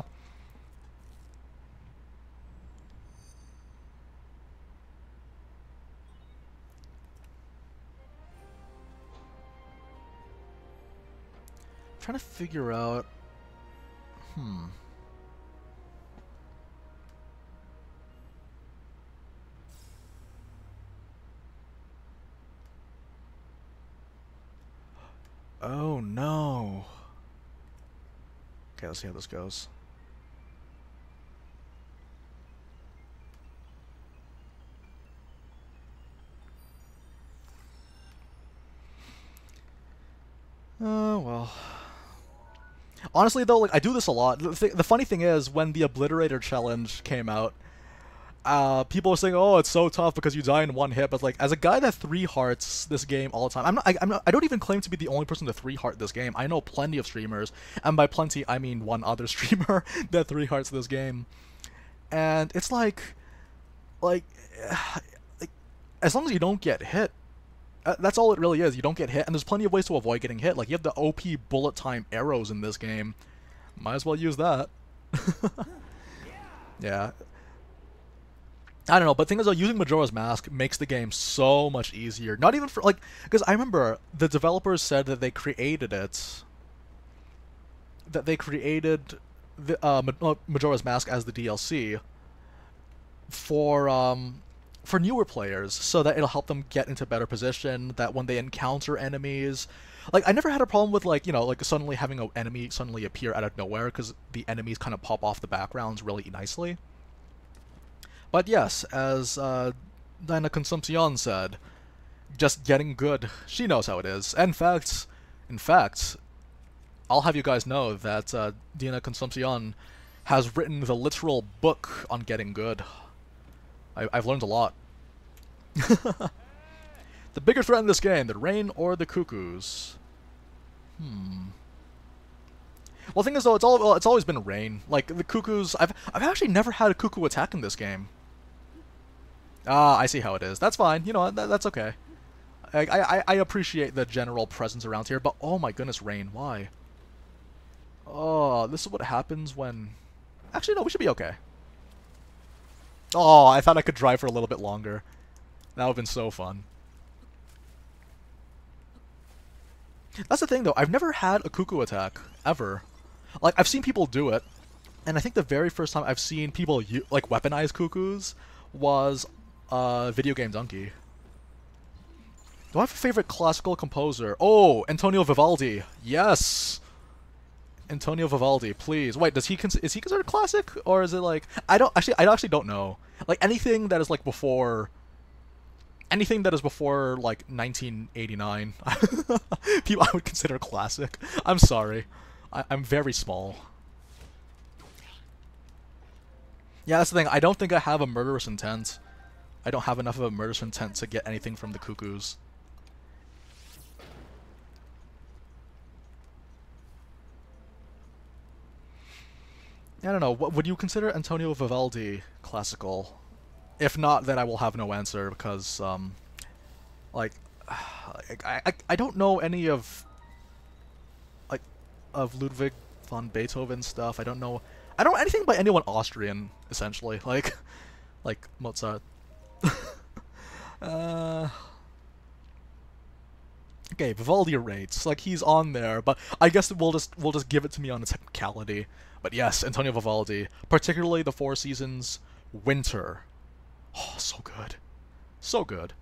I'm trying to figure out... Oh no. Okay, let's see how this goes. Oh well. Honestly though, like, I do this a lot. The funny thing is, when the Obliterator challenge came out, people were saying, "Oh, it's so tough because you die in one hit." But like, as a guy that 3-hearts this game all the time, I don't even claim to be the only person to 3-heart this game. I know plenty of streamers, and by plenty I mean one other streamer that 3-hearts this game. And it's like, as long as you don't get hit, that's all it really is. You don't get hit, and there's plenty of ways to avoid getting hit. Like, you have the OP bullet time arrows in this game. Might as well use that. Yeah. I don't know, but the thing is, though, using Majora's Mask makes the game so much easier. Not even for, like, because I remember the developers said that they created it, that they created the Majora's Mask as the DLC, for newer players, so that it'll help them get into better position. That when they encounter enemies, like I never had a problem with like like suddenly having an enemy suddenly appear out of nowhere because the enemies kind of pop off the backgrounds really nicely. But yes, as Dinah Consumpcion said, just getting good. She knows how it is. In fact, I'll have you guys know that Dina Consumpcion has written the literal book on getting good. I've learned a lot. The bigger threat in this game, the rain or the cuckoos? Well, the thing is though, it's always been rain. Like the cuckoos, I've actually never had a cuckoo attack in this game. Ah, I see how it is. That's fine. You know what? That's okay. I appreciate the general presence around here, but oh my goodness, rain. Why? Oh, this is what happens when... Actually, no, we should be okay. Oh, I thought I could drive for a little bit longer. That would have been so fun. That's the thing, though. I've never had a cuckoo attack, ever. Like, I've seen people do it, and I think the very first time I've seen people, like, weaponize cuckoos was Video Game Donkey. Do I have a favorite classical composer? Oh, Antonio Vivaldi. Yes! Antonio Vivaldi, please. Wait, is he considered classic, or is it like I actually don't know. Like anything that is like before like 1989, people I would consider classic. I'm sorry, I'm very small. Yeah, that's the thing. I don't think I have a murderous intent. I don't have enough of a murderous intent to get anything from the cuckoos. I don't know. What would you consider Antonio Vivaldi classical? If not, then I will have no answer because, like, I don't know any of Ludwig von Beethoven stuff. I don't know anything by anyone Austrian essentially. Like Mozart. Okay, Vivaldi rates. Like he's on there, but I guess we'll just give it to me on a technicality. But yes, Antonio Vivaldi, particularly the Four Seasons Winter. Oh, so good. So good.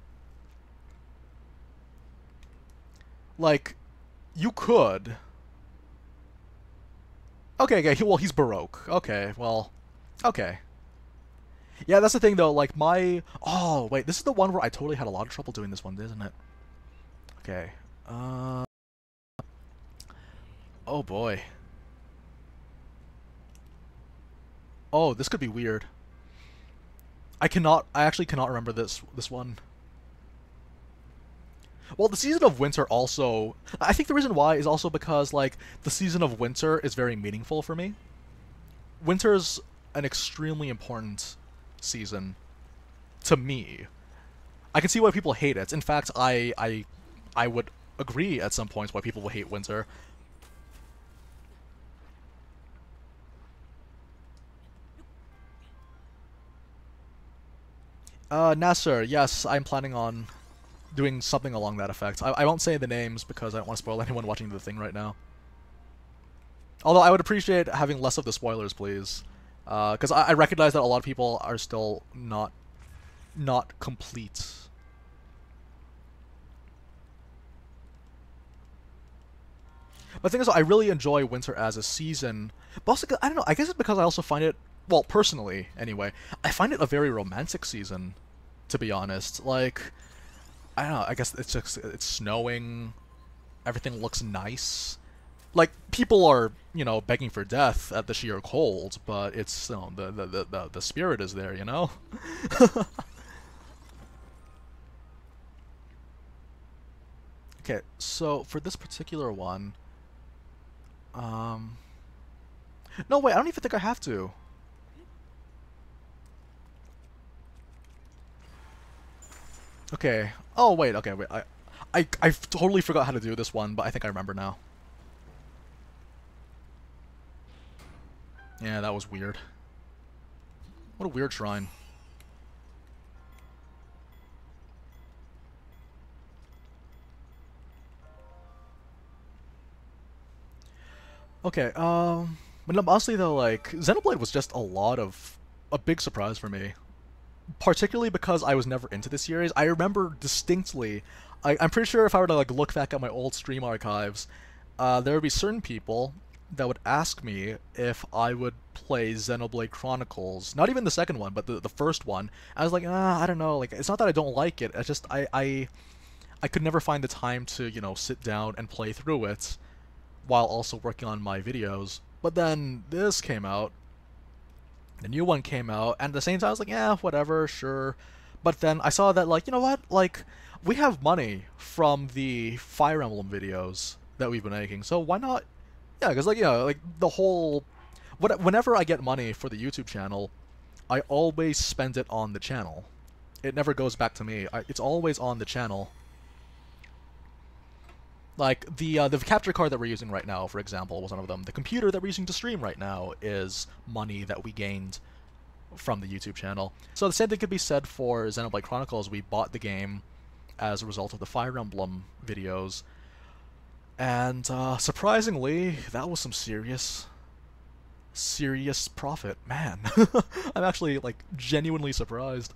Like, you could... Okay, well, he's Baroque. Okay, well... Okay. Yeah, that's the thing, though, like, Oh, wait, this is the one where I totally had a lot of trouble doing this one, isn't it? Okay. Oh, boy. Oh, this could be weird. I actually cannot remember this one. Well, the season of winter also... I think the reason why is also because, like, the season of winter is very meaningful for me. Winter's an extremely important season to me. I can see why people hate it. In fact, I would agree at some points why people will hate winter. Nasser, yes, I'm planning on doing something along that effect. I won't say the names because I don't want to spoil anyone watching the thing right now. Although I would appreciate having less of the spoilers, please. Because I recognize that a lot of people are still not complete. But the thing is, I really enjoy winter as a season. But also, I don't know, I guess it's because I also find it, well, personally, anyway, I find it a very romantic season, to be honest. Like, I don't know, I guess it's snowing, everything looks nice. Like, people are, you know, begging for death at the sheer cold, but it's, you know, the spirit is there, you know? Okay, so for this particular one, no, wait, I don't even think I have to. Okay. Oh, wait, okay, wait. I totally forgot how to do this one, but I think I remember now. Yeah, that was weird. What a weird shrine. Okay, but no, honestly though, like, Xenoblade was just a big surprise for me. particularly because I was never into the series. I remember distinctly, I'm pretty sure if I were to like look back at my old stream archives, there would be certain people that would ask me if I would play Xenoblade Chronicles. Not even the second one, but the first one. I was like, I don't know. Like, it's not that I don't like it. It's just I could never find the time to, you know, sit down and play through it while also working on my videos. But then this came out, the new one came out, and at the same time I was like, yeah, whatever, sure. But then I saw that, like, you know what, like, we have money from the Fire Emblem videos that we've been making, so why not? Yeah, because, like, you know, like, the whole... Whenever I get money for the YouTube channel, I always spend it on the channel. It never goes back to me. It's always on the channel. Like, the capture card that we're using right now, for example, was one of them. The computer that we're using to stream right now is money that we gained from the YouTube channel. So the same thing could be said for Xenoblade Chronicles. We bought the game as a result of the Fire Emblem videos. And, surprisingly, that was some serious profit. Man, I'm actually, like, genuinely surprised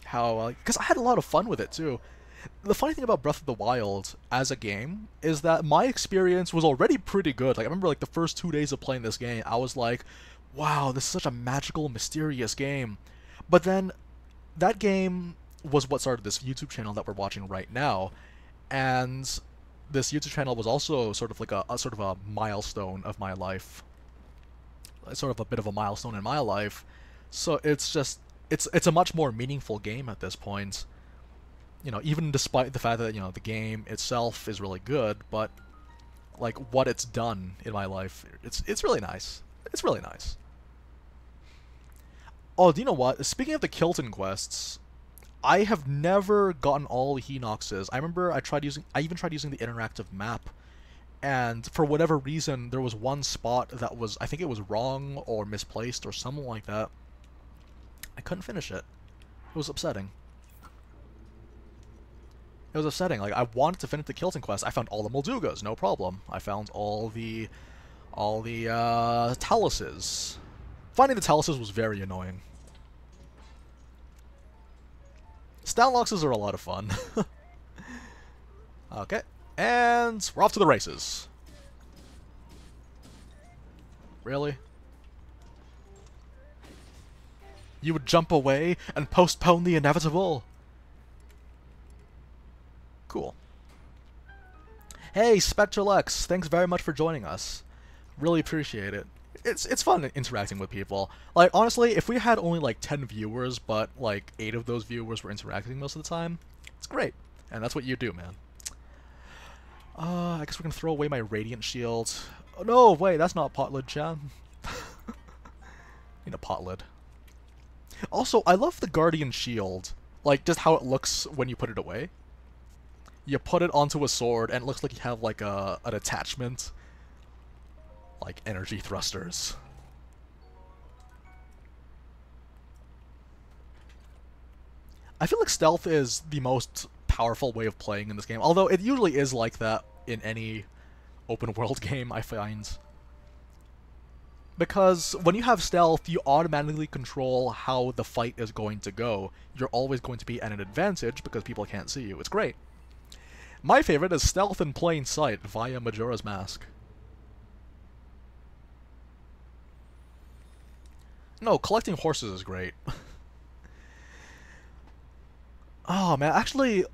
how, because I had a lot of fun with it, too. The funny thing about Breath of the Wild as a game is that my experience was already pretty good. Like, I remember, like, the first 2 days of playing this game, I was like, wow, this is such a magical, mysterious game. But then, that game was what started this YouTube channel that we're watching right now, and this YouTube channel was also sort of like a sort of a milestone of my life. Sort of a bit of a milestone in my life. So it's just, it's a much more meaningful game at this point. You know, even despite the fact that, you know, the game itself is really good, but, like, what it's done in my life, it's really nice. It's really nice. Oh, do you know what? Speaking of the Kilton quests, I have never gotten all the Hinoxes. I remember I even tried using the interactive map, and for whatever reason, there was one spot that was, I think it was wrong or misplaced or something like that. I couldn't finish it. It was upsetting. It was upsetting. Like, I wanted to finish the Kilton quest. I found all the Moldugas, no problem. I found all the Taluses. Finding the Taluses was very annoying. Stalnoxes are a lot of fun. Okay, and we're off to the races. Really? You would jump away and postpone the inevitable? Cool. Hey, SpectralX, thanks very much for joining us. Really appreciate it. It's fun interacting with people. Like, honestly, if we had only, like, 10 viewers, but, like, 8 of those viewers were interacting most of the time, it's great. And that's what you do, man. I guess we're gonna throw away my Radiant Shield. Oh, no, wait, that's not Potlid, Chan. Need a Potlid. Also, I love the Guardian Shield. Like, just how it looks when you put it away. You put it onto a sword, and it looks like you have, like, an attachment. Like, energy thrusters. I feel like stealth is the most powerful way of playing in this game, although it usually is like that in any open world game, I find. Because when you have stealth, you automatically control how the fight is going to go. You're always going to be at an advantage because people can't see you. It's great. My favorite is stealth in plain sight via Majora's Mask. No, collecting horses is great. Oh man, actually,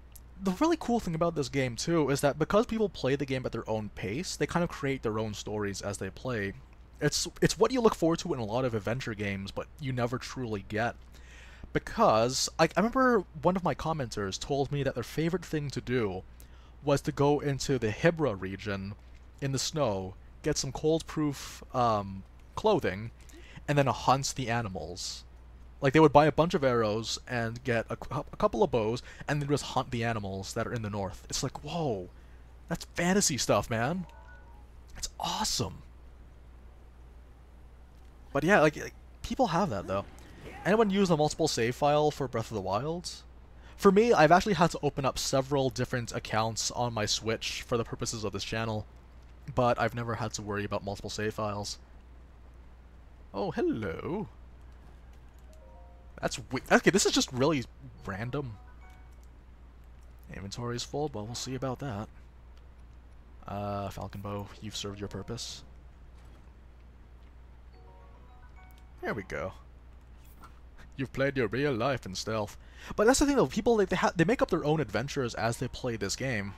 the really cool thing about this game too is that because people play the game at their own pace, they kind of create their own stories as they play. It's what you look forward to in a lot of adventure games, but you never truly get. Because, I remember one of my commenters told me that their favorite thing to do was to go into the Hibra region in the snow, get some cold-proof clothing, and then hunt the animals. Like, they would buy a bunch of arrows and get a couple of bows, and then just hunt the animals that are in the north. It's like, whoa, that's fantasy stuff, man. It's awesome. But yeah, like people have that, though. Anyone use a multiple save file for Breath of the Wild? For me, I've actually had to open up several different accounts on my Switch for the purposes of this channel, but I've never had to worry about multiple save files. Oh, hello. That's okay, this is just really random. Inventory is full, but we'll see about that. Falcon Bow, you've served your purpose. There we go. You've played your real life in stealth. But that's the thing though, people, they make up their own adventures as they play this game.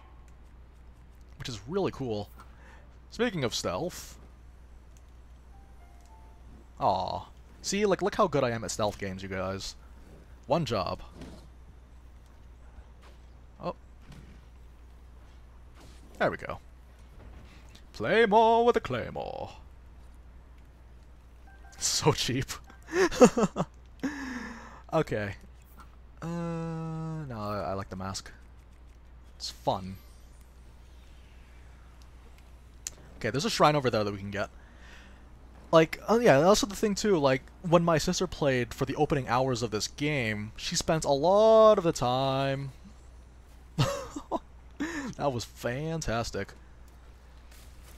Which is really cool. Speaking of stealth... Aw. See, like, look how good I am at stealth games, you guys. One job. Oh. There we go. Claymore with a claymore. So cheap. Okay. No, I like the mask. It's fun. Okay, there's a shrine over there that we can get. Like, oh yeah, also the thing too, like, when my sister played for the opening hours of this game, she spent a lot of the time... That was fantastic.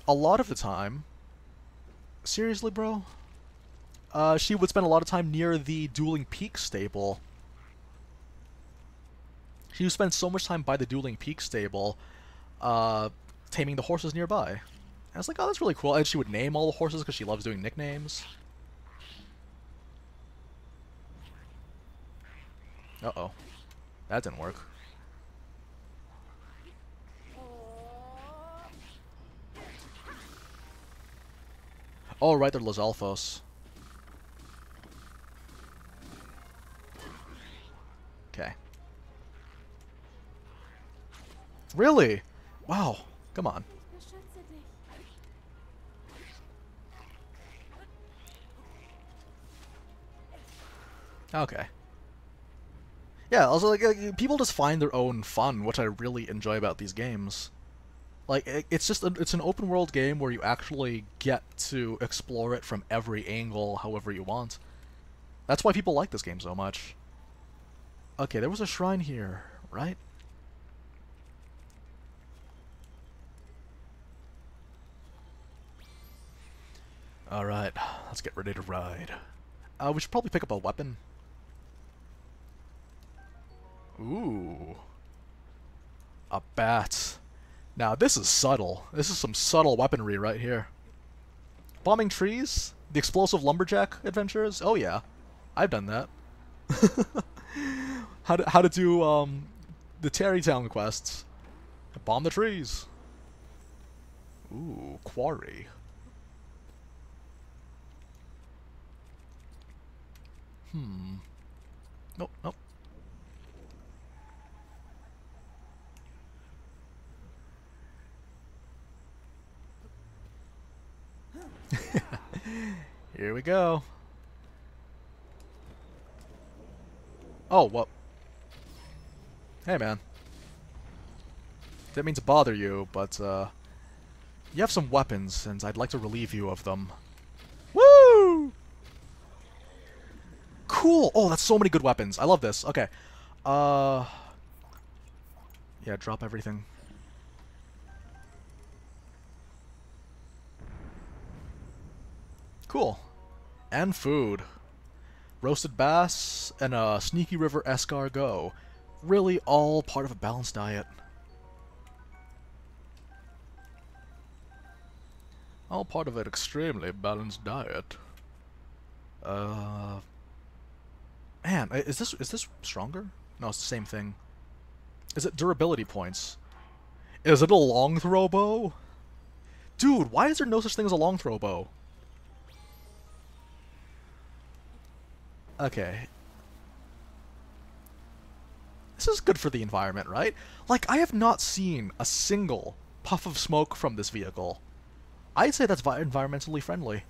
A lot of the time... Seriously, bro? She would spend a lot of time near the Dueling Peak stable. She would spend so much time by the Dueling Peak stable, taming the horses nearby. And I was like, oh, that's really cool. And she would name all the horses because she loves doing nicknames. Uh-oh. That didn't work. Oh, right, they're Los Alfos. Okay. Really? Wow. Come on. Okay. Yeah, also, like, people just find their own fun, which I really enjoy about these games. Like, it's just it's an open world game where you actually get to explore it from every angle, however you want. That's why people like this game so much. Okay, there was a shrine here, right? Alright, let's get ready to ride. We should probably pick up a weapon. Ooh. A bat. Now, this is subtle. This is some subtle weaponry right here. Bombing trees? The explosive lumberjack adventures? Oh yeah. I've done that. How to do, the Terrytown quests. Bomb the trees. Ooh, quarry. Nope, nope. Here we go. Oh, what? Hey, man. Didn't mean to bother you, but, you have some weapons, and I'd like to relieve you of them. Woo! Cool! Oh, that's so many good weapons. I love this. Okay. Yeah, drop everything. Cool. And food. Roasted bass and a Sneaky River escargot. Really all part of a balanced diet. All part of an extremely balanced diet. Man, is this stronger? No, it's the same thing. Is it durability points? Is it a long throw bow? Dude, why is there no such thing as a long throw bow? Okay. This is good for the environment, right? Like, I have not seen a single puff of smoke from this vehicle. I'd say that's environmentally friendly.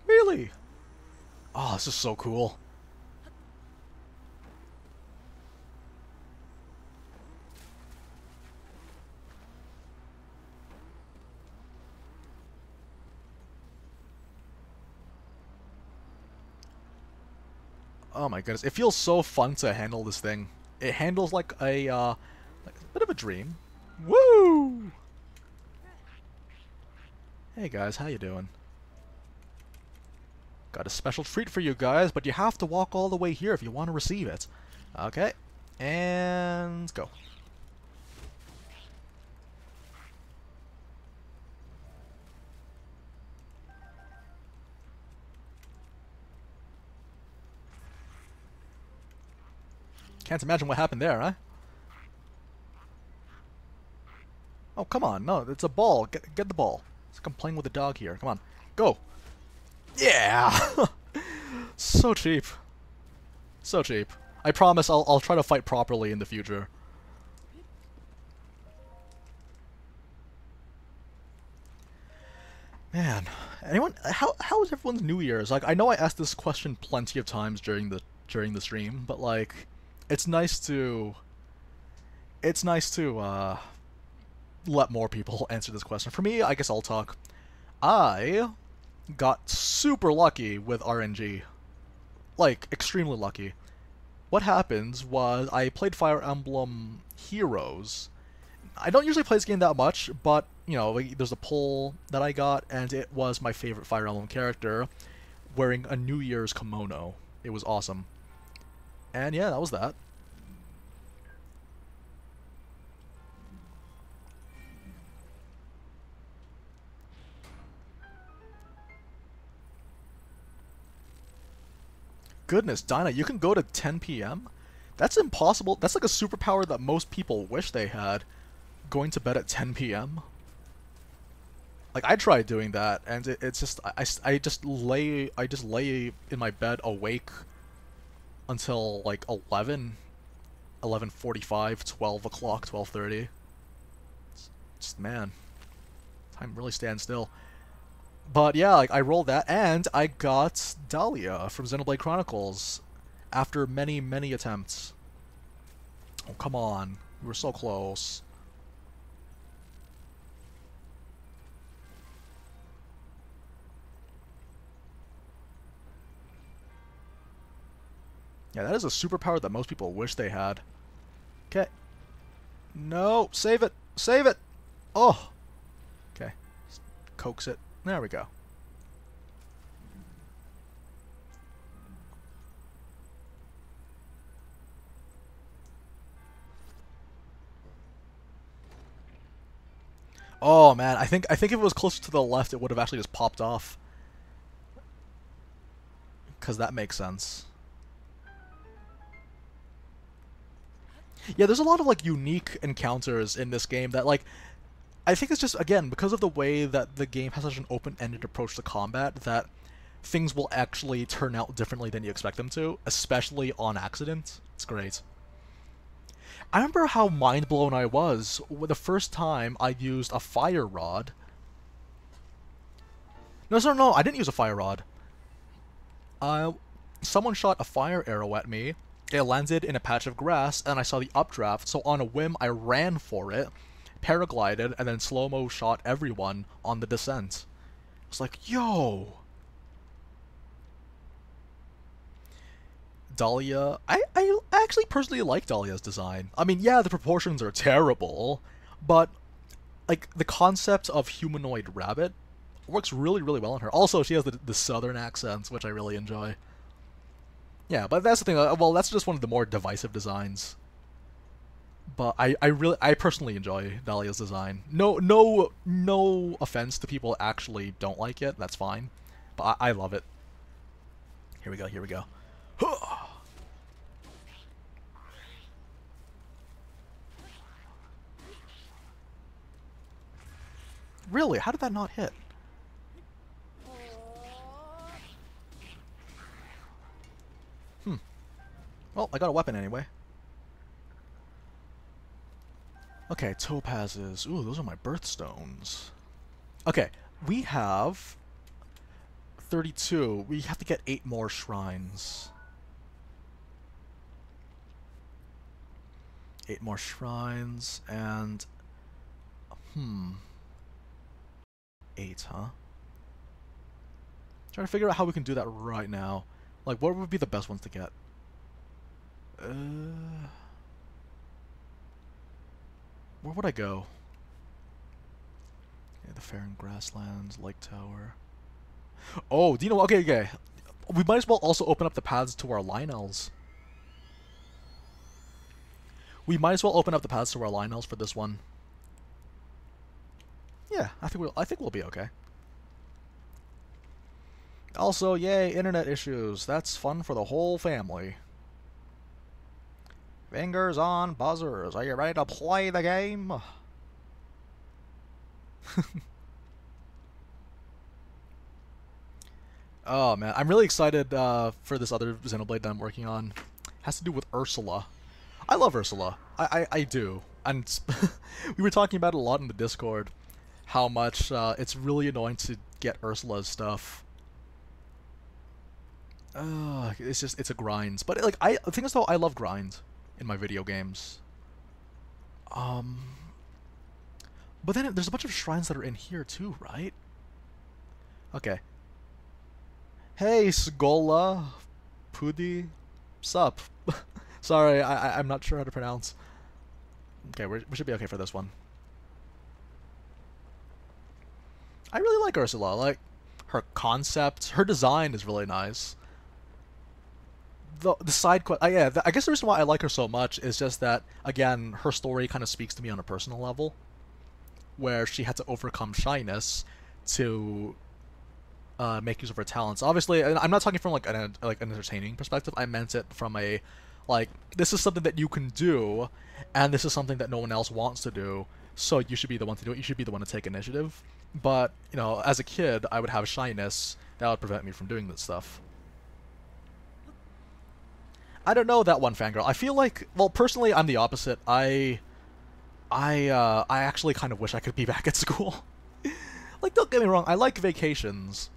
Really? Oh, this is so cool. Oh my goodness, it feels so fun to handle this thing. It handles like a bit of a dream. Woo! Hey guys, how you doing? Got a special treat for you guys, but you have to walk all the way here if you want to receive it. Okay, and go. Can't imagine what happened there, huh? Oh, come on. No, it's a ball. Get the ball. It's like I'm playing with a dog here. Come on. Go. Yeah! So cheap. So cheap. I promise I'll try to fight properly in the future. Man, anyone? How is everyone's New Year's? Like, I know I asked this question plenty of times during the stream, but like, it's nice to let more people answer this question. For me, I guess I'll talk. I got super lucky with RNG, like extremely lucky. What happened was I played Fire Emblem Heroes. I don't usually play this game that much, but you know, there's a pull that I got, and it was my favorite Fire Emblem character wearing a New Year's kimono. It was awesome. And yeah, that was that. Goodness, Dinah, you can go to 10 p.m.? That's impossible. That's like a superpower that most people wish they had. Going to bed at 10 p.m. Like, I tried doing that, and it's just I just lay in my bed awake until like 11:45, 12 o'clock, 12:30. Just, man, time really stands still. But yeah, like I rolled that, and I got Dahlia from Xenoblade Chronicles after many, many attempts. Oh, come on. We were so close. Yeah, that is a superpower that most people wish they had. Okay. No, save it! Save it! Oh! Okay. Coax it. There we go. Oh man, I think if it was closer to the left, it would have actually just popped off. Cause that makes sense. Yeah, there's a lot of like unique encounters in this game that like I think it's just again because of the way that the game has such an open-ended approach to combat that things will actually turn out differently than you expect them to, especially on accident. It's great. I remember how mind blown I was the first time I used a fire rod. No, I didn't use a fire rod. Someone shot a fire arrow at me. It landed in a patch of grass, and I saw the updraft, so on a whim I ran for it, paraglided, and then slow-mo shot everyone on the descent. It's like, yo! Dahlia, I actually personally like Dahlia's design. I mean, yeah, the proportions are terrible, but like the concept of humanoid rabbit works really, really well on her. Also, she has the southern accents, which I really enjoy. Yeah, but that's the thing. Well, that's just one of the more divisive designs. But I personally enjoy Dahlia's design. No offense to people that actually don't like it. That's fine, but I love it. Here we go. Here we go. Really? How did that not hit? Well, I got a weapon anyway. Okay, topazes. Ooh, those are my birthstones. Okay, we have 32. We have to get 8 more shrines. 8 more shrines, and... 8, huh? Trying to figure out how we can do that right now. Like, what would be the best ones to get? Where would I go? Yeah, the Fair Grasslands, Lake Tower. Oh, do you know what? Okay, okay. We might as well also open up the paths to our Lionels. We might as well open up the paths to our Lionels for this one. Yeah, I think we'll be okay. Also, yay, internet issues. That's fun for the whole family. Fingers on buzzers. Are you ready to play the game? Oh man, I'm really excited for this other Xenoblade that I'm working on. It has to do with Ursula. I love Ursula. I do. And we were talking about it a lot in the Discord. How much it's really annoying to get Ursula's stuff. It's a grind. But like the thing is though, I love grind in my video games. But then there's a bunch of shrines that are in here too, right? Okay. Hey, Sgola, Pudi, sup? Sorry, I'm not sure how to pronounce. Okay, we should be okay for this one. I really like Ursula. Like her concept, her design is really nice. The side quest, yeah, I guess the reason why I like her so much is just that again, her story kind of speaks to me on a personal level, where she had to overcome shyness to make use of her talents. Obviously, I'm not talking from like an entertaining perspective. I meant it from a like this is something that you can do, and this is something that no one else wants to do. So you should be the one to do it. You should be the one to take initiative. But you know, as a kid, I would have shyness that would prevent me from doing this stuff. I don't know that one, fangirl. I feel like, well, personally, I'm the opposite. I actually kind of wish I could be back at school. Like, don't get me wrong, I like vacations,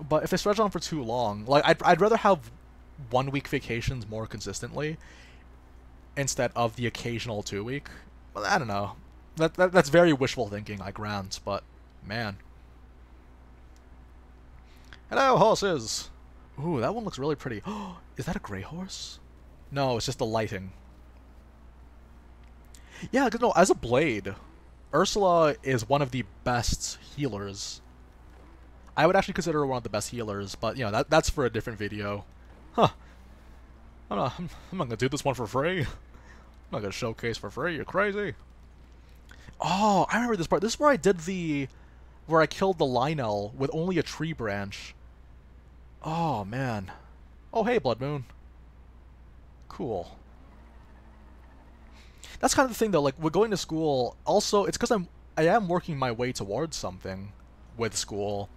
but if they stretch on for too long, like, I'd rather have 1 week vacations more consistently instead of the occasional 2 week. Well, I don't know. That's very wishful thinking, I grant, but man. Hello, horses. Ooh, that one looks really pretty. Is that a gray horse? No, it's just the lighting. Yeah, because no, as a blade, Ursula is one of the best healers. I would actually consider her one of the best healers, but you know that's for a different video. Huh? I'm not gonna do this one for free. I'm not gonna showcase for free. You're crazy. Oh, I remember this part. This is where I did where I killed the Lionel with only a tree branch. Oh man. Oh hey, Blood Moon. Cool. That's kind of the thing though, like we're going to school, also it's because I am working my way towards something with school,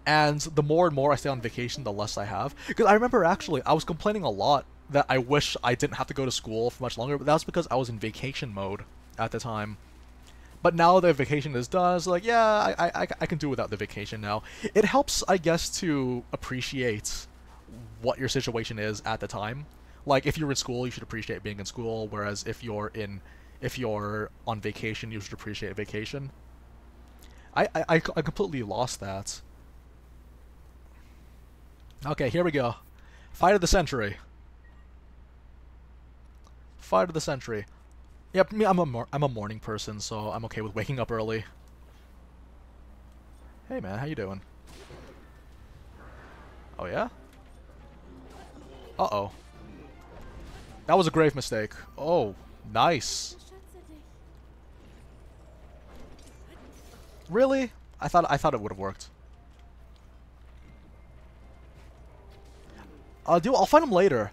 and the more and more I stay on vacation, the less I have. Because I remember actually, I was complaining a lot that I wish I didn't have to go to school for much longer, but that was because I was in vacation mode at the time. But now the vacation is done, it's like, yeah, I can do without the vacation now. It helps, I guess, to appreciate what your situation is at the time. Like, if you're in school, you should appreciate being in school, whereas if you're on vacation, you should appreciate vacation. I completely lost that. Okay, here we go. Fight of the century. Fight of the century. Yep, me, I'm a morning person, so I'm okay with waking up early. Hey man, how you doing? Oh yeah? Uh-oh. That was a grave mistake. Oh, nice. Really? I thought it would have worked. I'll fight him later.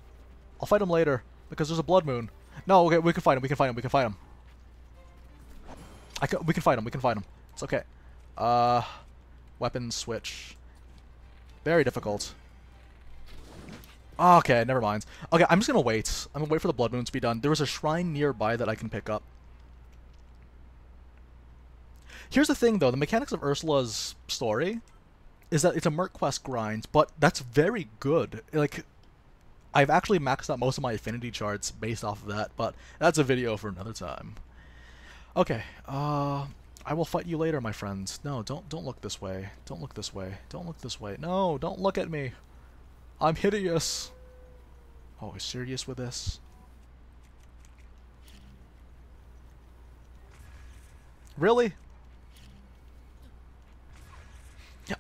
I'll fight him later because there's a blood moon. No, okay, we can fight him. We can fight him. We can fight him. We can fight him. We can fight him. It's okay. Weapon switch. Very difficult. Okay, never mind. Okay, I'm just gonna wait. I'm gonna wait for the blood moon to be done. There was a shrine nearby that I can pick up. Here's the thing, though. The mechanics of Ursula's story is that it's a Merc Quest grind, but that's very good. Like, I've actually maxed out most of my affinity charts based off of that, but that's a video for another time. Okay, I will fight you later, my friends. No, don't look this way. Don't look this way. Don't look this way. No, don't look at me. I'm hideous. Oh, are you serious with this? Really?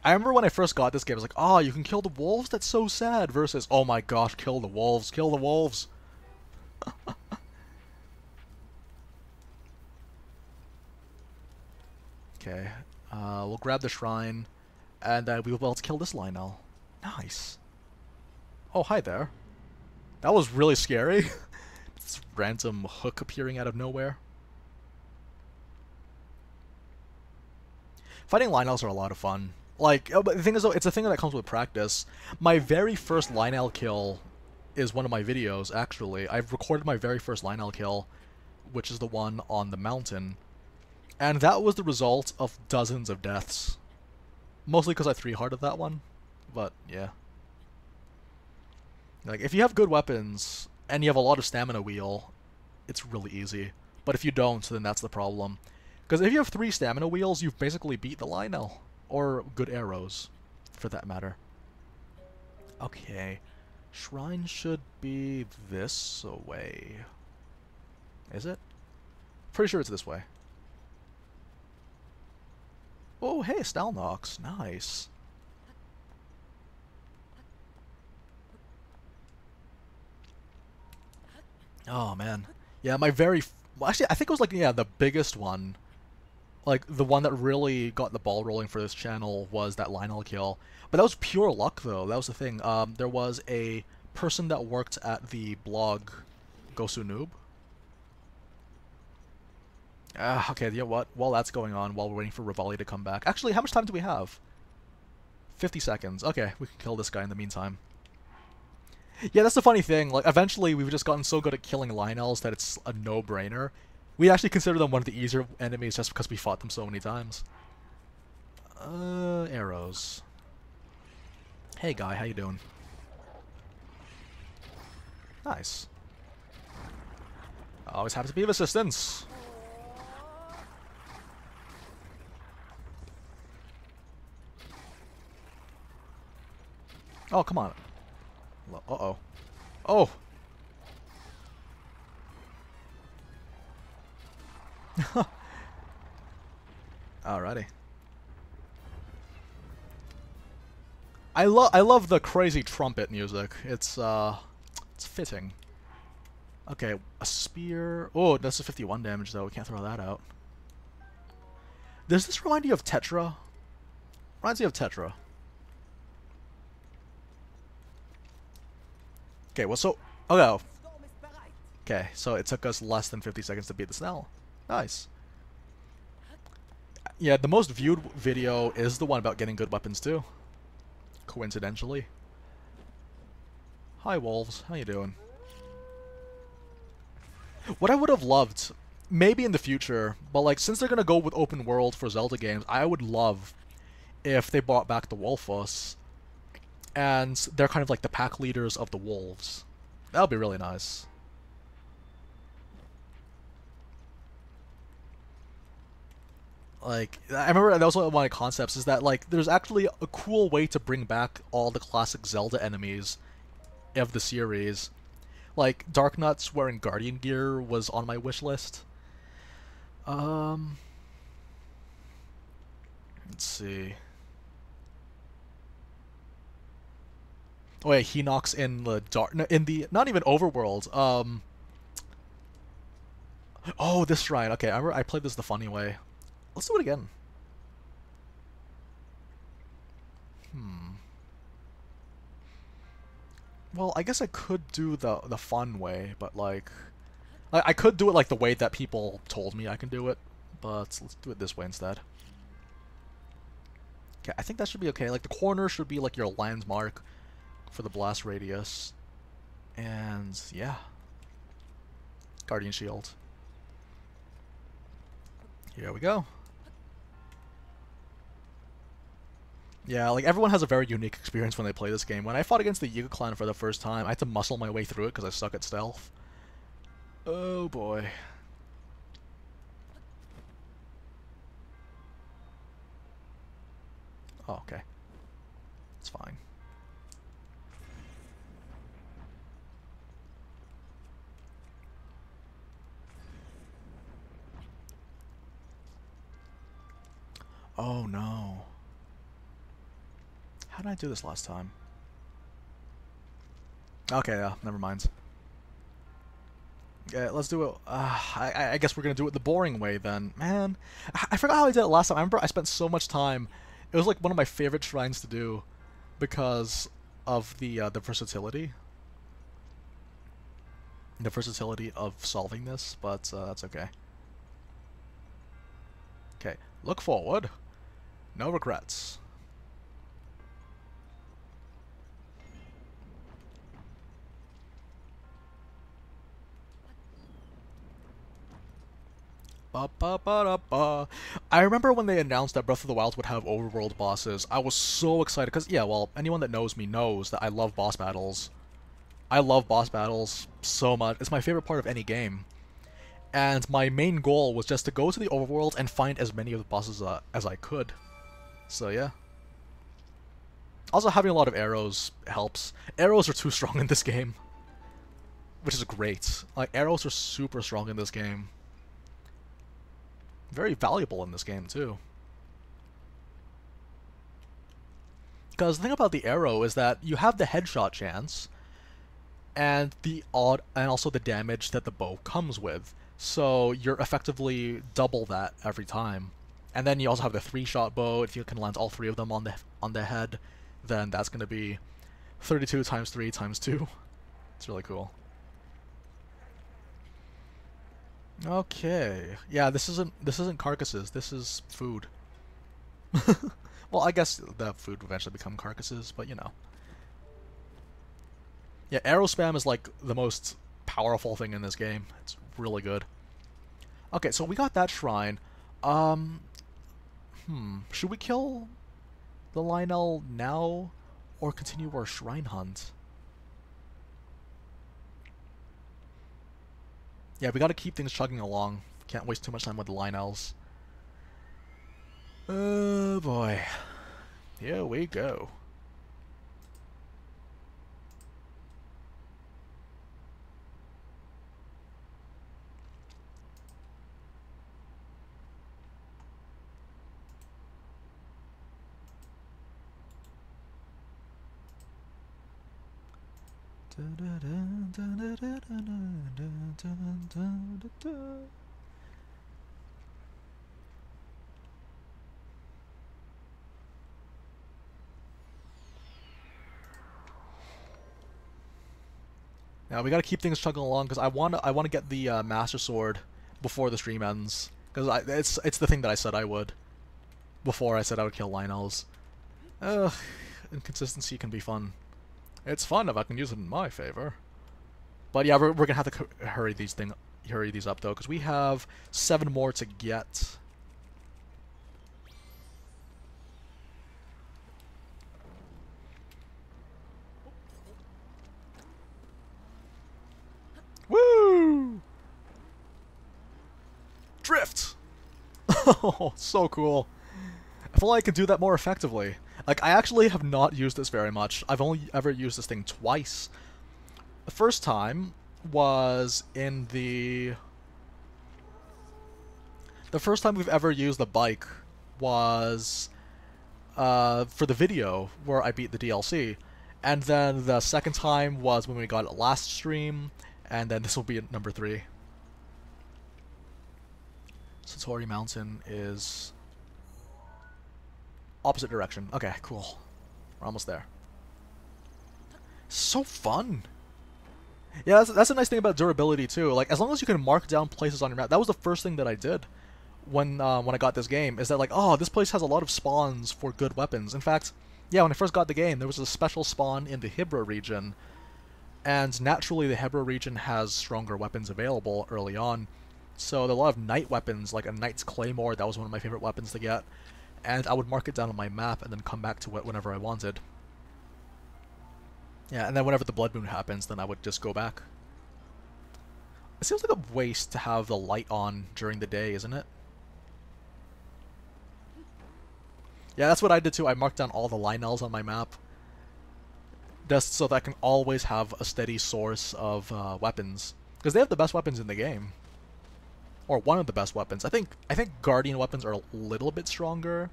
I remember when I first got this game, I was like, oh, you can kill the wolves? That's so sad. Versus, oh my gosh, kill the wolves, kill the wolves. Okay, we'll grab the shrine, and we will be able to kill this Lionel. Nice. Oh, hi there. That was really scary. This random hook appearing out of nowhere. Fighting Lionels are a lot of fun. Like, but the thing is though, it's a thing that comes with practice. My very first Lionel kill is one of my videos, actually. I've recorded my very first Lionel kill, which is the one on the mountain. And that was the result of dozens of deaths. Mostly because I 3-hearted that one. But, yeah. Like, if you have good weapons, and you have a lot of stamina wheel, it's really easy. But if you don't, then that's the problem. Because if you have 3 stamina wheels, you've basically beat the Lionel. Or good arrows, for that matter. Okay. Shrine should be this way. Is it? Pretty sure it's this way. Oh, hey, Stalnox. Nice. Oh, man. Yeah, my very... Well, actually, I think it was like, yeah, the biggest one. Like, the one that really got the ball rolling for this channel was that Lionel kill. But that was pure luck, though. That was the thing. There was a person that worked at the blog Gosu Noob. Okay, you know what? While that's going on, while we're waiting for Rivali to come back... Actually, how much time do we have? 50 seconds. Okay, we can kill this guy in the meantime. Yeah, that's the funny thing. Like, eventually, we've just gotten so good at killing Lionels that it's a no-brainer. We actually consider them one of the easier enemies just because we fought them so many times. Arrows. Hey, guy, how you doing? Nice. Always happy to be of assistance. Oh, come on. Uh-oh. Oh! Alrighty. I love the crazy trumpet music. It's fitting. Okay, a spear. Oh, that's a 51 damage though. We can't throw that out. Does this remind you of Tetra? Reminds me of Tetra. Okay, well, so... Oh, no. Okay, so it took us less than 50 seconds to beat the Snell. Nice. Yeah, the most viewed video is the one about getting good weapons, too. Coincidentally. Hi, wolves. How you doing? What I would have loved, maybe in the future, but, like, since they're gonna go with open world for Zelda games, I would love if they brought back the Wolfus. And they're kind of like the pack leaders of the wolves. That would be really nice. Like, I remember that was one of my concepts, is that, like, there's actually a cool way to bring back all the classic Zelda enemies of the series. Like, Darknuts wearing Guardian gear was on my wish list. Let's see. Oh yeah, he knocks in the dark, in the, not even overworld, oh, this shrine, okay, I played this the funny way. Let's do it again. Well, I guess I could do the fun way, but like, I could do it like the way that people told me I can do it, but let's do it this way instead. Okay, I think that should be okay, like the corner should be like your landmark for the blast radius. And yeah. Guardian Shield. Here we go. Yeah, like everyone has a very unique experience when they play this game. When I fought against the Yiga clan for the first time, I had to muscle my way through it because I suck at stealth. Oh boy. Oh, okay. It's fine. Oh no. How did I do this last time? Okay, yeah, never mind. Yeah, let's do it. I guess we're gonna do it the boring way then. Man, I forgot how I did it last time. I remember I spent so much time. It was like one of my favorite shrines to do because of the versatility. The versatility of solving this, but that's okay. Okay, look forward. No regrets. Ba, ba, ba, da, ba. I remember when they announced that Breath of the Wild would have overworld bosses. I was so excited because, yeah, well, anyone that knows me knows that I love boss battles. I love boss battles so much. It's my favorite part of any game. And my main goal was just to go to the overworld and find as many of the bosses as I could. So, yeah. Also, having a lot of arrows helps. Arrows are too strong in this game. Which is great. Like, arrows are super strong in this game. Very valuable in this game, too. Because the thing about the arrow is that you have the headshot chance, and also the damage that the bow comes with. So you're effectively double that every time. And then you also have the 3-shot bow. If you can land all 3 of them on the head, then that's going to be 32 times 3 times 2. It's really cool. Okay. Yeah, this isn't carcasses. This is food. Well, I guess the food will eventually become carcasses, but you know. Yeah, arrow spam is like the most powerful thing in this game. It's really good. Okay, so we got that shrine. Should we kill the Lionel now or continue our shrine hunt? Yeah, we gotta keep things chugging along. Can't waste too much time with the Lionels. Oh boy. Here we go. Now we gotta keep things chugging along because I wanna get the Master Sword before the stream ends because it's the thing that I said I would before I said I would kill Lionels. Inconsistency can be fun. It's fun if I can use it in my favor. But yeah, we're gonna have to hurry these up though because we have 7 more to get. Woo! Drift! Oh, so cool. If only I could do that more effectively. Like, I actually have not used this very much. I've only ever used this thing twice. The first time was in the first time we've ever used the bike was for the video where I beat the DLC. And then the second time was when we got it last stream, and then this will be at number 3. Satori Mountain is opposite direction. Okay, cool. We're almost there. So fun! Yeah, that's a nice thing about durability too. Like, as long as you can mark down places on your map, that was the first thing that I did when I got this game, is that like, oh, this place has a lot of spawns for good weapons. In fact, yeah, when I first got the game, there was a special spawn in the Hibra region, and naturally the Hibra region has stronger weapons available early on. So there are a lot of knight weapons, like a knight's claymore. That was one of my favorite weapons to get, and I would mark it down on my map and then come back to it whenever I wanted. Yeah, and then whenever the blood moon happens, then I would just go back. It seems like a waste to have the light on during the day, isn't it? Yeah, that's what I did too. I marked down all the Lionels on my map, just so that I can always have a steady source of weapons, because they have the best weapons in the game, or one of the best weapons. I think Guardian weapons are a little bit stronger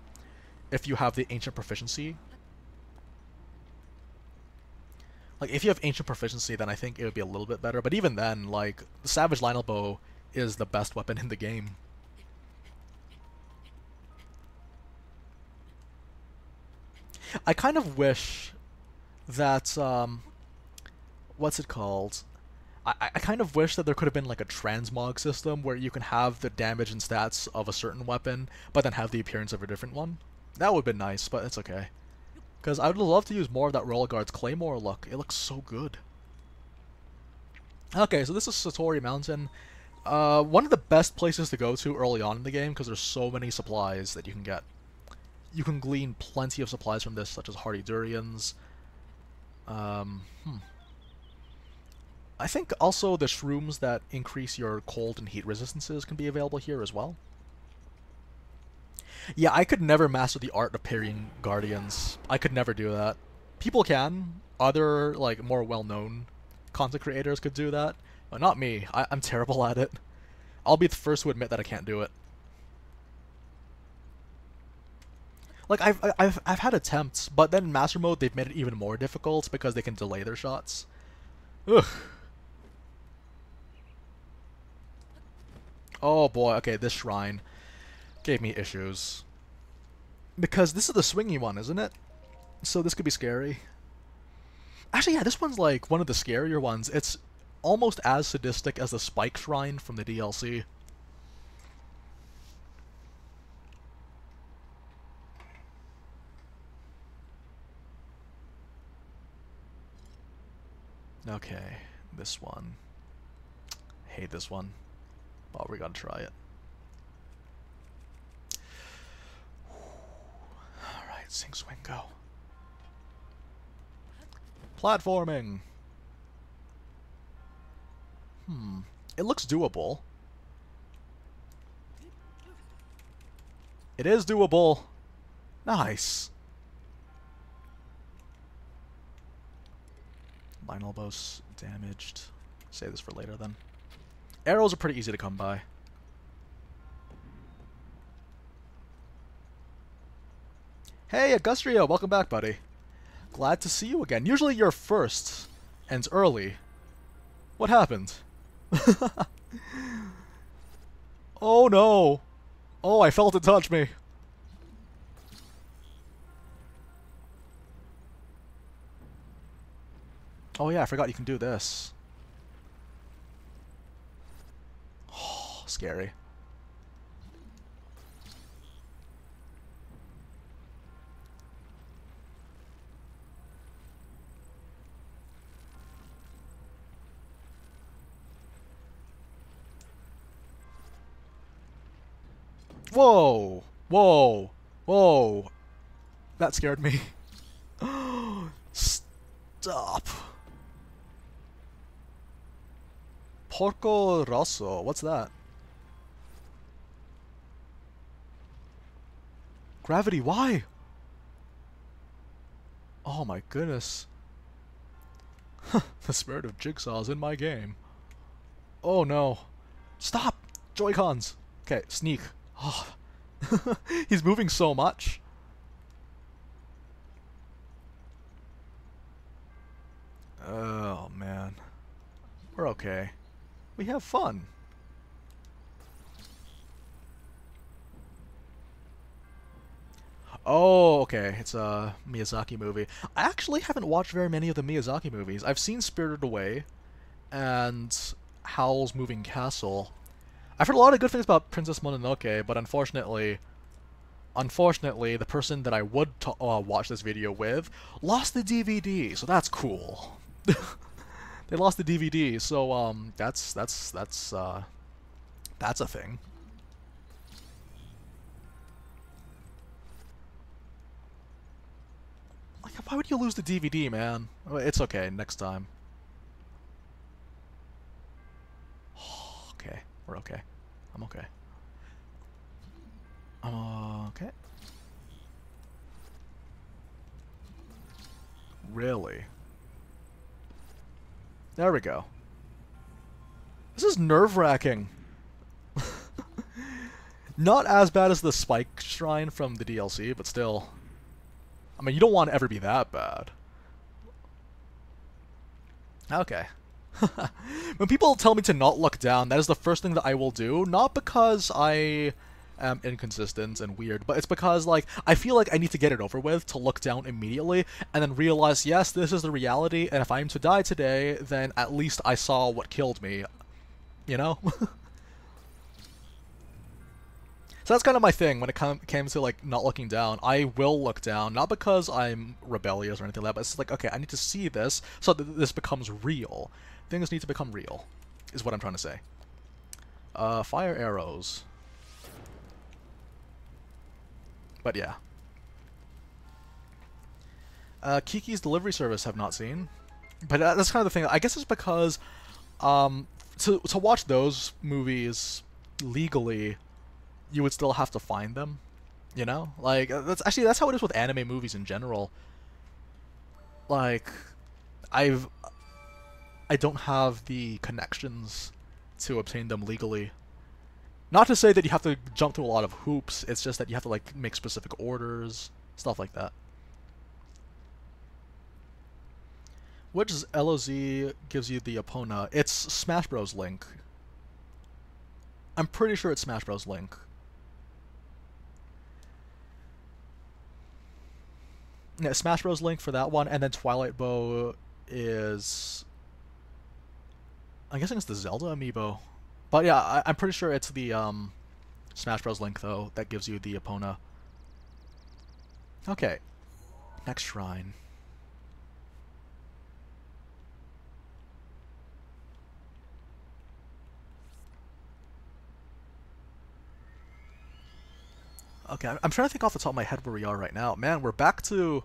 if you have the Ancient Proficiency. Like, if you have ancient proficiency, then I think it would be a little bit better. But even then, like, the Savage Lionel bow is the best weapon in the game. I kind of wish that, what's it called? I kind of wish that there could have been like a transmog system where you can have the damage and stats of a certain weapon, but then have the appearance of a different one. That would have been nice, but it's okay. Because I would love to use more of that Royal Guard's Claymore look. It looks so good. Okay, so this is Satori Mountain. One of the best places to go to early on in the game, because there's so many supplies that you can get. You can glean plenty of supplies from this, such as hardy durians. I think also the shrooms that increase your cold and heat resistances can be available here as well. Yeah, I could never master the art of parrying guardians. I could never do that. People can. Other, like, more well-known content creators could do that. But not me. I'm terrible at it. I'll be the first to admit that I can't do it. Like, I've had attempts, but then in Master Mode they've made it even more difficult because they can delay their shots. Ugh. Oh boy, okay, this shrine gave me issues. Because this is the swingy one, isn't it? So this could be scary. Actually, yeah, this one's like one of the scarier ones. It's almost as sadistic as the Spike Shrine from the DLC. Okay, this one. Hate this one. Oh, we gotta try it. Alright, sing, swing, go. Platforming! It looks doable. It is doable! Nice! Lionel bow's damaged. Save this for later then. Arrows are pretty easy to come by. Hey, Augustria, welcome back, buddy. Glad to see you again. Usually you're first, and it's early. What happened? Oh no! Oh, I felt it touch me. Oh yeah, I forgot you can do this. Oh, scary. Whoa! Whoa! Whoa! That scared me. Stop. Porco Rosso. What's that? Gravity, why? Oh my goodness. The spirit of Jigsaw's in my game. Oh no. Stop! Joy-Cons! Okay, sneak. Oh. He's moving so much. Oh man. We're okay. We have fun. Oh, okay. It's a Miyazaki movie. I actually haven't watched very many of the Miyazaki movies. I've seen Spirited Away and Howl's Moving Castle. I've heard a lot of good things about Princess Mononoke, but unfortunately, the person that I would watch this video with lost the DVD, so that's cool. They lost the DVD, so that's a thing. Like, why would you lose the DVD, man? It's okay, next time. Okay, we're okay. I'm okay. Okay. Really? There we go. This is nerve-wracking. Not as bad as the Spike Shrine from the DLC, but still. I mean, you don't want to ever be that bad. Okay. When people tell me to not look down, that is the first thing that I will do, not because I am inconsistent and weird, but it's because, like, I feel like I need to get it over with to look down immediately, and then realize, yes, this is the reality, and if I'm to die today, then at least I saw what killed me, you know? So that's kind of my thing when it came to, like, not looking down. I will look down, not because I'm rebellious or anything like that, but it's like, okay, I need to see this so that this becomes real. Things need to become real, is what I'm trying to say. Fire arrows. But yeah. Kiki's delivery service have not seen. But that's kind of the thing. I guess it's because to watch those movies legally, you would still have to find them, you know? Like, that's how it is with anime movies in general. Like, I don't have the connections to obtain them legally. Not to say that you have to jump through a lot of hoops, it's just that you have to, like, make specific orders, stuff like that. Which LOZ gives you the Epona? It's Smash Bros. Link. I'm pretty sure it's Smash Bros. Link. Yeah, Smash Bros. Link for that one, and then Twilight Bow is... I'm guessing it's the Zelda amiibo. But yeah, I'm pretty sure it's the Smash Bros. Link, though, that gives you the Epona. Okay. Next shrine. Okay, I'm trying to think off the top of my head where we are right now. Man, we're back to...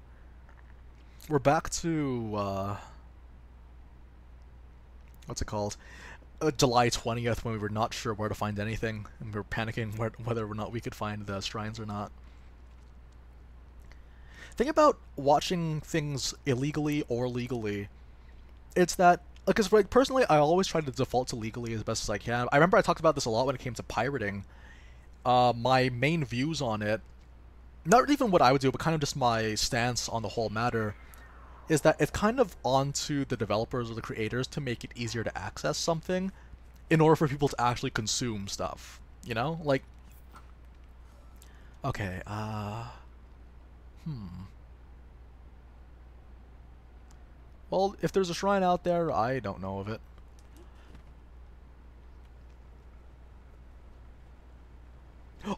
what's it called? July 20th, when we were not sure where to find anything, and we were panicking whether or not we could find the shrines or not. Thing about watching things illegally or legally, it's that, because like, personally, I always try to default to legally as best as I can. I remember I talked about this a lot when it came to pirating. My main views on it, not even what I would do, but kind of just my stance on the whole matter, is that it's kind of onto the developers or the creators to make it easier to access something in order for people to actually consume stuff, you know? Like, okay, well, if there's a shrine out there, I don't know of it.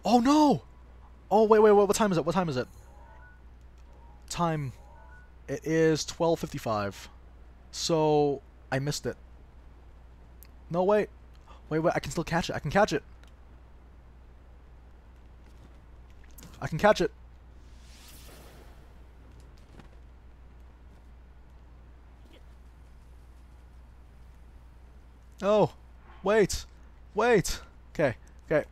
Oh no! Oh, wait, what time is it? What time is it? Time... It is 12:55. So, I missed it. No, wait. Wait, I can still catch it. I can catch it. I can catch it. Oh, wait. Wait. Okay, okay.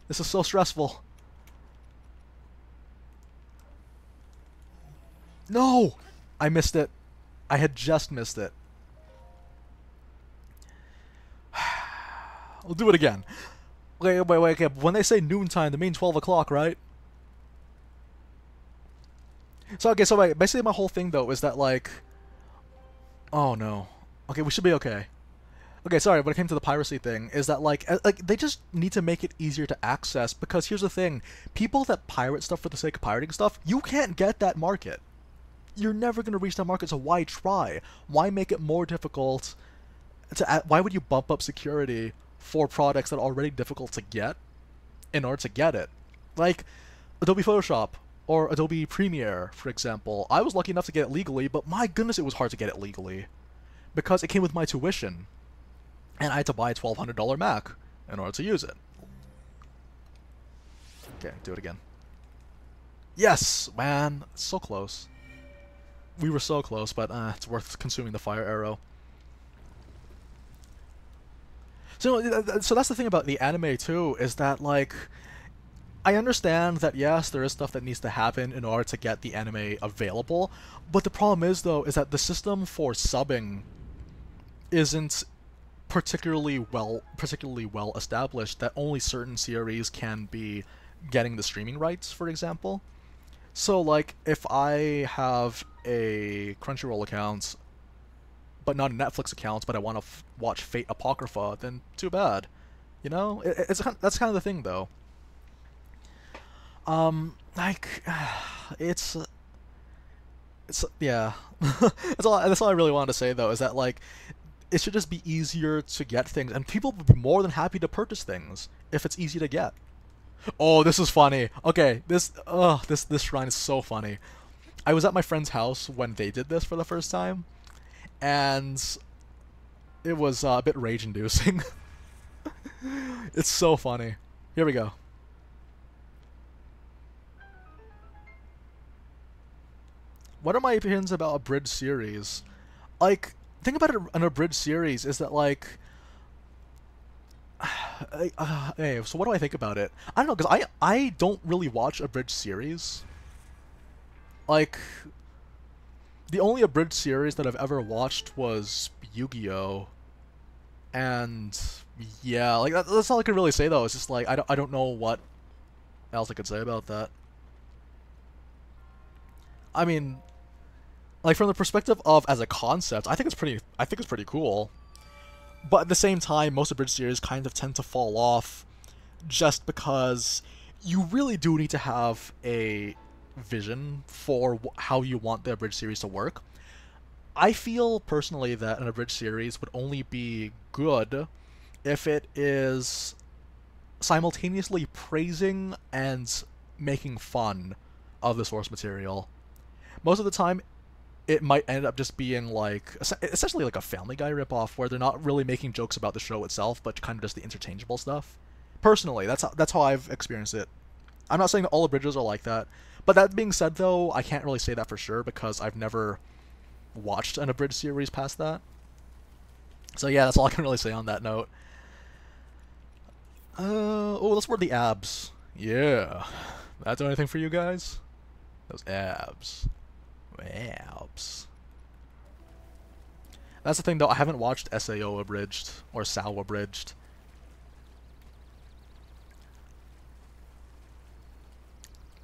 This is so stressful. No! I missed it. I had just missed it. We'll do it again. Wait, okay. When they say noontime, they mean 12 o'clock, right? So, okay, so wait, basically my whole thing, though, is that, like... Oh, no. Okay, we should be okay. Okay, sorry, when it came to the piracy thing, is that, like, they just need to make it easier to access, because here's the thing. People that pirate stuff for the sake of pirating stuff, you can't get that market. You're never going to reach that market, so why try? Why make it more difficult to... Why would you bump up security for products that are already difficult to get in order to get it? Like, Adobe Photoshop or Adobe Premiere, for example. I was lucky enough to get it legally, but my goodness, it was hard to get it legally. Because it came with my tuition. And I had to buy a $1,200 Mac in order to use it. Okay, do it again. Yes! Man, so close. We were so close, but it's worth consuming the fire arrow. So that's the thing about the anime too, is that, like, I understand that yes, there is stuff that needs to happen in order to get the anime available, but the problem is, though, is that the system for subbing isn't particularly well established, that only certain series can be getting the streaming rights, for example. So, like, if I have a Crunchyroll account, but not a Netflix account, but I want to watch Fate Apocrypha, then too bad. You know, that's kind of the thing, though. Like, it's yeah. That's all I really wanted to say, though, is that like it should just be easier to get things, and people would be more than happy to purchase things if it's easy to get. Oh, this is funny. Okay, this shrine is so funny. I was at my friend's house when they did this for the first time, and it was a bit rage-inducing. It's so funny. Here we go. What are my opinions about abridged series? Like, thing about an abridged series is that, like, hey, so what do I think about it? I don't know, because I don't really watch abridged series. Like, the only abridged series that I've ever watched was Yu-Gi-Oh! And yeah, like that's all I can really say, though. It's just like I don't know what else I could say about that. I mean, like from the perspective of as a concept, I think it's pretty cool. But at the same time, most abridged series kind of tend to fall off just because you really do need to have a vision for how you want the abridged series to work. I feel personally that an abridged series would only be good if it is simultaneously praising and making fun of the source material. Most of the time, it might end up just being like essentially like a Family Guy ripoff, where they're not really making jokes about the show itself, but kind of just the interchangeable stuff. Personally, that's how I've experienced it. I'm not saying that all abridges are like that, but that being said, though, I can't really say that for sure because I've never watched an abridged series past that. So yeah, that's all I can really say on that note. Oh, let's word the abs. Yeah, that do anything for you guys? Those abs. Abs. That's the thing, though. I haven't watched SAO abridged or SAO abridged.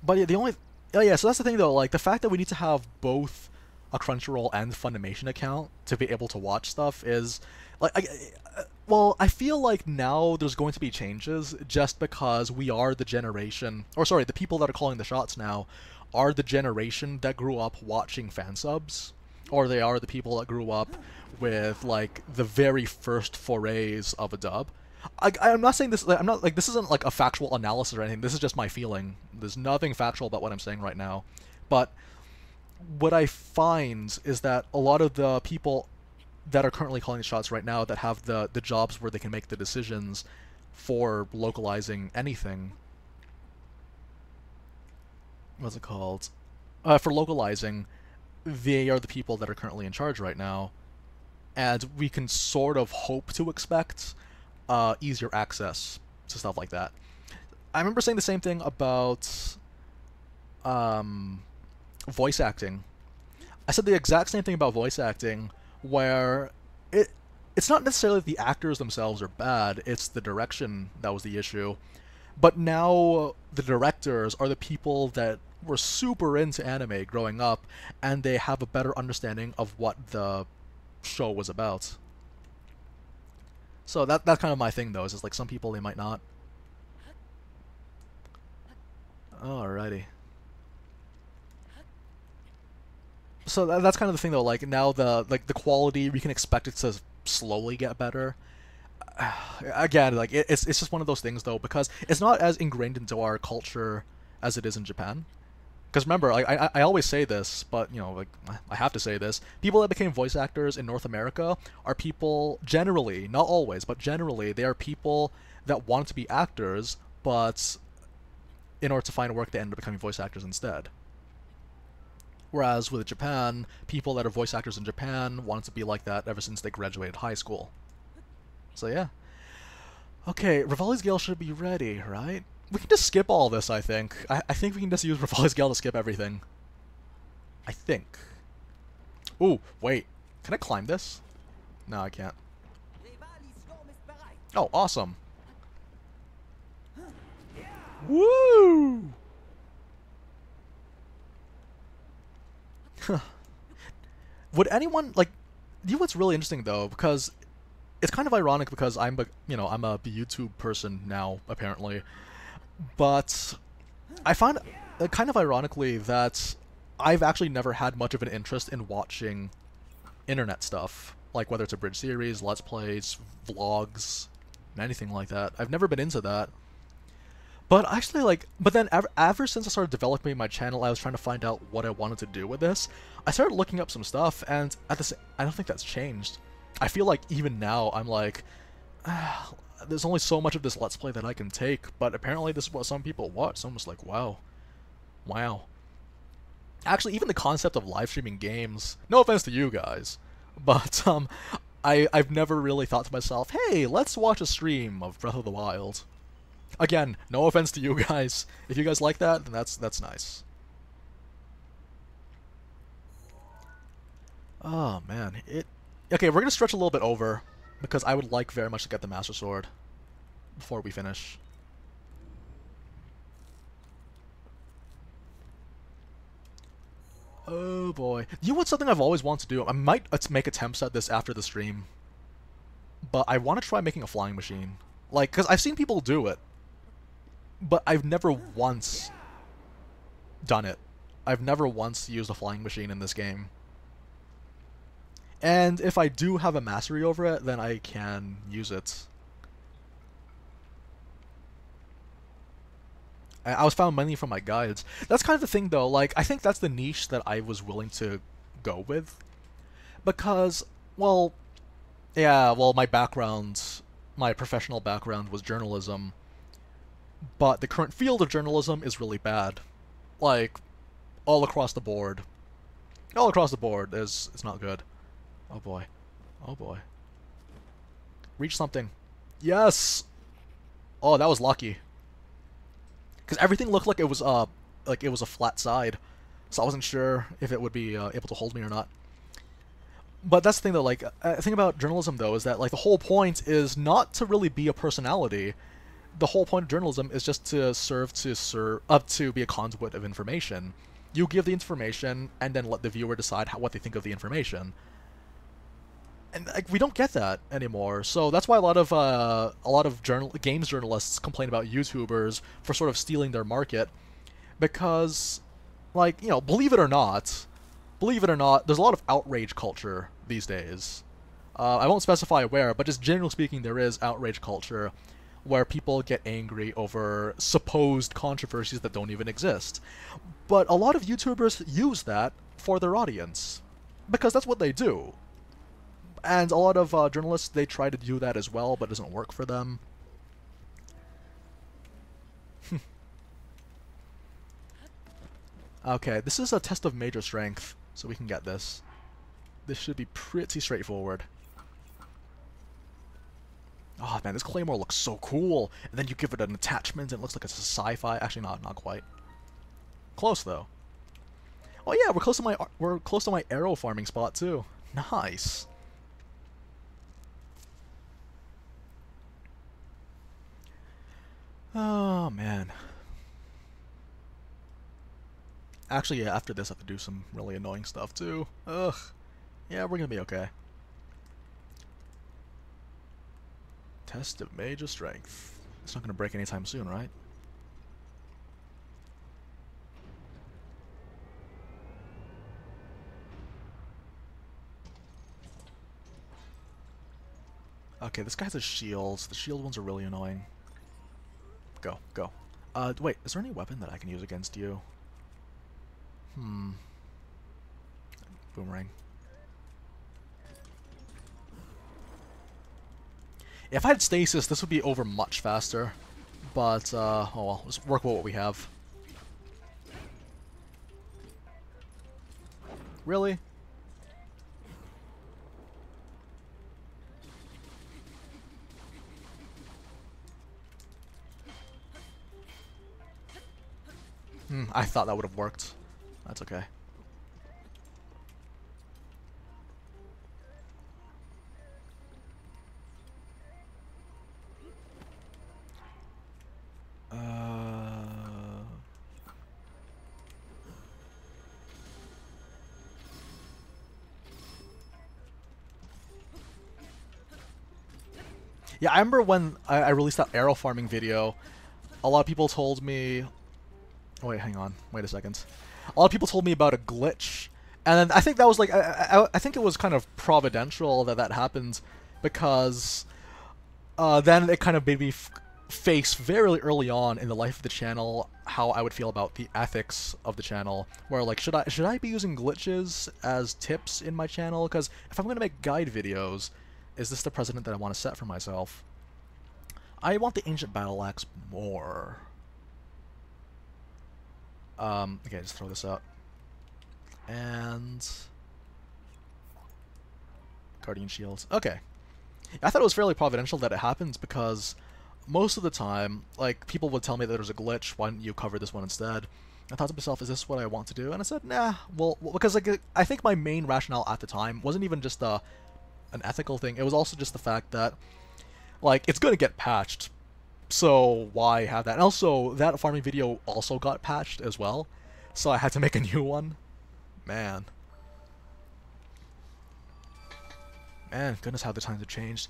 But yeah, so that's the thing, though. Like the fact that we need to have both a Crunchyroll and Funimation account to be able to watch stuff is like well, I feel like now there's going to be changes just because we are the generation, or sorry, the people that are calling the shots now are the generation that grew up watching fan subs, or they are the people that grew up with like the very first forays of a dub. I'm not saying this. I'm not like this isn't like a factual analysis or anything. This is just my feeling. There's nothing factual about what I'm saying right now, but what I find is that a lot of the people that are currently calling the shots right now, that have the jobs where they can make the decisions for localizing anything, what's it called? For localizing, they are the people that are currently in charge right now, and we can sort of hope to expect easier access to stuff like that. I remember saying the same thing about voice acting. I said the exact same thing about voice acting, where it's not necessarily the actors themselves are bad, it's the direction that was the issue. But now the directors are the people that were super into anime growing up, and they have a better understanding of what the show was about. So that's kind of my thing, though, is just like some people, they might not. Alrighty. So that's kind of the thing, though. Like now, the quality, we can expect it to slowly get better. Again, like it's just one of those things, though, because it's not as ingrained into our culture as it is in Japan. Because remember, like I always say this, but you know, like I have to say this: people that became voice actors in North America are people generally, not always, but generally, they are people that wanted to be actors, but in order to find work, they ended up becoming voice actors instead. Whereas with Japan, people that are voice actors in Japan wanted to be like that ever since they graduated high school. So yeah. Okay, Rivali's Gale should be ready, right? We can just skip all this, I think. I think we can just use Rivali's Gale to skip everything. I think. Ooh, wait. Can I climb this? No, I can't. Oh, awesome. Woo! Would anyone, like, You know what's really interesting though, because it's kind of ironic because I'm a YouTube person now apparently, but I find kind of ironically that I've actually never had much of an interest in watching internet stuff, like whether it's a bridge series, let's plays, vlogs, anything like that. I've never been into that. But actually, but then ever since I started developing my channel, I was trying to find out what I wanted to do with this. I started looking up some stuff, and I don't think that's changed. I feel like even now, I'm like, there's only so much of this Let's Play that I can take, but apparently this is what some people watch, so I'm just like, wow. Wow. Actually, even the concept of live streaming games, no offense to you guys, but, I've never really thought to myself, hey, let's watch a stream of Breath of the Wild. Again, no offense to you guys. If you guys like that, then that's nice. Oh man, okay, we're gonna stretch a little bit over because I would like very much to get the Master Sword before we finish. Oh boy. You know what's something I've always wanted to do? I might make attempts at this after the stream, but I want to try making a flying machine. Like, because I've seen people do it, but I've never once done it. I've never once used a flying machine in this game. And if I do have a mastery over it, then I can use it. I was found money from my guides. That's kind of the thing though, like, I think that's the niche that I was willing to go with. Because, well, yeah, well, my professional background was journalism, but the current field of journalism is really bad. Like, all across the board. All across the board it's not good. Oh boy. Oh boy. Reach something. Yes! Oh, that was lucky. Because everything looked like it was a flat side, so I wasn't sure if it would be able to hold me or not. But that's the thing though, like, the thing about journalism though is that, like, the whole point is not to really be a personality. The whole point of journalism is just to to be a conduit of information. You give the information and then let the viewer decide what they think of the information. And like, we don't get that anymore, so that's why a lot of games journalists complain about YouTubers for sort of stealing their market, because, like, you know, believe it or not, there's a lot of outrage culture these days. I won't specify where, but just generally speaking, there is outrage culture where people get angry over supposed controversies that don't even exist. But a lot of YouTubers use that for their audience, because that's what they do. And a lot of journalists, they try to do that as well, but it doesn't work for them. Okay, this is a test of major strength, so we can get this. This should be pretty straightforward. Oh man, this claymore looks so cool! And then you give it an attachment and it looks like it's a sci-fi. Actually, not quite. Close though. Oh yeah, we're close to my arrow farming spot too. Nice. Oh man. Actually, yeah, after this I have to do some really annoying stuff too. Ugh. Yeah, we're gonna be okay. Test of major strength. It's not gonna break anytime soon, right? Okay, this guy has a shield. The shield ones are really annoying. Go, go. Wait, is there any weapon that I can use against you? Boomerang. If I had stasis, this would be over much faster. But, oh well, let's work with what we have. Really? I thought that would have worked. That's okay. Yeah, I remember when I released that arrow farming video, a lot of people told me... Oh, wait, hang on. Wait a second. A lot of people told me about a glitch. And then I think that was like... I think it was kind of providential that that happened, because then it kind of made me face very early on in the life of the channel how I would feel about the ethics of the channel, where like should I be using glitches as tips in my channel? Because if I'm going to make guide videos, is this the precedent that I want to set for myself? I want the ancient battle axe more. Okay, just throw this up. And guardian shields. Okay. I thought it was fairly providential that it happens, because most of the time, like, people would tell me that there's a glitch, why don't you cover this one instead? I thought to myself, is this what I want to do? And I said, nah, well, because like, I think my main rationale at the time wasn't even just an ethical thing, it was also just the fact that, like, it's gonna get patched, so why have that? And also, that farming video also got patched as well, so I had to make a new one. Man. Man, goodness how the times have changed.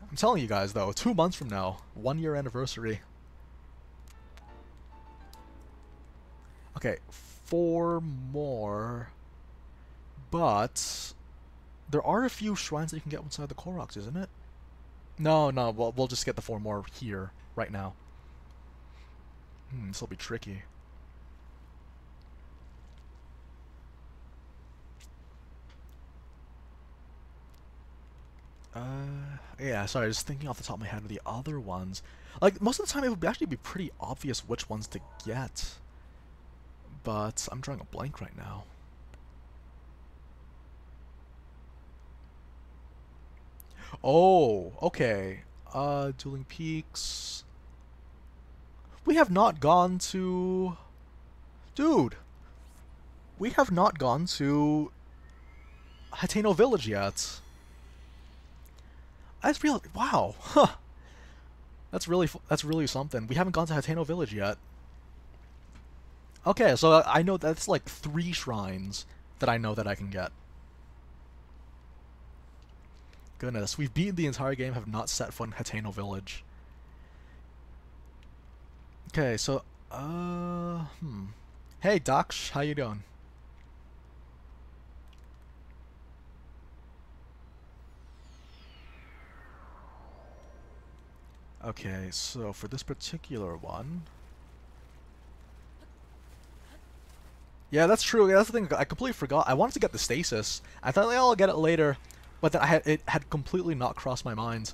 I'm telling you guys, though, 2 months from now, 1-year anniversary. Okay, 4 more. But there are a few shrines that you can get inside the Koroks, isn't it? No, we'll just get the 4 more here, right now. This'll be tricky. Yeah, sorry, I was thinking off the top of my head of the other ones. Like, most of the time it would actually be pretty obvious which ones to get. But I'm drawing a blank right now. Oh, okay. Dueling Peaks. We have not gone to... Dude! We have not gone to Hateno Village yet. That's really... Wow! Huh! That's really something. We haven't gone to Hateno Village yet. Okay, so I know that's like 3 shrines that I know that I can get. Goodness, we've beaten the entire game, have not set foot in Hateno Village. Okay, so, Hey, Docs, how you doing? Okay, so for this particular one... Yeah, that's true. Yeah, that's the thing. I completely forgot. I wanted to get the stasis. I thought, I'll get it later. But then it had completely not crossed my mind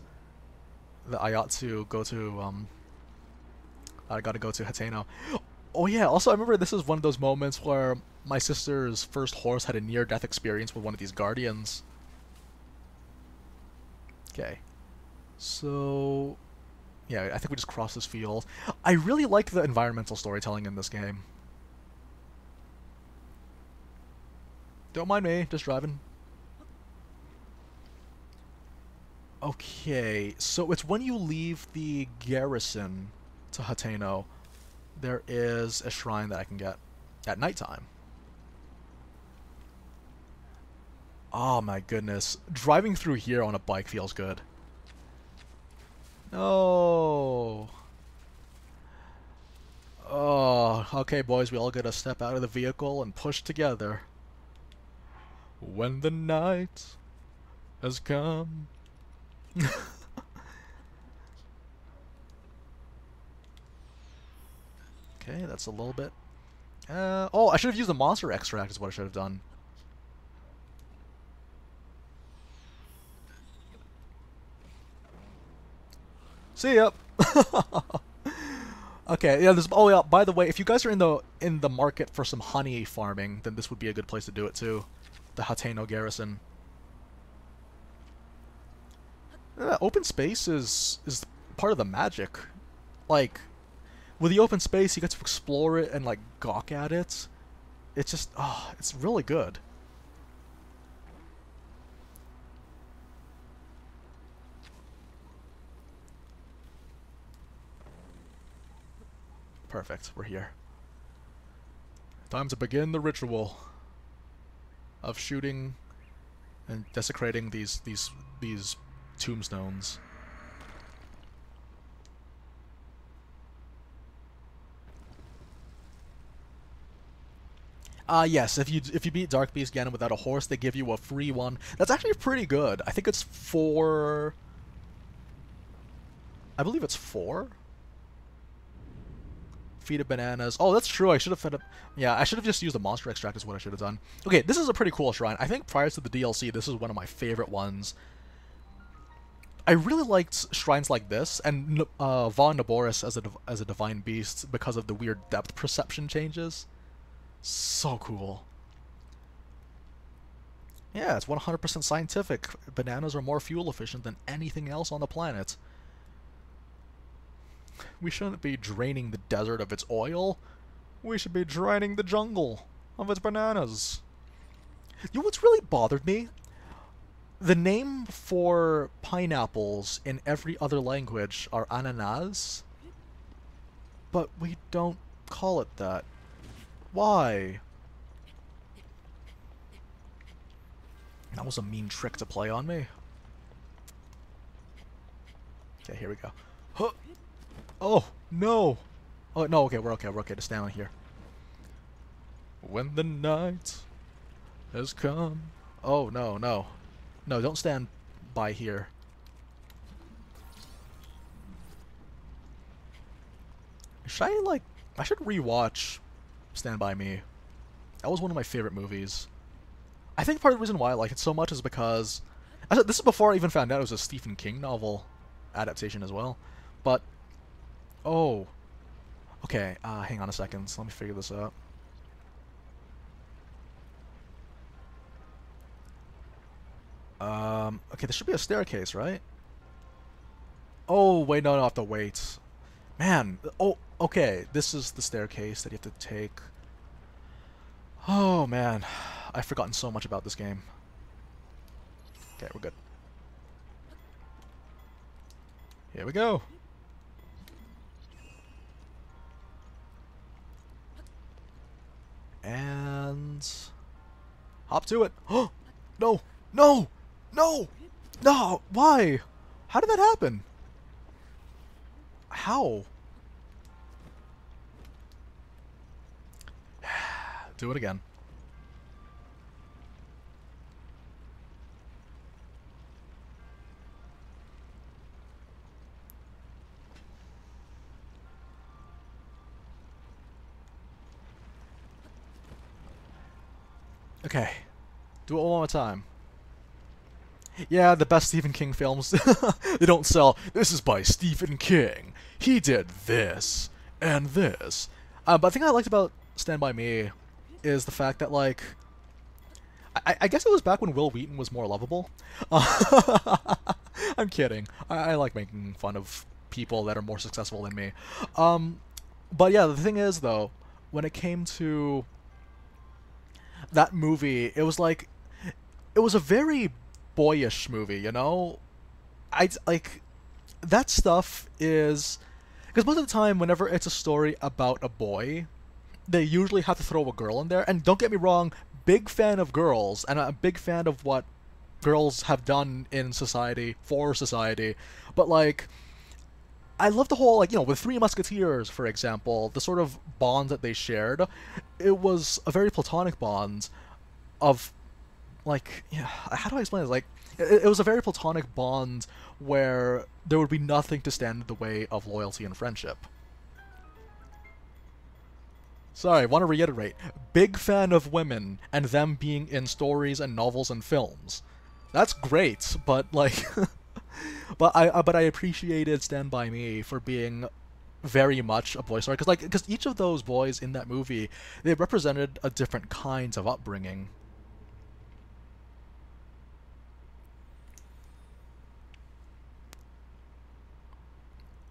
that I ought to go to, I gotta go to Hateno. Oh yeah, also I remember this is one of those moments where my sister's first horse had a near-death experience with one of these guardians. Okay. So... yeah, I think we just crossed this field. I really like the environmental storytelling in this game. Don't mind me, just driving. Okay, so it's when you leave the garrison to Hateno, there is a shrine that I can get at nighttime. Oh my goodness. Driving through here on a bike feels good. No. Oh, okay boys, we all gotta step out of the vehicle and push together. When the night has come. Okay, that's a little bit. Oh, I should have used the monster extract is what I should have done. See ya. Okay, yeah, oh yeah, by the way, if you guys are in the market for some honey farming, then this would be a good place to do it too. The Hateno garrison. Open space is part of the magic. Like, with the open space, you get to explore it and like gawk at it. It's just, it's really good. Perfect, we're here. Time to begin the ritual of shooting and desecrating these tombstones. Yes, if you beat Dark Beast Ganon without a horse, they give you a free one. That's actually pretty good. I think it's 4... I believe it's 4? Feed of bananas. Oh, that's true. I should have fed up... Yeah, I should have just used the monster extract is what I should have done. Okay, this is a pretty cool shrine. I think prior to the DLC, this is one of my favorite ones. I really liked shrines like this, and Von Naboris as a divine beast because of the weird depth perception changes. So cool. Yeah, it's 100% scientific. Bananas are more fuel efficient than anything else on the planet. We shouldn't be draining the desert of its oil. We should be draining the jungle of its bananas. You know what's really bothered me? The name for pineapples in every other language are ananas, but we don't call it that. Why? That was a mean trick to play on me. Okay, here we go. Huh. Oh, no! Oh, no, okay, we're okay to stand on here. When the night has come... Oh, no, no. No, don't stand by here. Should I should rewatch Stand By Me. That was one of my favorite movies. I think part of the reason why I like it so much is because... This is before I even found out it was a Stephen King novel adaptation as well. But... Oh. Okay, hang on a second. So let me figure this out. Okay, there should be a staircase, right? Oh, wait, no, I have to wait. Man, oh, okay, this is the staircase that you have to take. Oh, man, I've forgotten so much about this game. Okay, we're good. Here we go. And... hop to it. Oh, no, no! No! No! Why? How did that happen? How? Do it again. Okay. Do it one more time. Yeah, the best Stephen King films, they don't sell, this is by Stephen King. He did this, and this. But the thing I liked about Stand By Me is the fact that, like, I guess it was back when Will Wheaton was more lovable. I'm kidding. I like making fun of people that are more successful than me. But yeah, the thing is, though, when it came to that movie, it was like, it was a very boyish movie, you know? Like, that stuff is... Because most of the time, whenever it's a story about a boy, they usually have to throw a girl in there. And don't get me wrong, big fan of girls, and a big fan of what girls have done in society, for society. But, like, I love the whole, like, you know, with Three Musketeers, for example, the sort of bond that they shared, it was a very platonic bond of... Like, yeah, how do I explain this? Like, it was a very platonic bond where there would be nothing to stand in the way of loyalty and friendship. Sorry, I want to reiterate. Big fan of women and them being in stories and novels and films. That's great, but, like... but I appreciated Stand By Me for being very much a boy story. Because each of those boys in that movie, they represented a different kind of upbringing.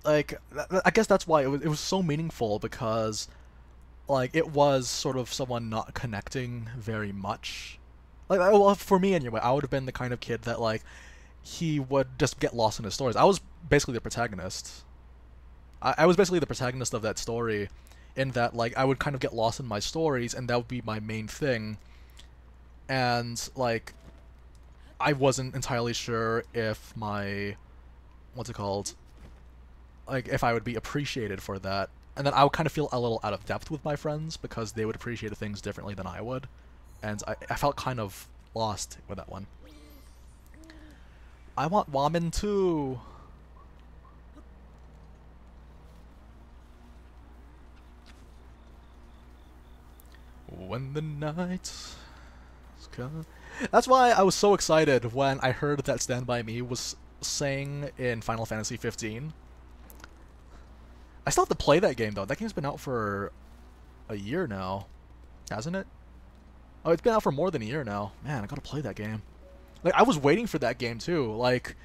Like, I guess that's why it was so meaningful, because, like, it was sort of someone not connecting very much. Like, well, for me anyway, I would have been the kind of kid that, like, he would just get lost in his stories. I was basically the protagonist. I was basically the protagonist of that story, in that, like, I would kind of get lost in my stories, and that would be my main thing. And, like, I wasn't entirely sure if my... what's it called? Like, if I would be appreciated for that. And then I would kind of feel a little out of depth with my friends because they would appreciate things differently than I would. And I felt kind of lost with that one. I want Wamen too! When the night come. That's why I was so excited when I heard that Stand By Me was sang in Final Fantasy 15. I still have to play that game though. That game's been out for a year now, hasn't it? Oh, it's been out for more than a year now. Man, I gotta play that game. Like, I was waiting for that game too. Like,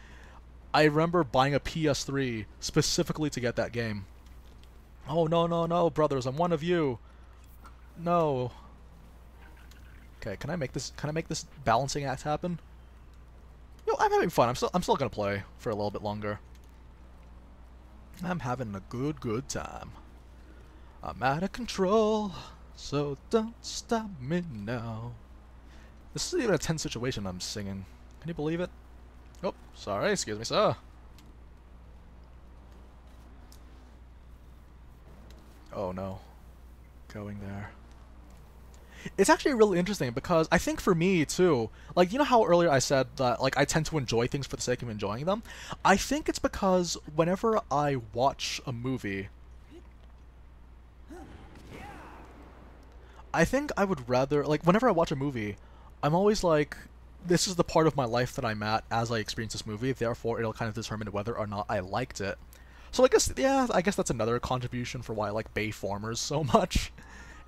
I remember buying a PS3 specifically to get that game. Oh, no, no, no, brothers, I'm one of you. No. Okay, can I make this balancing act happen? Yo, I'm having fun. I'm still gonna play for a little bit longer. I'm having a good time. I'm out of control, so don't stop me now. This is even a tense situation I'm singing. Can you believe it? Oh, sorry, excuse me, sir. Oh no. Going there. It's actually really interesting because I think for me too, like, you know how earlier I said that like I tend to enjoy things for the sake of enjoying them? I think it's because whenever I watch a movie, I think I would rather, like, whenever I watch a movie, I'm always like, this is the part of my life that I'm at as I experience this movie, therefore it'll kind of determine whether or not I liked it. So I guess, yeah, I guess that's another contribution for why I like Bayformers so much.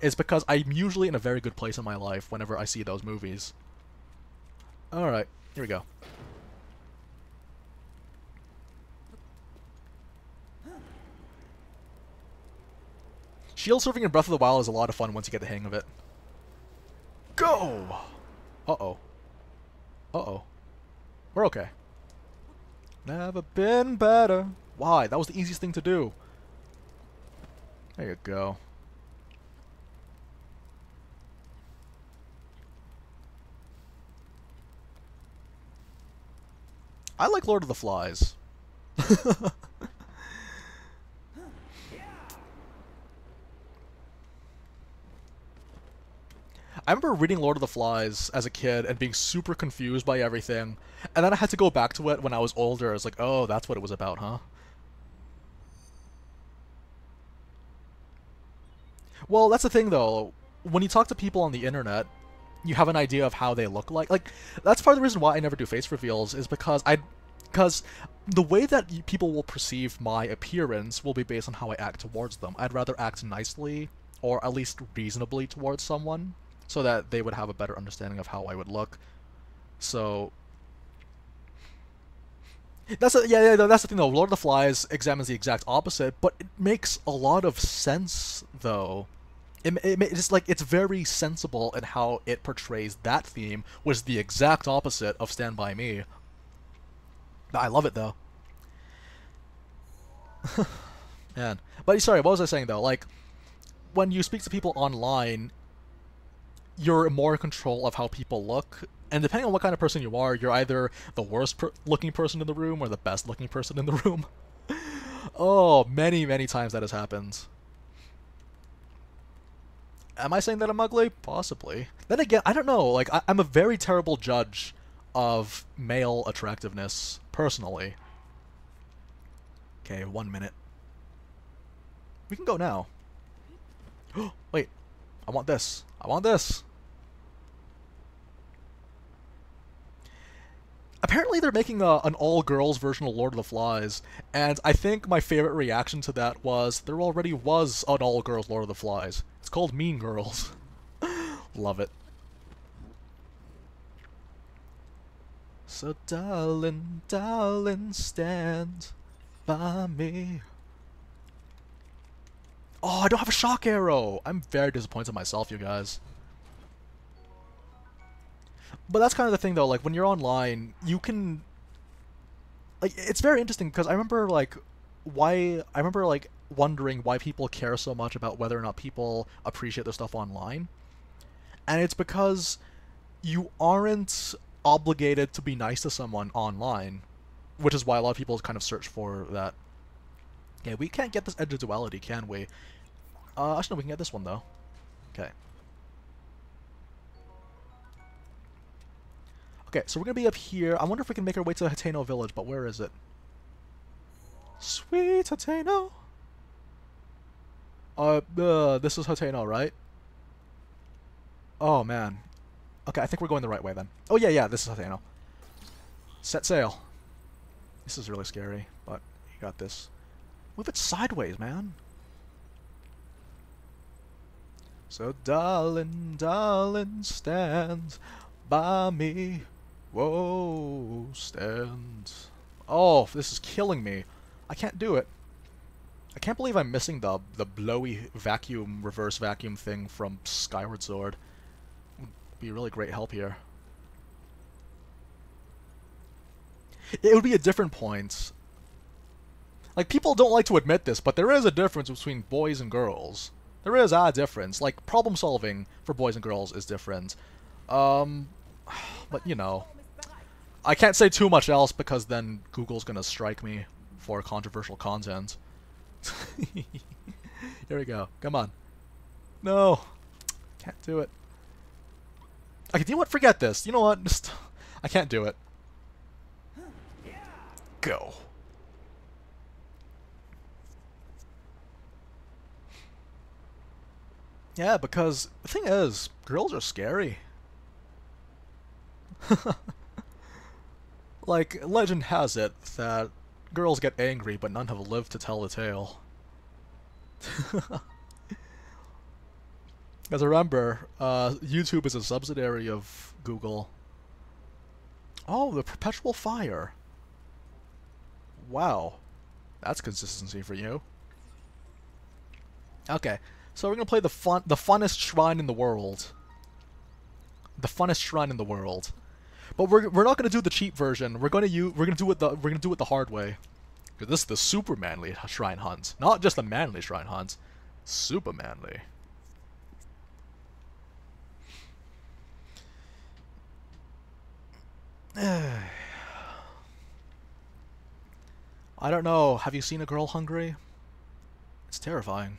Is because I'm usually in a very good place in my life whenever I see those movies. Alright, here we go. Shield surfing in Breath of the Wild is a lot of fun once you get the hang of it. Go! Uh-oh. Uh-oh. We're okay. Never been better. Why? That was the easiest thing to do. There you go. I like Lord of the Flies. I remember reading Lord of the Flies as a kid and being super confused by everything, and then I had to go back to it when I was older. I was like, oh, that's what it was about, huh? Well, that's the thing, though. When you talk to people on the internet, you have an idea of how they look like. Like, that's part of the reason why I never do face reveals, is because the way that people will perceive my appearance will be based on how I act towards them. I'd rather act nicely, or at least reasonably towards someone, so that they would have a better understanding of how I would look. So that's that's the thing though. Lord of the Flies examines the exact opposite, but it makes a lot of sense though. It's like, it's very sensible in how it portrays that theme, which is the exact opposite of Stand By Me. I love it though. Man. But sorry, what was I saying though? Like, when you speak to people online, you're more in control of how people look, and depending on what kind of person you are, you're either the worst looking person in the room or the best looking person in the room. Oh, many times that has happened. Am I saying that I'm ugly? Possibly. Then again, I don't know. Like, I'm a very terrible judge of male attractiveness, personally. Okay, 1 minute. We can go now. Wait. I want this. I want this. Apparently they're making an all-girls version of Lord of the Flies, and I think my favorite reaction to that was there already was an all-girls Lord of the Flies. It's called Mean Girls. Love it. So darling, darling, stand by me. Oh, I don't have a shock arrow! I'm very disappointed in myself, you guys. But that's kind of the thing, though, like, when you're online, you can... Like, it's very interesting, because I remember, like, wondering why people care so much about whether or not people appreciate their stuff online. And it's because you aren't obligated to be nice to someone online, which is why a lot of people kind of search for that. Okay, we can't get this edge of duality, can we? Actually, no, we can get this one, though. Okay. Okay, so we're gonna be up here. I wonder if we can make our way to Hateno Village, but where is it? Sweet Hateno! This is Hateno, right? Oh, man. Okay, I think we're going the right way, then. Oh, yeah, this is Hateno. Set sail. This is really scary, but you got this. Move it sideways, man. So, darling, darling, stand by me. Whoa, stand. Oh, this is killing me. I can't do it. I can't believe I'm missing the blowy vacuum, reverse vacuum thing from Skyward Sword. Would be a really great help here. It would be a different point. Like, people don't like to admit this, but there is a difference between boys and girls. There is a difference. Like, problem solving for boys and girls is different. But, you know, I can't say too much else because then Google's gonna strike me for controversial content. Here we go. Come on. No. Can't do it. Okay, you know what? Forget this. You know what? Just, I can't do it. Go. Yeah, because the thing is, girls are scary. Like, legend has it that girls get angry, but none have lived to tell the tale. Because remember, YouTube is a subsidiary of Google. Oh, the perpetual fire. Wow. That's consistency for you. Okay, so we're gonna play the funnest shrine in the world. The funnest shrine in the world. But we're not gonna do the cheap version. We're gonna do it the hard way. Because this is the super manly shrine hunt, not just the manly shrine hunt. Super manly. I don't know. Have you seen a girl hungry? It's terrifying.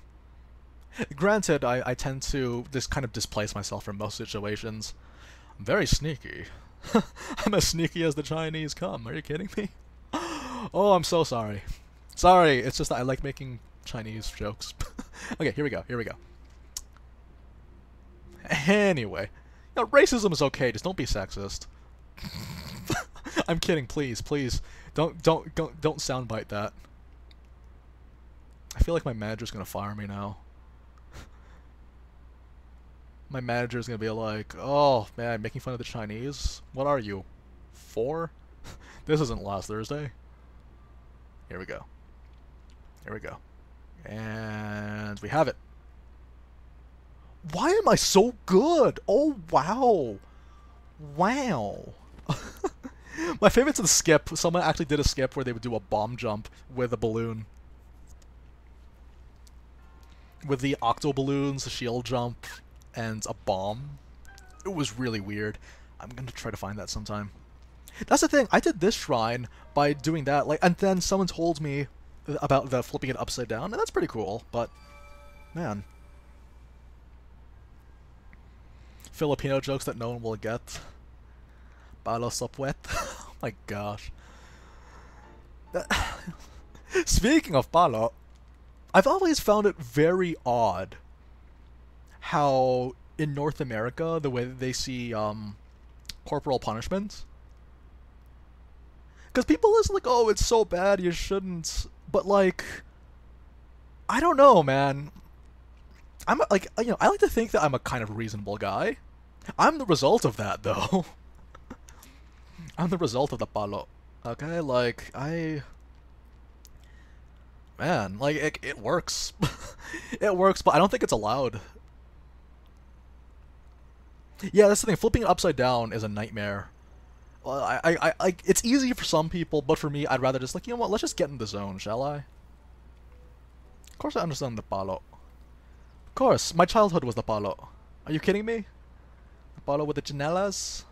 Granted, I tend to just kind of displace myself from most situations. I'm very sneaky. I'm as sneaky as the Chinese come. Are you kidding me? Oh, I'm so sorry. Sorry, it's just that I like making Chinese jokes. Okay, here we go. Here we go. Anyway, you know, racism is okay. Just don't be sexist. I'm kidding. Please, please, don't soundbite that. I feel like my manager's gonna fire me now. My manager's gonna be like, "Oh man, making fun of the Chinese? What are you, 4? This isn't last Thursday." Here we go. Here we go. And we have it. Why am I so good? Oh wow, wow. My favorite's the skip. Someone actually did a skip where they would do a bomb jump with a balloon. With the octo balloons, a shield jump, and a bomb. It was really weird. I'm gonna try to find that sometime. That's the thing, I did this shrine by doing that, like, and then someone told me about the flipping it upside down, and that's pretty cool, but, man. Filipino jokes that no one will get. Balo sopwet. Oh my gosh. Speaking of balo, I've always found it very odd how in North America, the way that they see corporal punishment. Because people is like, oh, it's so bad, you shouldn't. But like, I don't know, man. I'm like, you know, I like to think that I'm a kind of reasonable guy. I'm the result of that, though. I'm the result of the palo. Okay, like, man, like, it works. It works, but I don't think it's allowed. Yeah, that's the thing. Flipping it upside down is a nightmare. Well, I, it's easy for some people, but for me, I'd rather just, like, you know what, let's just get in the zone, shall I? Of course I understand the palo. Of course, my childhood was the palo. Are you kidding me? The palo with the janelas?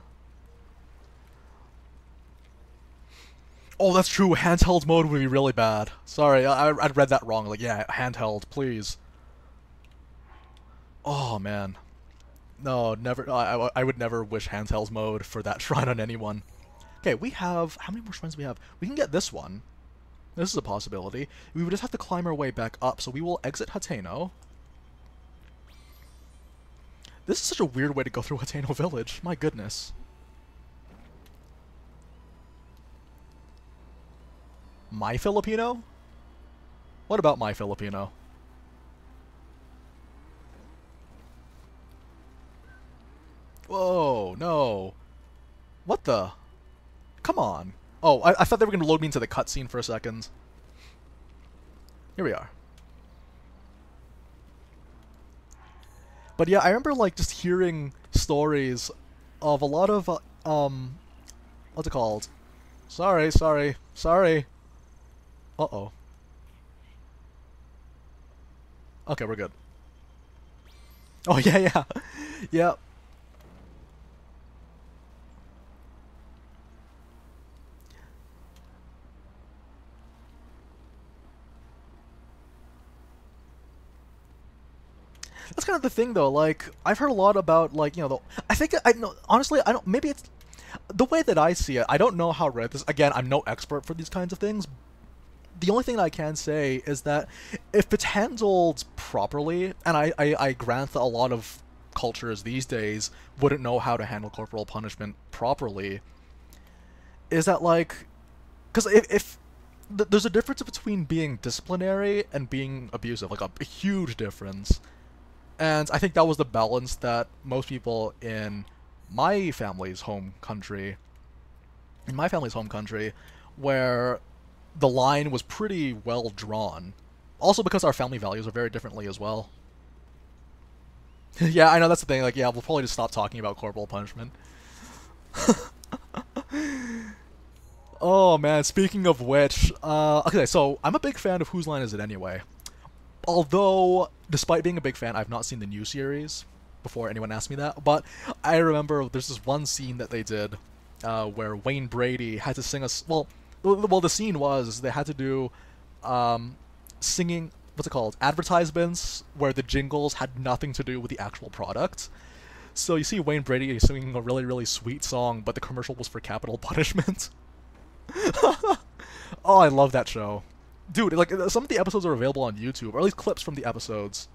Oh, that's true. Handheld mode would be really bad. Sorry, I read that wrong. Like, yeah, handheld, please. Oh man, no, never. I would never wish handheld mode for that shrine on anyone. Okay, we have how many more shrines do we have? We can get this one. This is a possibility. We would just have to climb our way back up. So we will exit Hateno. This is such a weird way to go through Hateno Village. My goodness. My Filipino? What about my Filipino? Whoa, no. What the? Come on. Oh, I thought they were going to load me into the cutscene for a second. Here we are. But yeah, I remember like just hearing stories of a lot of, what's it called? Sorry. Uh-oh. Okay, we're good. Oh, yeah. Yeah. That's kind of the thing, though. Like, I've heard a lot about, like, you know, I think, I know, honestly, I don't, maybe it's, the way that I see it, I don't know how rare this, again, I'm no expert for these kinds of things. The only thing that I can say is that if it's handled properly, and I grant that a lot of cultures these days wouldn't know how to handle corporal punishment properly, is that, like, because if there's a difference between being disciplinary and being abusive, like a huge difference. And I think that was the balance that most people in my family's home country, where the line was pretty well drawn. Also because our family values are very differently as well. Yeah, I know that's the thing. Like, yeah, we'll probably just stop talking about corporal punishment. Oh man, speaking of which, okay, so I'm a big fan of Whose Line Is It Anyway? Although, despite being a big fan, I've not seen the new series before anyone asked me that. But I remember there's this one scene that they did where Wayne Brady had to sing a... Well, the scene was they had to do singing... What's it called? Advertisements where the jingles had nothing to do with the actual product. So you see Wayne Brady singing a really, really sweet song, but the commercial was for capital punishment. Oh, I love that show. Dude, like, some of the episodes are available on YouTube, or at least clips from the episodes.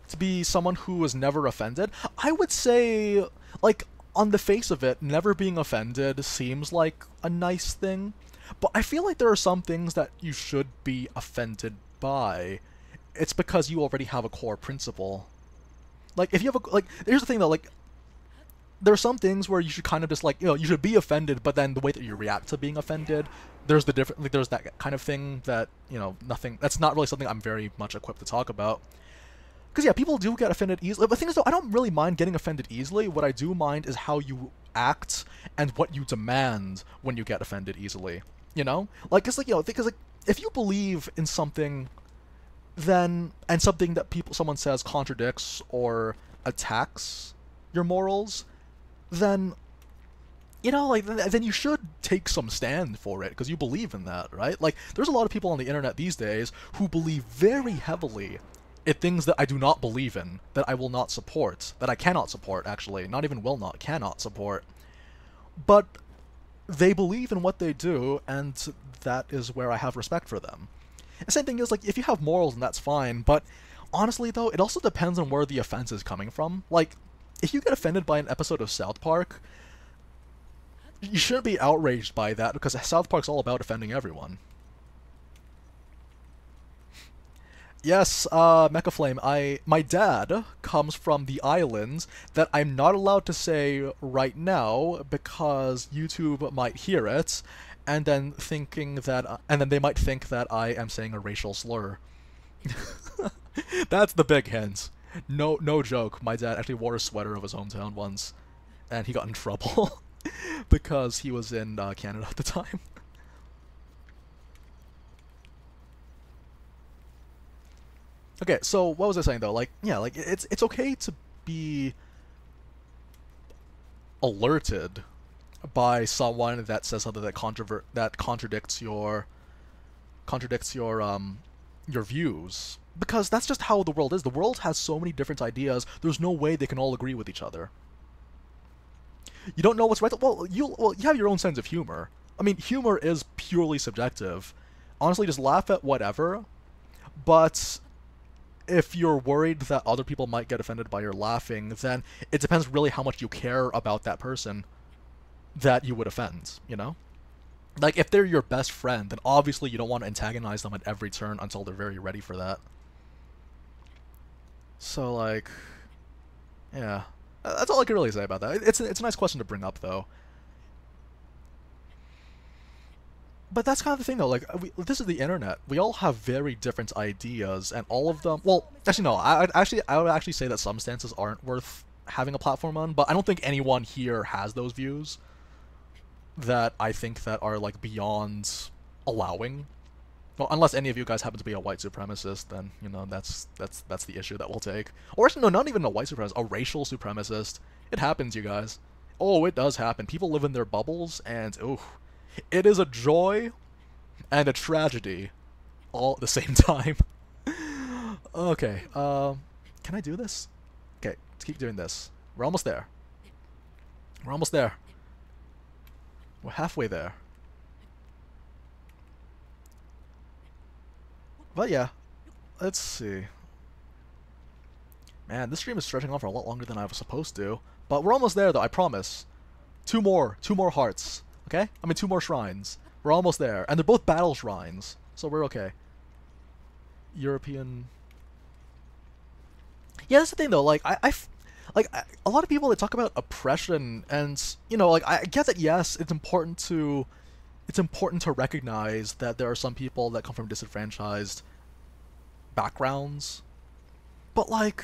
To be someone who was never offended, I would say, like, on the face of it, never being offended seems like a nice thing. But I feel like there are some things that you should be offended by. It's because you already have a core principle. Like, if you have a, like, here's the thing though, like, there are some things where you should kind of just, like, you know, you should be offended, but then the way that you react to being offended, there's the different, like, there's that kind of thing that, you know, that's not really something I'm very much equipped to talk about. Because, yeah, people do get offended easily, but the thing is, though, I don't really mind getting offended easily. What I do mind is how you act and what you demand when you get offended easily, you know? Like, it's like, you know, because, like, if you believe in something, then, and something that someone says contradicts or attacks your morals, then, you know, like, then you should take some stand for it, because you believe in that, right? Like, there's a lot of people on the internet these days who believe very heavily in things that I do not believe in, that I will not support, that I cannot support, actually, not even will not, cannot support. But they believe in what they do, and that is where I have respect for them. The same thing is, like, if you have morals, and that's fine, but honestly, though, it also depends on where the offense is coming from. Like, if you get offended by an episode of South Park, you shouldn't be outraged by that, because South Park's all about offending everyone. Yes, Mecha Flame, my dad comes from the islands that I'm not allowed to say right now because YouTube might hear it, and then and then they might think that I am saying a racial slur. That's the big hint. No joke. My dad actually wore a sweater of his hometown once, and he got in trouble because he was in Canada at the time. Okay, so what was I saying though? Like, yeah, like it's okay to be alerted by someone that says something that contradicts your views, because that's just how the world is. The world has so many different ideas. There's no way they can all agree with each other. You don't know what's right. Well, you have your own sense of humor. I mean, humor is purely subjective. Honestly, just laugh at whatever. But if you're worried that other people might get offended by your laughing, then it depends really how much you care about that person that you would offend, you know? Like, if they're your best friend, then obviously you don't want to antagonize them at every turn until they're very ready for that. So, like, yeah. That's all I can really say about that. It's a nice question to bring up, though. But that's kind of the thing, though. Like, this is the internet. We all have very different ideas, and all of them... Well, actually, no. I would actually say that some stances aren't worth having a platform on, but I don't think anyone here has those views that I think that are, like, beyond allowing. Well, unless any of you guys happen to be a white supremacist, then, you know, that's the issue that we'll take. Or, no, not even a white supremacist, a racial supremacist. It happens, you guys. Oh, it does happen. People live in their bubbles, and, ooh, it is a joy and a tragedy all at the same time. Okay, can I do this? Okay, let's keep doing this. We're almost there. We're almost there. We're halfway there. But yeah, let's see. Man, this stream is stretching on for a lot longer than I was supposed to. But we're almost there, though, I promise. Two more hearts. Okay? I mean, 2 more shrines. We're almost there. And they're both battle shrines. So we're okay. European... Yeah, that's the thing, though. Like, a lot of people that talk about oppression, and, you know, like, I get that, yes, it's important to recognize that there are some people that come from disenfranchised backgrounds. But, like,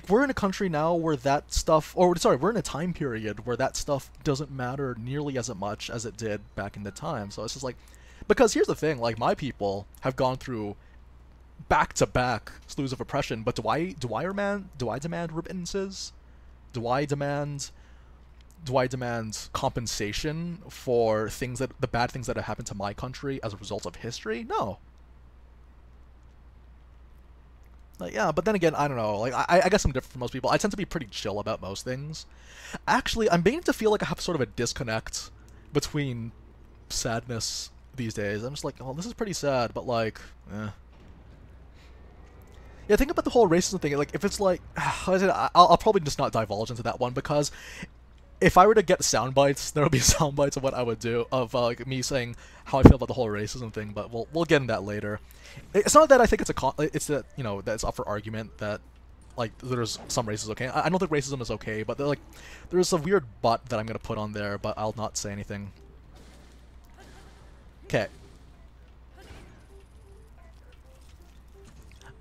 we're in a country now where that stuff... Or, sorry, we're in a time period where that stuff doesn't matter nearly as much as it did back in the time. So it's just like... Because here's the thing, like, my people have gone through back-to-back slews of oppression, but do I demand remittances? Do I demand compensation for the bad things that have happened to my country as a result of history? No. Like, yeah, but then again, I don't know. Like, I guess I'm different from most people. I tend to be pretty chill about most things. Actually, I'm beginning to feel like I have sort of a disconnect between sadness these days. I'm just like, oh, this is pretty sad, but like, eh. Yeah, think about the whole racism thing. Like, if it's like, I'll probably just not divulge into that one, because if I were to get sound bites, there would be sound bites of what I would do, of like me saying how I feel about the whole racism thing. But we'll get into that later. It's not that I think it's that, you know, that it's up for argument that like there's some racism okay. I don't think racism is okay, but like there's a weird but that I'm gonna put on there, but I'll not say anything. Okay.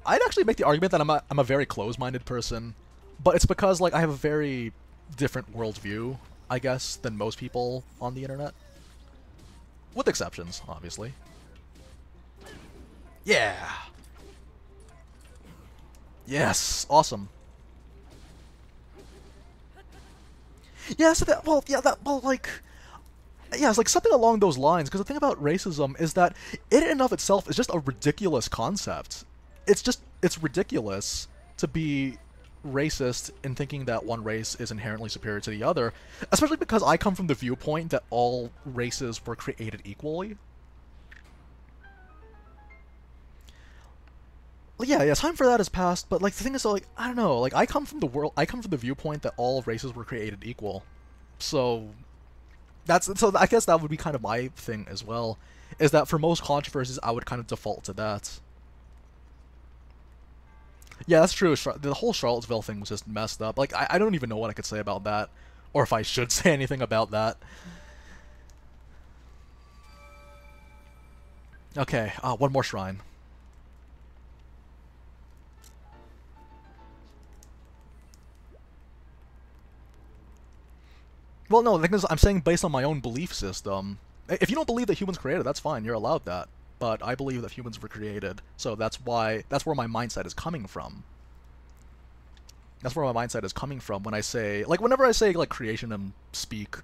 I'd actually make the argument that I'm a very close-minded person, but it's because like I have a very different worldview, I guess, than most people on the internet. With exceptions, obviously. Yeah! Yes! Awesome. Yeah, so that, well, yeah, that, well, like... Yeah, it's like something along those lines, because the thing about racism is that it in and of itself is just a ridiculous concept. It's ridiculous to be racist in thinking that one race is inherently superior to the other, especially because I come from the viewpoint that all races were created equally. Yeah, time for that has passed, but like the thing is, like, I don't know, like I come from the viewpoint that all races were created equal. So I guess that would be kind of my thing as well, is that for most controversies I would kind of default to that. Yeah, that's true. The whole Charlottesville thing was just messed up. Like, I don't even know what I could say about that, or if I should say anything about that. Okay, one more shrine. Well, no, the thing is, I'm saying based on my own belief system. If you don't believe that humans created, that's fine, you're allowed that. But I believe that humans were created, so that's where my mindset is coming from. That's where my mindset is coming from when I say, like, whenever I say, like, creation and speak,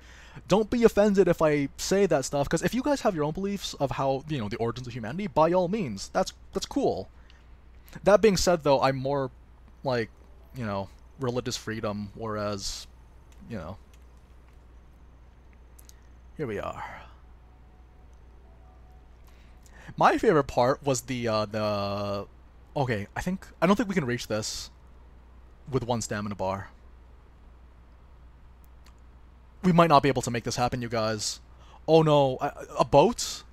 don't be offended if I say that stuff, because if you guys have your own beliefs of how, you know, the origins of humanity, by all means, that's cool. That being said, though, I'm more, like, you know, religious freedom, whereas, you know, here we are. My favorite part was the... Okay, I don't think we can reach this with one stamina bar. We might not be able to make this happen, you guys. Oh no, a boat?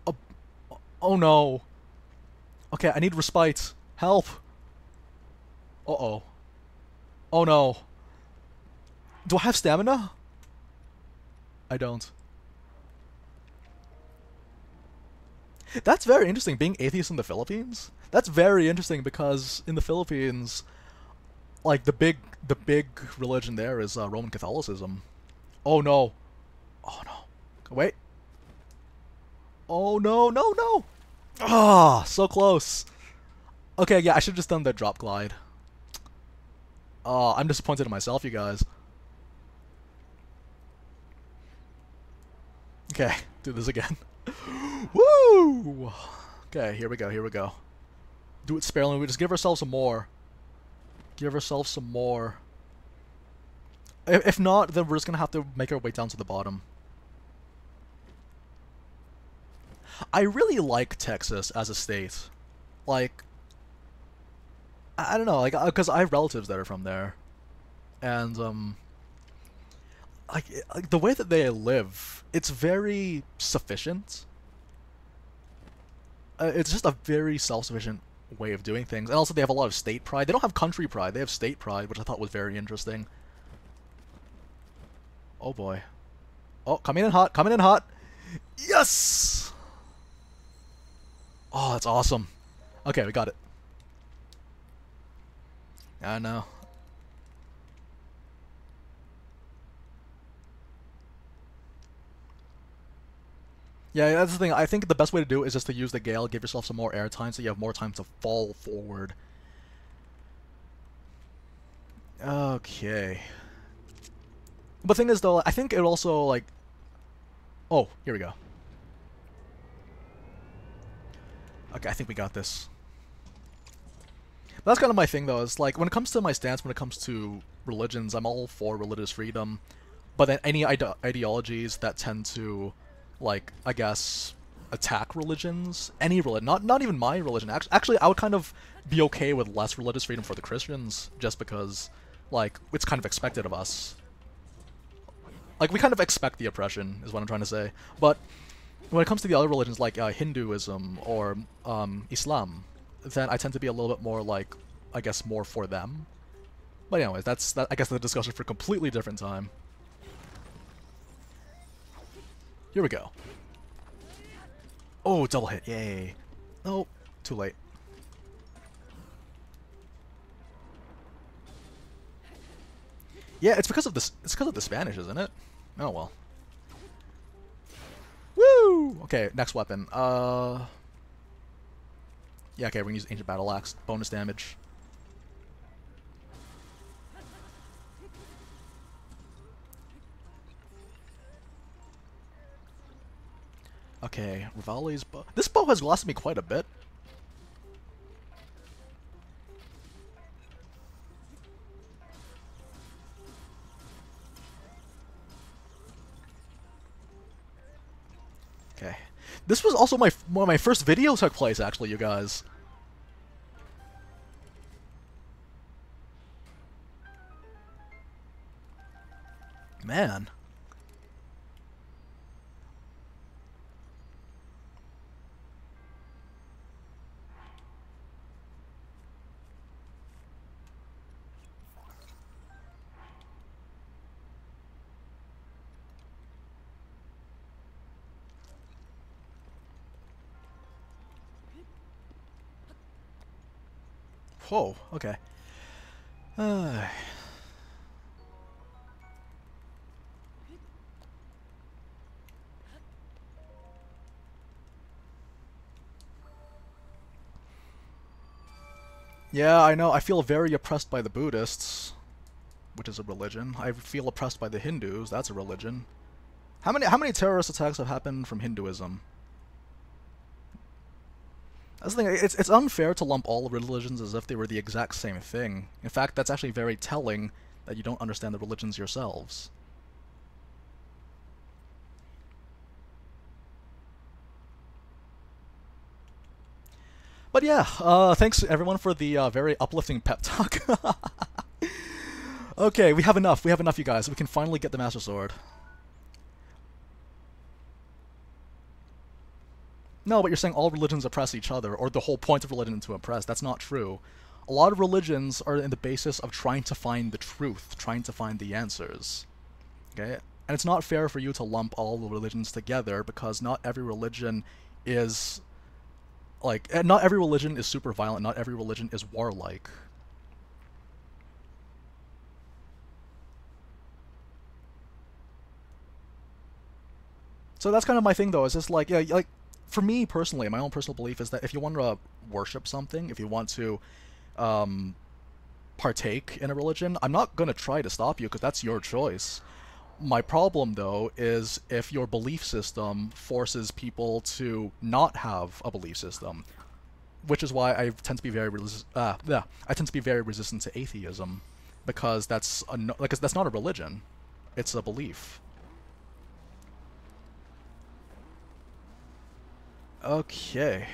A, oh no. Okay, I need respite. Help. Uh-oh. Oh no. Do I have stamina? I don't. That's very interesting, being atheist in the Philippines. That's very interesting because in the Philippines, like the big religion there is Roman Catholicism. Oh no. Oh no. Wait. Oh no, no, no. Ah, so close. Okay, yeah, I should have just done the drop glide. I'm disappointed in myself, you guys. Okay, do this again. Woo! Okay, here we go, here we go. Do it sparingly, we just give ourselves some more. Give ourselves some more. If not, then we're just gonna have to make our way down to the bottom. I really like Texas as a state. Like, I don't know, like, because I have relatives that are from there. And, like, the way that they live, it's very sufficient. It's just a very self-sufficient way of doing things. And also they have a lot of state pride. They don't have country pride, they have state pride, which I thought was very interesting. Oh boy. Oh, coming in hot, coming in hot! Yes! Oh, that's awesome. Okay, we got it. I know. Yeah, that's the thing. I think the best way to do it is just to use the gale, give yourself some more airtime so you have more time to fall forward. Okay. But the thing is, though, I think it also, like... Oh, here we go. Okay, I think we got this. But that's kind of my thing, though. It's like, when it comes to my stance, when it comes to religions, I'm all for religious freedom. But then any ideologies that tend to, like, I guess, attack religions, any religion, not even my religion. Actually, I would kind of be okay with less religious freedom for the Christians, just because, like, it's kind of expected of us. Like, we kind of expect the oppression, is what I'm trying to say. But when it comes to the other religions, like Hinduism or Islam, then I tend to be a little bit more, like, I guess, more for them. But anyways, that's I guess the discussion for a completely different time. Here we go. Oh, double hit, yay. Oh, too late. Yeah, it's because of this. It's because of the Spanish, isn't it? Oh well. Woo! Okay, next weapon. Yeah, okay, we're gonna use Ancient Battle Axe. Bonus damage. Okay, Rivali's bow. This bow has lasted me quite a bit. Okay. This was also one of my first videos took place, actually, you guys. Man. Whoa, okay. Yeah, I know. I feel very oppressed by the Buddhists, which is a religion. I feel oppressed by the Hindus. That's a religion. How many terrorist attacks have happened from Hinduism? That's the thing. It's unfair to lump all religions as if they were the exact same thing. In fact, that's actually very telling that you don't understand the religions yourselves. But yeah, thanks everyone for the very uplifting pep talk. Okay, we have enough. We have enough, you guys. We can finally get the Master Sword. No, but you're saying all religions oppress each other, or the whole point of religion is to oppress. That's not true. A lot of religions are in the basis of trying to find the truth, trying to find the answers. Okay? And it's not fair for you to lump all the religions together, because not every religion is not every religion is super violent, not every religion is warlike. So that's kind of my thing, though. It's just like, yeah, like for me personally, my own personal belief is that if you want to worship something, if you want to um, partake in a religion, I'm not gonna try to stop you because that's your choice. My problem, though, is if your belief system forces people to not have a belief system, which is why I tend to be I tend to be very resistant to atheism, because that's not a religion, it's a belief. Okay.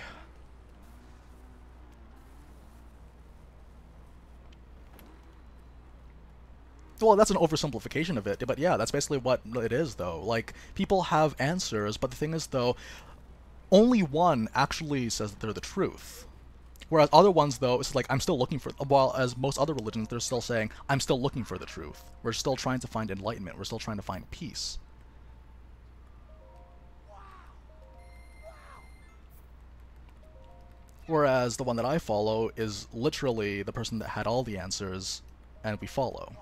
Well, that's an oversimplification of it, but yeah, that's basically what it is, though. Like, people have answers, but the thing is, though, only one actually says that they're the truth. Whereas other ones, though, it's like, I'm still looking for... While as most other religions, they're still saying, I'm still looking for the truth. We're still trying to find enlightenment. We're still trying to find peace. Whereas the one that I follow is literally the person that had all the answers, and we follow.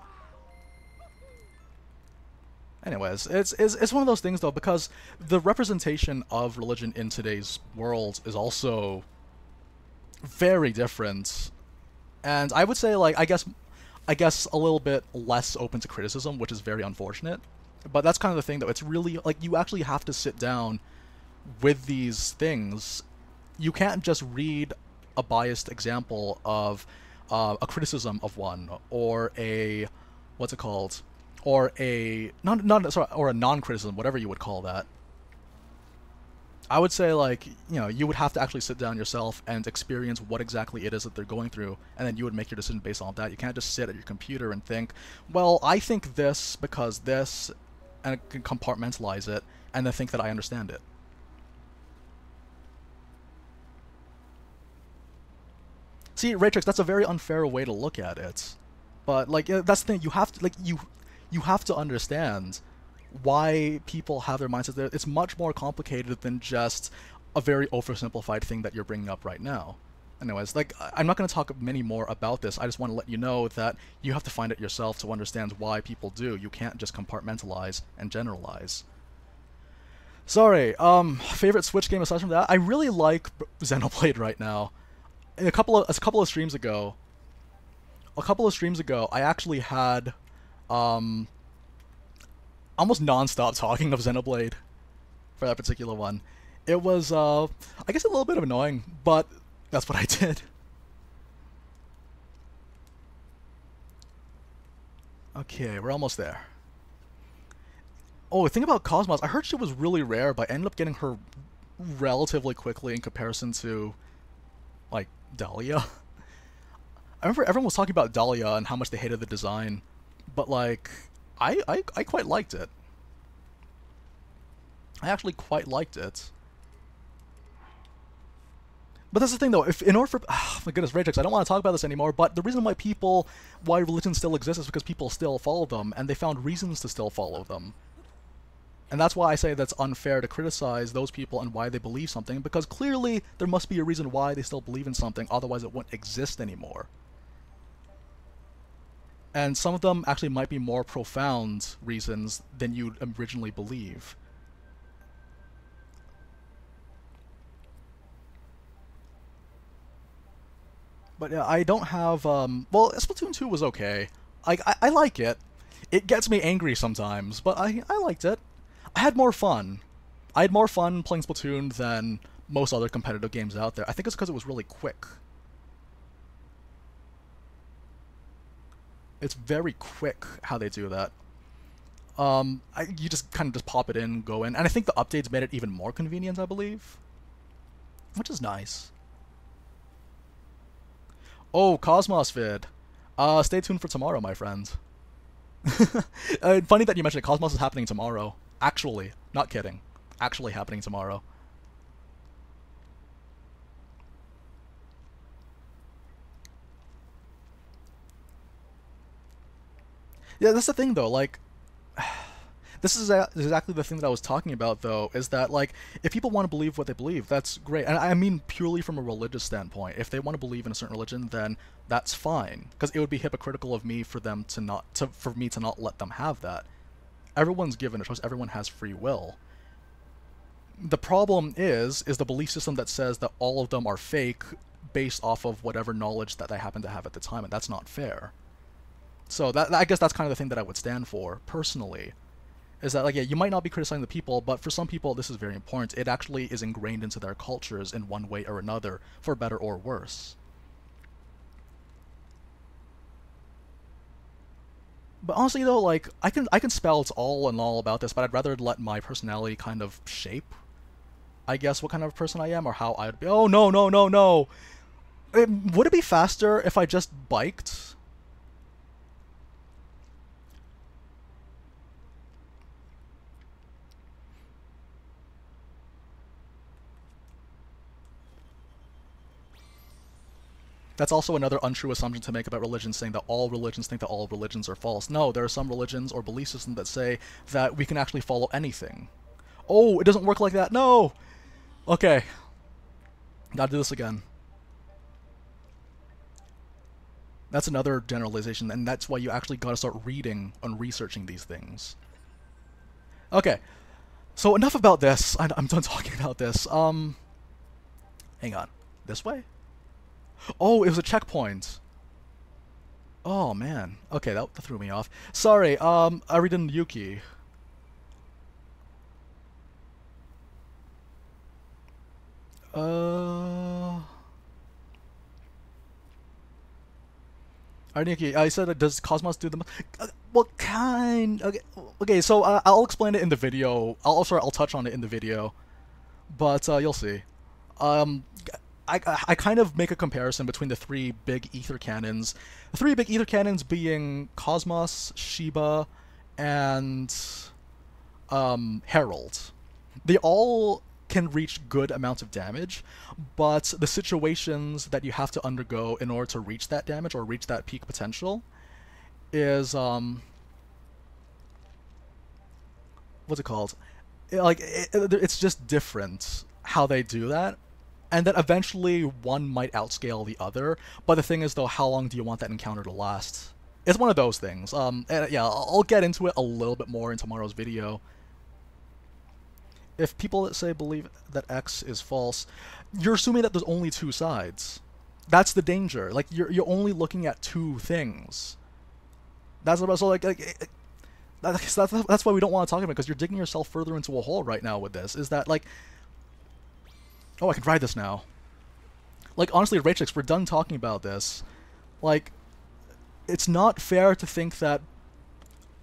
Anyways, it's one of those things, though, because the representation of religion in today's world is also very different, and I would say, like, I guess a little bit less open to criticism, which is very unfortunate. But that's kind of the thing, though. It's really like you actually have to sit down with these things. You can't just read a biased example of a criticism of one, or a what's it called, or a not sorry, or a non-criticism, whatever you would call that. I would say, like, you would have to actually sit down yourself and experience what exactly it is that they're going through, and then you would make your decision based on that. You can't just sit at your computer and think, well, I think this because this, and compartmentalize it, and then think that I understand it. See, Retracing, that's a very unfair way to look at it. But, like, that's the thing. You have to, like, you have to understand why people have their mindsets there. It's much more complicated than just a very oversimplified thing that you're bringing up right now. Anyways, like, I'm not going to talk many more about this. I just want to let you know that you have to find it yourself to understand why people do. You can't just compartmentalize and generalize. Sorry, favorite Switch game aside from that? I really like Xenoblade right now. A couple of streams ago, I actually had um, almost non-stop talking of Xenoblade for that particular one. It was, I guess, a little bit of annoying, but that's what I did. Okay, we're almost there. Oh, the thing about Cosmos, I heard she was really rare, but I ended up getting her relatively quickly in comparison to, like, Dahlia. I remember everyone was talking about Dahlia and how much they hated the design, but, like, I quite liked it. I actually quite liked it. But that's the thing, though. If in order for my goodness, Retracing, I don't want to talk about this anymore. But the reason why religions still exist is because people still follow them, and they found reasons to still follow them. And that's why I say that's unfair to criticize those people and why they believe something, because clearly there must be a reason why they still believe in something. Otherwise, it wouldn't exist anymore. And some of them actually might be more profound reasons than you'd originally believe. But yeah, I don't have. Well, Splatoon 2 was okay. I like it. It gets me angry sometimes, but I liked it. I had more fun. I had more fun playing Splatoon than most other competitive games out there. I think it's because it was really quick. It's very quick how they do that. You just kind of just pop it in, go in, and I think the updates made it even more convenient, I believe, which is nice. Oh, Cosmos vid. Stay tuned for tomorrow, my friend. Funny that you mentioned it. Cosmos is happening tomorrow. Actually, not kidding. Actually happening tomorrow. Yeah, that's the thing though. Like, this is exactly the thing that I was talking about, though, is that, like, if people want to believe what they believe, that's great. And I mean purely from a religious standpoint. If they want to believe in a certain religion, then that's fine. Because it would be hypocritical of me for them to not, for me to not let them have that. Everyone's given a choice. Everyone has free will. The problem is the belief system that says that all of them are fake based off of whatever knowledge that they happen to have at the time, and that's not fair. So I guess that's kind of the thing that I would stand for, personally. Is that, like, yeah, you might not be criticizing the people, but for some people this is very important. It actually is ingrained into their cultures in one way or another, for better or worse. But honestly though, like, I can spell it's all and all about this, but I'd rather let my personality kind of shape, I guess, what kind of person I am or how I'd be. Oh no no no no! Would it be faster if I just biked? That's also another untrue assumption to make about religion, saying that all religions think that all religions are false. No, there are some religions or belief systems that say that we can actually follow anything. Oh, it doesn't work like that. No! Okay. Gotta do this again. That's another generalization, and that's why you actually gotta start reading and researching these things. Okay. So enough about this. I'm done talking about this. Hang on. This way? Oh, it was a checkpoint. Oh man. Okay, that threw me off. Sorry. I read in Yuki. Uh. Arniki, I said, does Cosmos do the? What kind? Okay, okay. So I'll explain it in the video. I'll touch on it in the video, but you'll see. Um, I kind of make a comparison between the three big ether cannons. The three big ether cannons being Cosmos, Shiba, and Herald. They all can reach good amounts of damage, but the situations that you have to undergo in order to reach that damage or reach that peak potential is what's it called? It's just different how they do that. And then eventually one might outscale the other, but the thing is though, how long do you want that encounter to last? It's one of those things. And yeah, I'll get into it a little bit more in tomorrow's video. If people that say believe that X is false, you're assuming that there's only two sides. That's the danger. Like, you're only looking at two things. That's about, so that's why we don't want to talk about it, because you're digging yourself further into a hole right now with this. Is that, like, oh, I can ride this now. Like, honestly, Retracing, we're done talking about this. Like, it's not fair to think that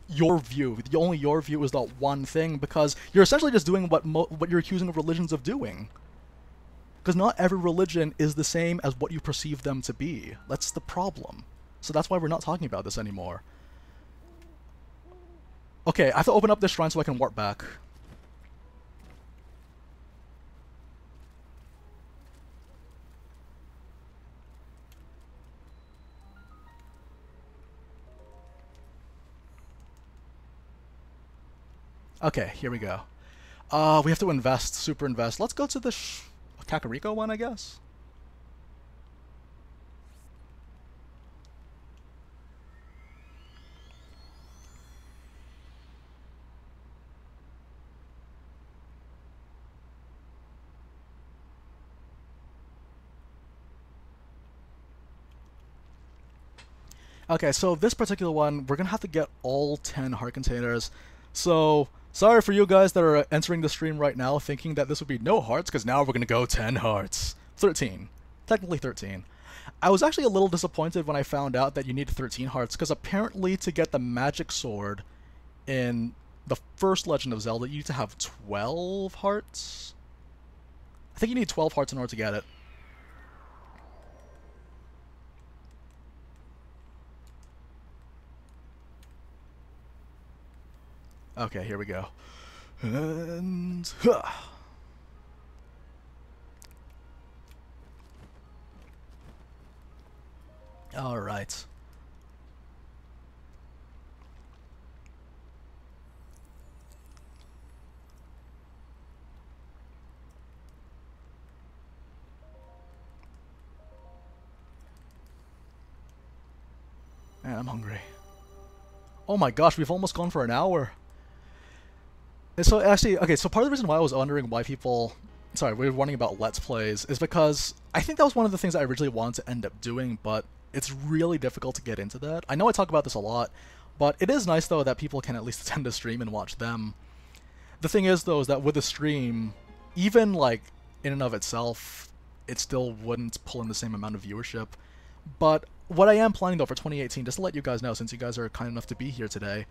your view, only your view is that one thing, because you're essentially just doing what you're accusing of religions of doing. Because not every religion is the same as what you perceive them to be. That's the problem. So that's why we're not talking about this anymore. Okay, I have to open up this shrine so I can warp back. Okay, here we go. We have to invest, super invest. Let's go to the Kakariko one, I guess. Okay, so this particular one, we're gonna have to get all 10 heart containers. So, sorry for you guys that are entering the stream right now thinking that this would be no hearts, because now we're gonna go 10 hearts. 13. Technically 13. I was actually a little disappointed when I found out that you need 13 hearts, because apparently to get the magic sword in the first Legend of Zelda, you need to have 12 hearts? I think you need 12 hearts in order to get it. Okay, here we go. And... Alright. Man, I'm hungry. Oh my gosh, we've almost gone for an hour. And so actually, okay, so part of the reason why I was wondering why people... Sorry, we were wondering about Let's Plays, is because I think that was one of the things I originally wanted to end up doing, but it's really difficult to get into that. I know I talk about this a lot, but it is nice, though, that people can at least attend the stream and watch them. The thing is, though, is that with a stream, even, like, in and of itself, it still wouldn't pull in the same amount of viewership. But what I am planning, though, for 2018, just to let you guys know, since you guys are kind enough to be here today,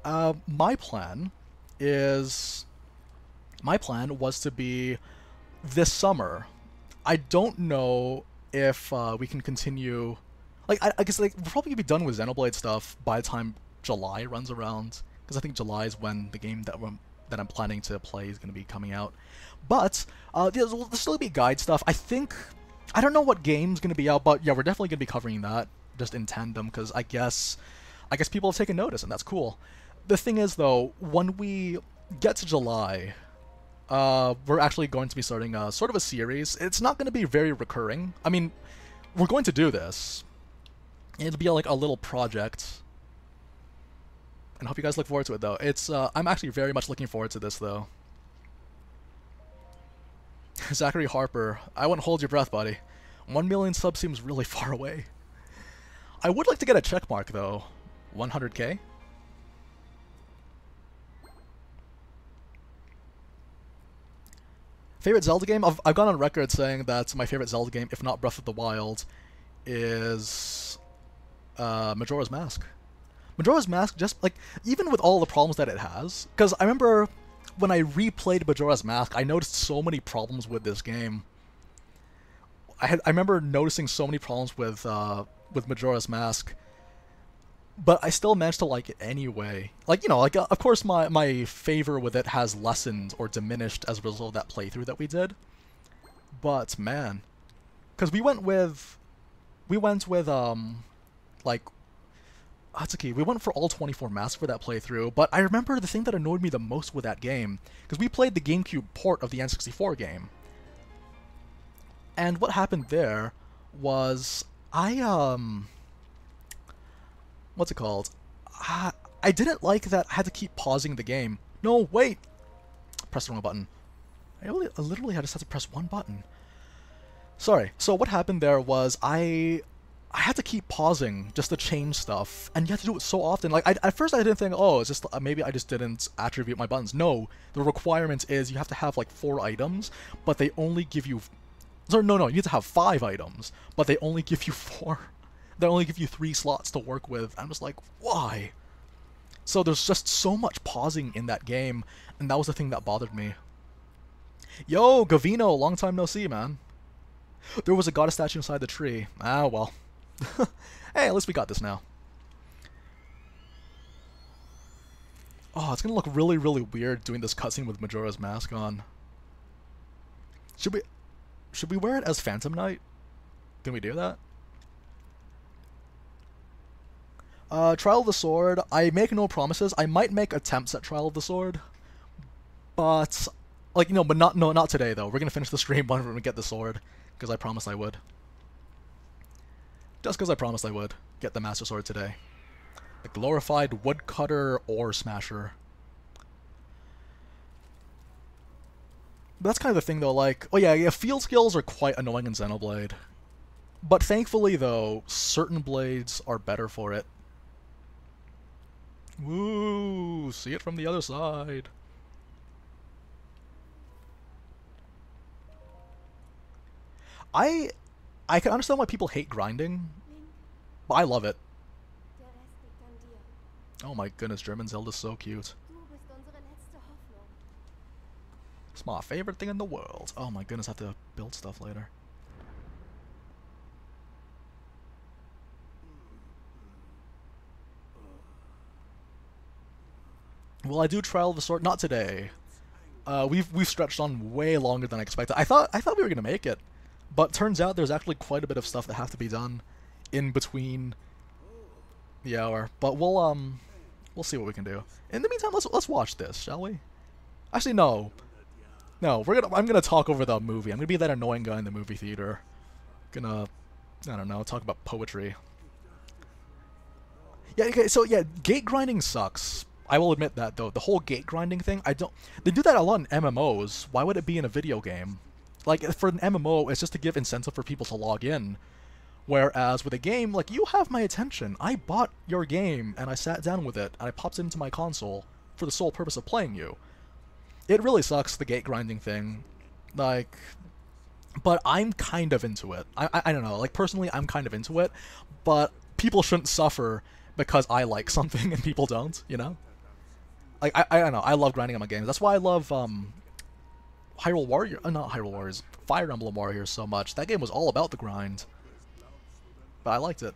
my plan was to be this summer. I don't know if we can continue... Like, I guess like, we'll probably be done with Xenoblade stuff by the time July runs around, because I think July is when the game that I'm planning to play is going to be coming out. But there'll still be guide stuff. I don't know what game's going to be out, but yeah, we're definitely going to be covering that just in tandem, because I guess people have taken notice, and that's cool. The thing is, though, when we get to July, we're actually going to be starting sort of a series. It's not going to be very recurring. I mean, we're going to do this. It'll be like a little project. And I hope you guys look forward to it, though. It's I'm actually very much looking forward to this, though. Zachary Harper, I wouldn't hold your breath, buddy. 1 million subs seems really far away. I would like to get a check mark, though. 100k? Favorite Zelda game? I've gone on record saying that my favorite Zelda game, if not Breath of the Wild, is Majora's Mask. Majora's Mask, just like, even with all the problems that it has, because I remember when I replayed Majora's Mask, I noticed so many problems with this game. I remember noticing so many problems with Majora's Mask, but I still managed to like it anyway. Like, you know, like of course my favor with it has lessened or diminished as a result of that playthrough that we did. But man, because we went with like Atsuki, we went for all 24 masks for that playthrough, but I remember the thing that annoyed me the most with that game, because we played the GameCube port of the N64 game. And what happened there was what's it called? I didn't like that I had to keep pausing the game. No, wait! Press the wrong button. I literally had to press one button. Sorry. So what happened there was I had to keep pausing just to change stuff, and you have to do it so often. Like, at first I didn't think, oh, it's just maybe I just didn't attribute my buttons. No, the requirement is you have to have like 4 items, but they only give you... Sorry, no, you need to have 5 items, but they only give you 4. They only give you 3 slots to work with. I'm just like, why? So there's just so much pausing in that game, and that was the thing that bothered me. Yo, Gavino, long time no see, man. There was a goddess statue inside the tree. Ah, well. Hey, at least we got this now. Oh, it's gonna look really, really weird doing this cutscene with Majora's Mask on. Should we wear it as Phantom Knight? Can we do that? Trial of the Sword. I make no promises. I might make attempts at Trial of the Sword, but like, you know, but not today though. We're gonna finish the stream when we get the sword, because I promised I would. Just because I promised I would get the Master Sword today. The glorified woodcutter ore smasher. But that's kind of the thing though, like, oh yeah, field skills are quite annoying in Xenoblade. But thankfully, though, certain blades are better for it. Woo! See it from the other side. I I can understand why people hate grinding, but I love it. Oh my goodness, German Zelda's so cute. It's my favorite thing in the world. Oh my goodness, I have to build stuff later. Well, I do Trial of the Sword. Not today. We've stretched on way longer than I expected. I thought we were gonna make it, but turns out there's actually quite a bit of stuff that have to be done in between the hour. But we'll see what we can do. In the meantime, let's watch this, shall we? Actually, no. No, I'm gonna talk over the movie. I'm gonna be that annoying guy in the movie theater. Gonna, I don't know, talk about poetry. Yeah, okay, so yeah, gate grinding sucks. I will admit that, though. The whole gate grinding thing, they do that a lot in MMOs. Why would it be in a video game? Like, for an MMO, it's just to give incentive for people to log in. Whereas with a game, like, you have my attention. I bought your game, and I sat down with it, and I popped it into my console for the sole purpose of playing you. It really sucks, the gate grinding thing. Like, but I'm kind of into it. I don't know, like, personally, I'm kind of into it, but people shouldn't suffer because I like something and people don't, you know? Like, I don't know, I love grinding on my games. That's why I love, Hyrule Warrior, not Hyrule Warriors, Fire Emblem Warriors so much. That game was all about the grind. But I liked it.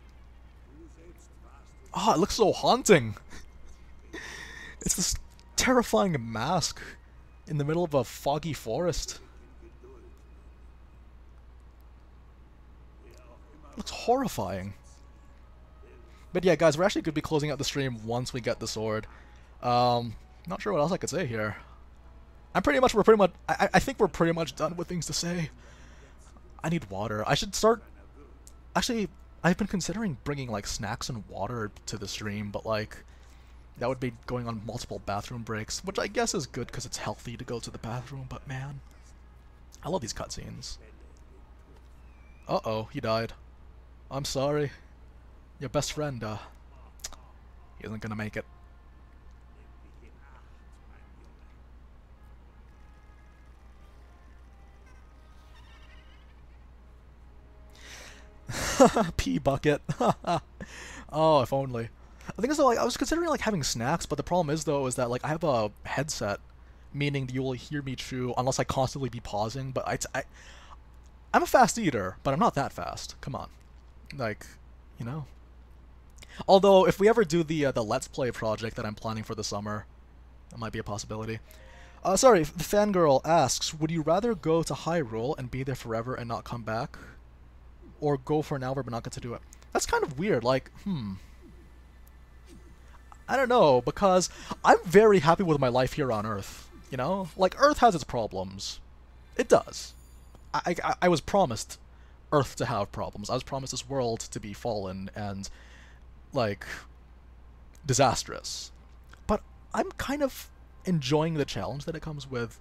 Oh, it looks so haunting! It's this terrifying mask in the middle of a foggy forest. It looks horrifying. But yeah, guys, we're actually going to be closing out the stream once we get the sword. Not sure what else I could say here. I think we're pretty much done with things to say. I need water. I should start... Actually, I've been considering bringing, like, snacks and water to the stream, but, like, that would be going on multiple bathroom breaks, which I guess is good because it's healthy to go to the bathroom, but man, I love these cutscenes. Uh-oh, he died. I'm sorry. Your best friend, he isn't gonna make it. Pee bucket. Oh, if only. The thing is, though, like, I was considering, like, having snacks, but the problem is, though, is that, like, I have a headset, meaning that you will hear me chew unless I constantly be pausing, but I'm a fast eater, but I'm not that fast. Come on. Like, you know. Although, if we ever do the Let's Play project that I'm planning for the summer, that might be a possibility. Sorry, the fangirl asks, would you rather go to Hyrule and be there forever and not come back? Or go for an hour but not get to do it? That's kind of weird, like, I don't know, because I'm very happy with my life here on Earth, you know? Like, Earth has its problems. It does. I was promised Earth to have problems. I was promised this world to be fallen and, like, disastrous. But I'm kind of enjoying the challenge that it comes with.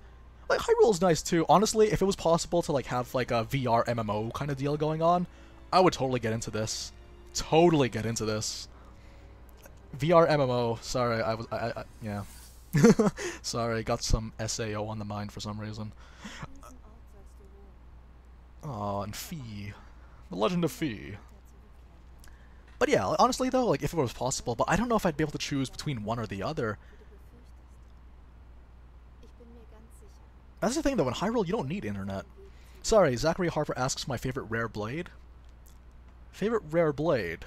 Like, Hyrule's nice too. Honestly, if it was possible to, like, have, like, a VR MMO kind of deal going on, I would totally get into this. Totally get into this. VR MMO. Sorry, yeah. Sorry, got some SAO on the mind for some reason. Oh, and Fee. The Legend of Fee. But yeah, honestly though, like, if it was possible, but I don't know if I'd be able to choose between one or the other. That's the thing though, in Hyrule you don't need internet. Sorry, Zachary Harper asks my favorite rare blade. Favorite rare blade?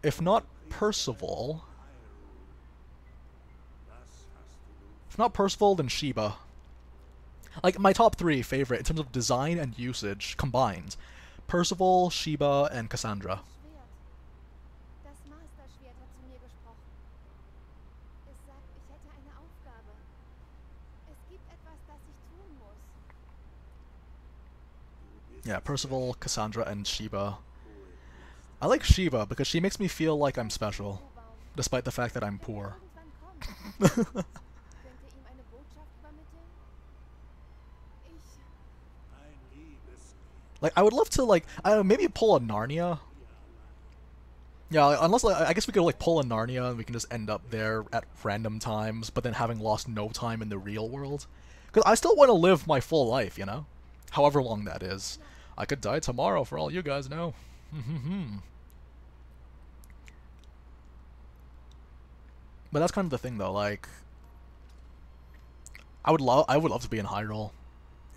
If not Percival... If not Percival, then Sheba. Like, my top 3 favorite in terms of design and usage combined. Percival, Sheba, and Cassandra. Yeah, Percival, Cassandra, and Sheba. I like Sheba because she makes me feel like I'm special, despite the fact that I'm poor. Like, I would love to, like, I don't know, maybe pull a Narnia. Yeah, like, unless, like, I guess we could, like, pull a Narnia and we can just end up there at random times, but then having lost no time in the real world. Because I still want to live my full life, you know? However long that is. I could die tomorrow for all you guys know. But that's kind of the thing, though, like... I would love to be in Hyrule.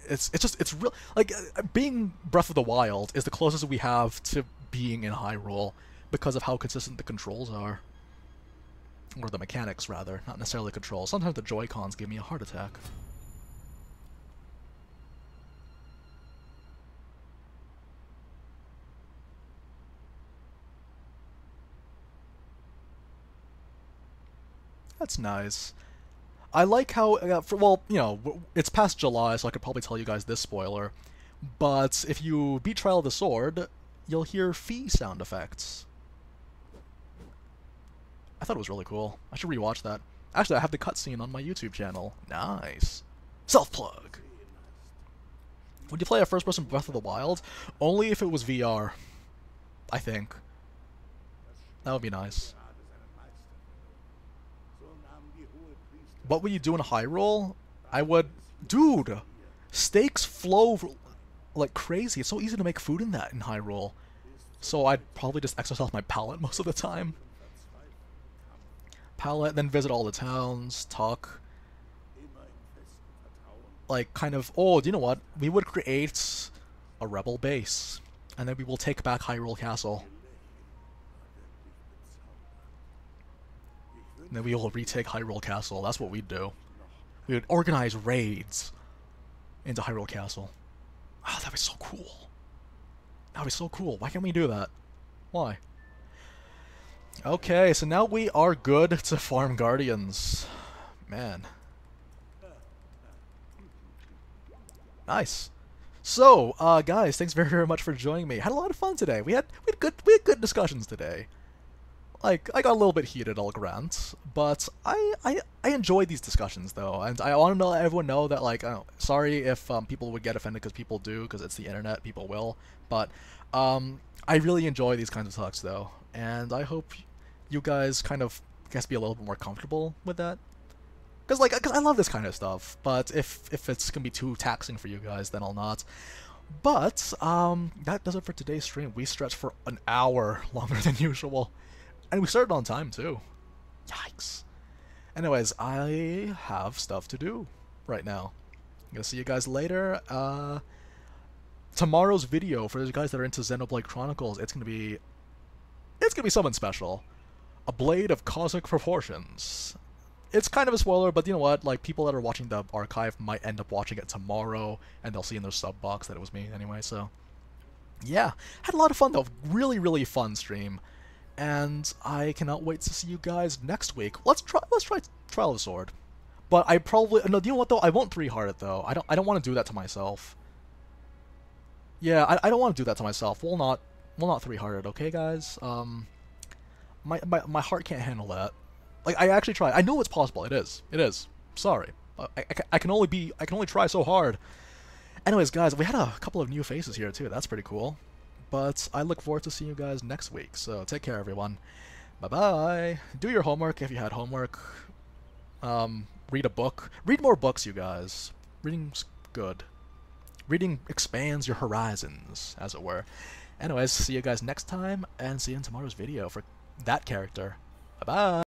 It's real, like, being Breath of the Wild is the closest we have to being in Hyrule because of how consistent the controls are. Or the mechanics, rather, not necessarily controls. Sometimes the Joy-Cons give me a heart attack. That's nice. I like how, well, you know, it's past July, so I could probably tell you guys this spoiler, but if you beat Trial of the Sword, you'll hear Fee sound effects. I thought it was really cool. I should rewatch that. Actually, I have the cutscene on my YouTube channel. Nice. Self-plug! Would you play a first-person Breath of the Wild? Only if it was VR. I think. That would be nice. What would you do in Hyrule? I would... Dude! Steaks flow like crazy. It's so easy to make food in Hyrule. So I'd probably just exercise my palate most of the time. Palate, then visit all the towns, talk. Like, kind of... Oh, do you know what? We would create a rebel base. And then we will take back Hyrule Castle. And then we will retake Hyrule Castle. That's what we'd do. We would organize raids into Hyrule Castle. Oh, that'd be so cool. That'd be so cool. Why can't we do that? Why? Okay, so now we are good to farm Guardians. Man. Nice. So, guys, thanks very, very much for joining me. Had a lot of fun today. We had good discussions today. Like, I got a little bit heated, I'll grant, but I enjoyed these discussions, though, and I want to let everyone know that, like, sorry if people would get offended, because people do, because it's the internet, people will, but I really enjoy these kinds of talks, though, and I hope you guys kind of, I guess, be a little bit more comfortable with that, because I love this kind of stuff, but if it's gonna be too taxing for you guys, then I'll not. But that does it for today's stream. We stretched for an hour longer than usual. And we started on time, too. Yikes. Anyways, I have stuff to do right now. I'm gonna see you guys later. Tomorrow's video, for those guys that are into Xenoblade Chronicles, it's gonna be something special. A blade of cosmic proportions. It's kind of a spoiler, but you know what? Like, people that are watching the archive might end up watching it tomorrow, and they'll see in their sub box that it was me anyway, so... Yeah. Had a lot of fun, though. Really, really fun stream. And I cannot wait to see you guys next week. Let's try Trial of the Sword. But I probably no. You know what though? I won't 3-heart it though. I don't want to do that to myself. Yeah, I don't want to do that to myself. We'll not 3-heart it. Okay, guys. My heart can't handle that. Like, I actually tried. I know it's possible. It is. Sorry. I can only try so hard. Anyways, guys, we had a couple of new faces here too. That's pretty cool. But I look forward to seeing you guys next week, so take care, everyone. Bye-bye. Do your homework if you had homework. Read a book. Read more books, you guys. Reading's good. Reading expands your horizons, as it were. Anyways, see you guys next time, and see you in tomorrow's video for that character. Bye-bye.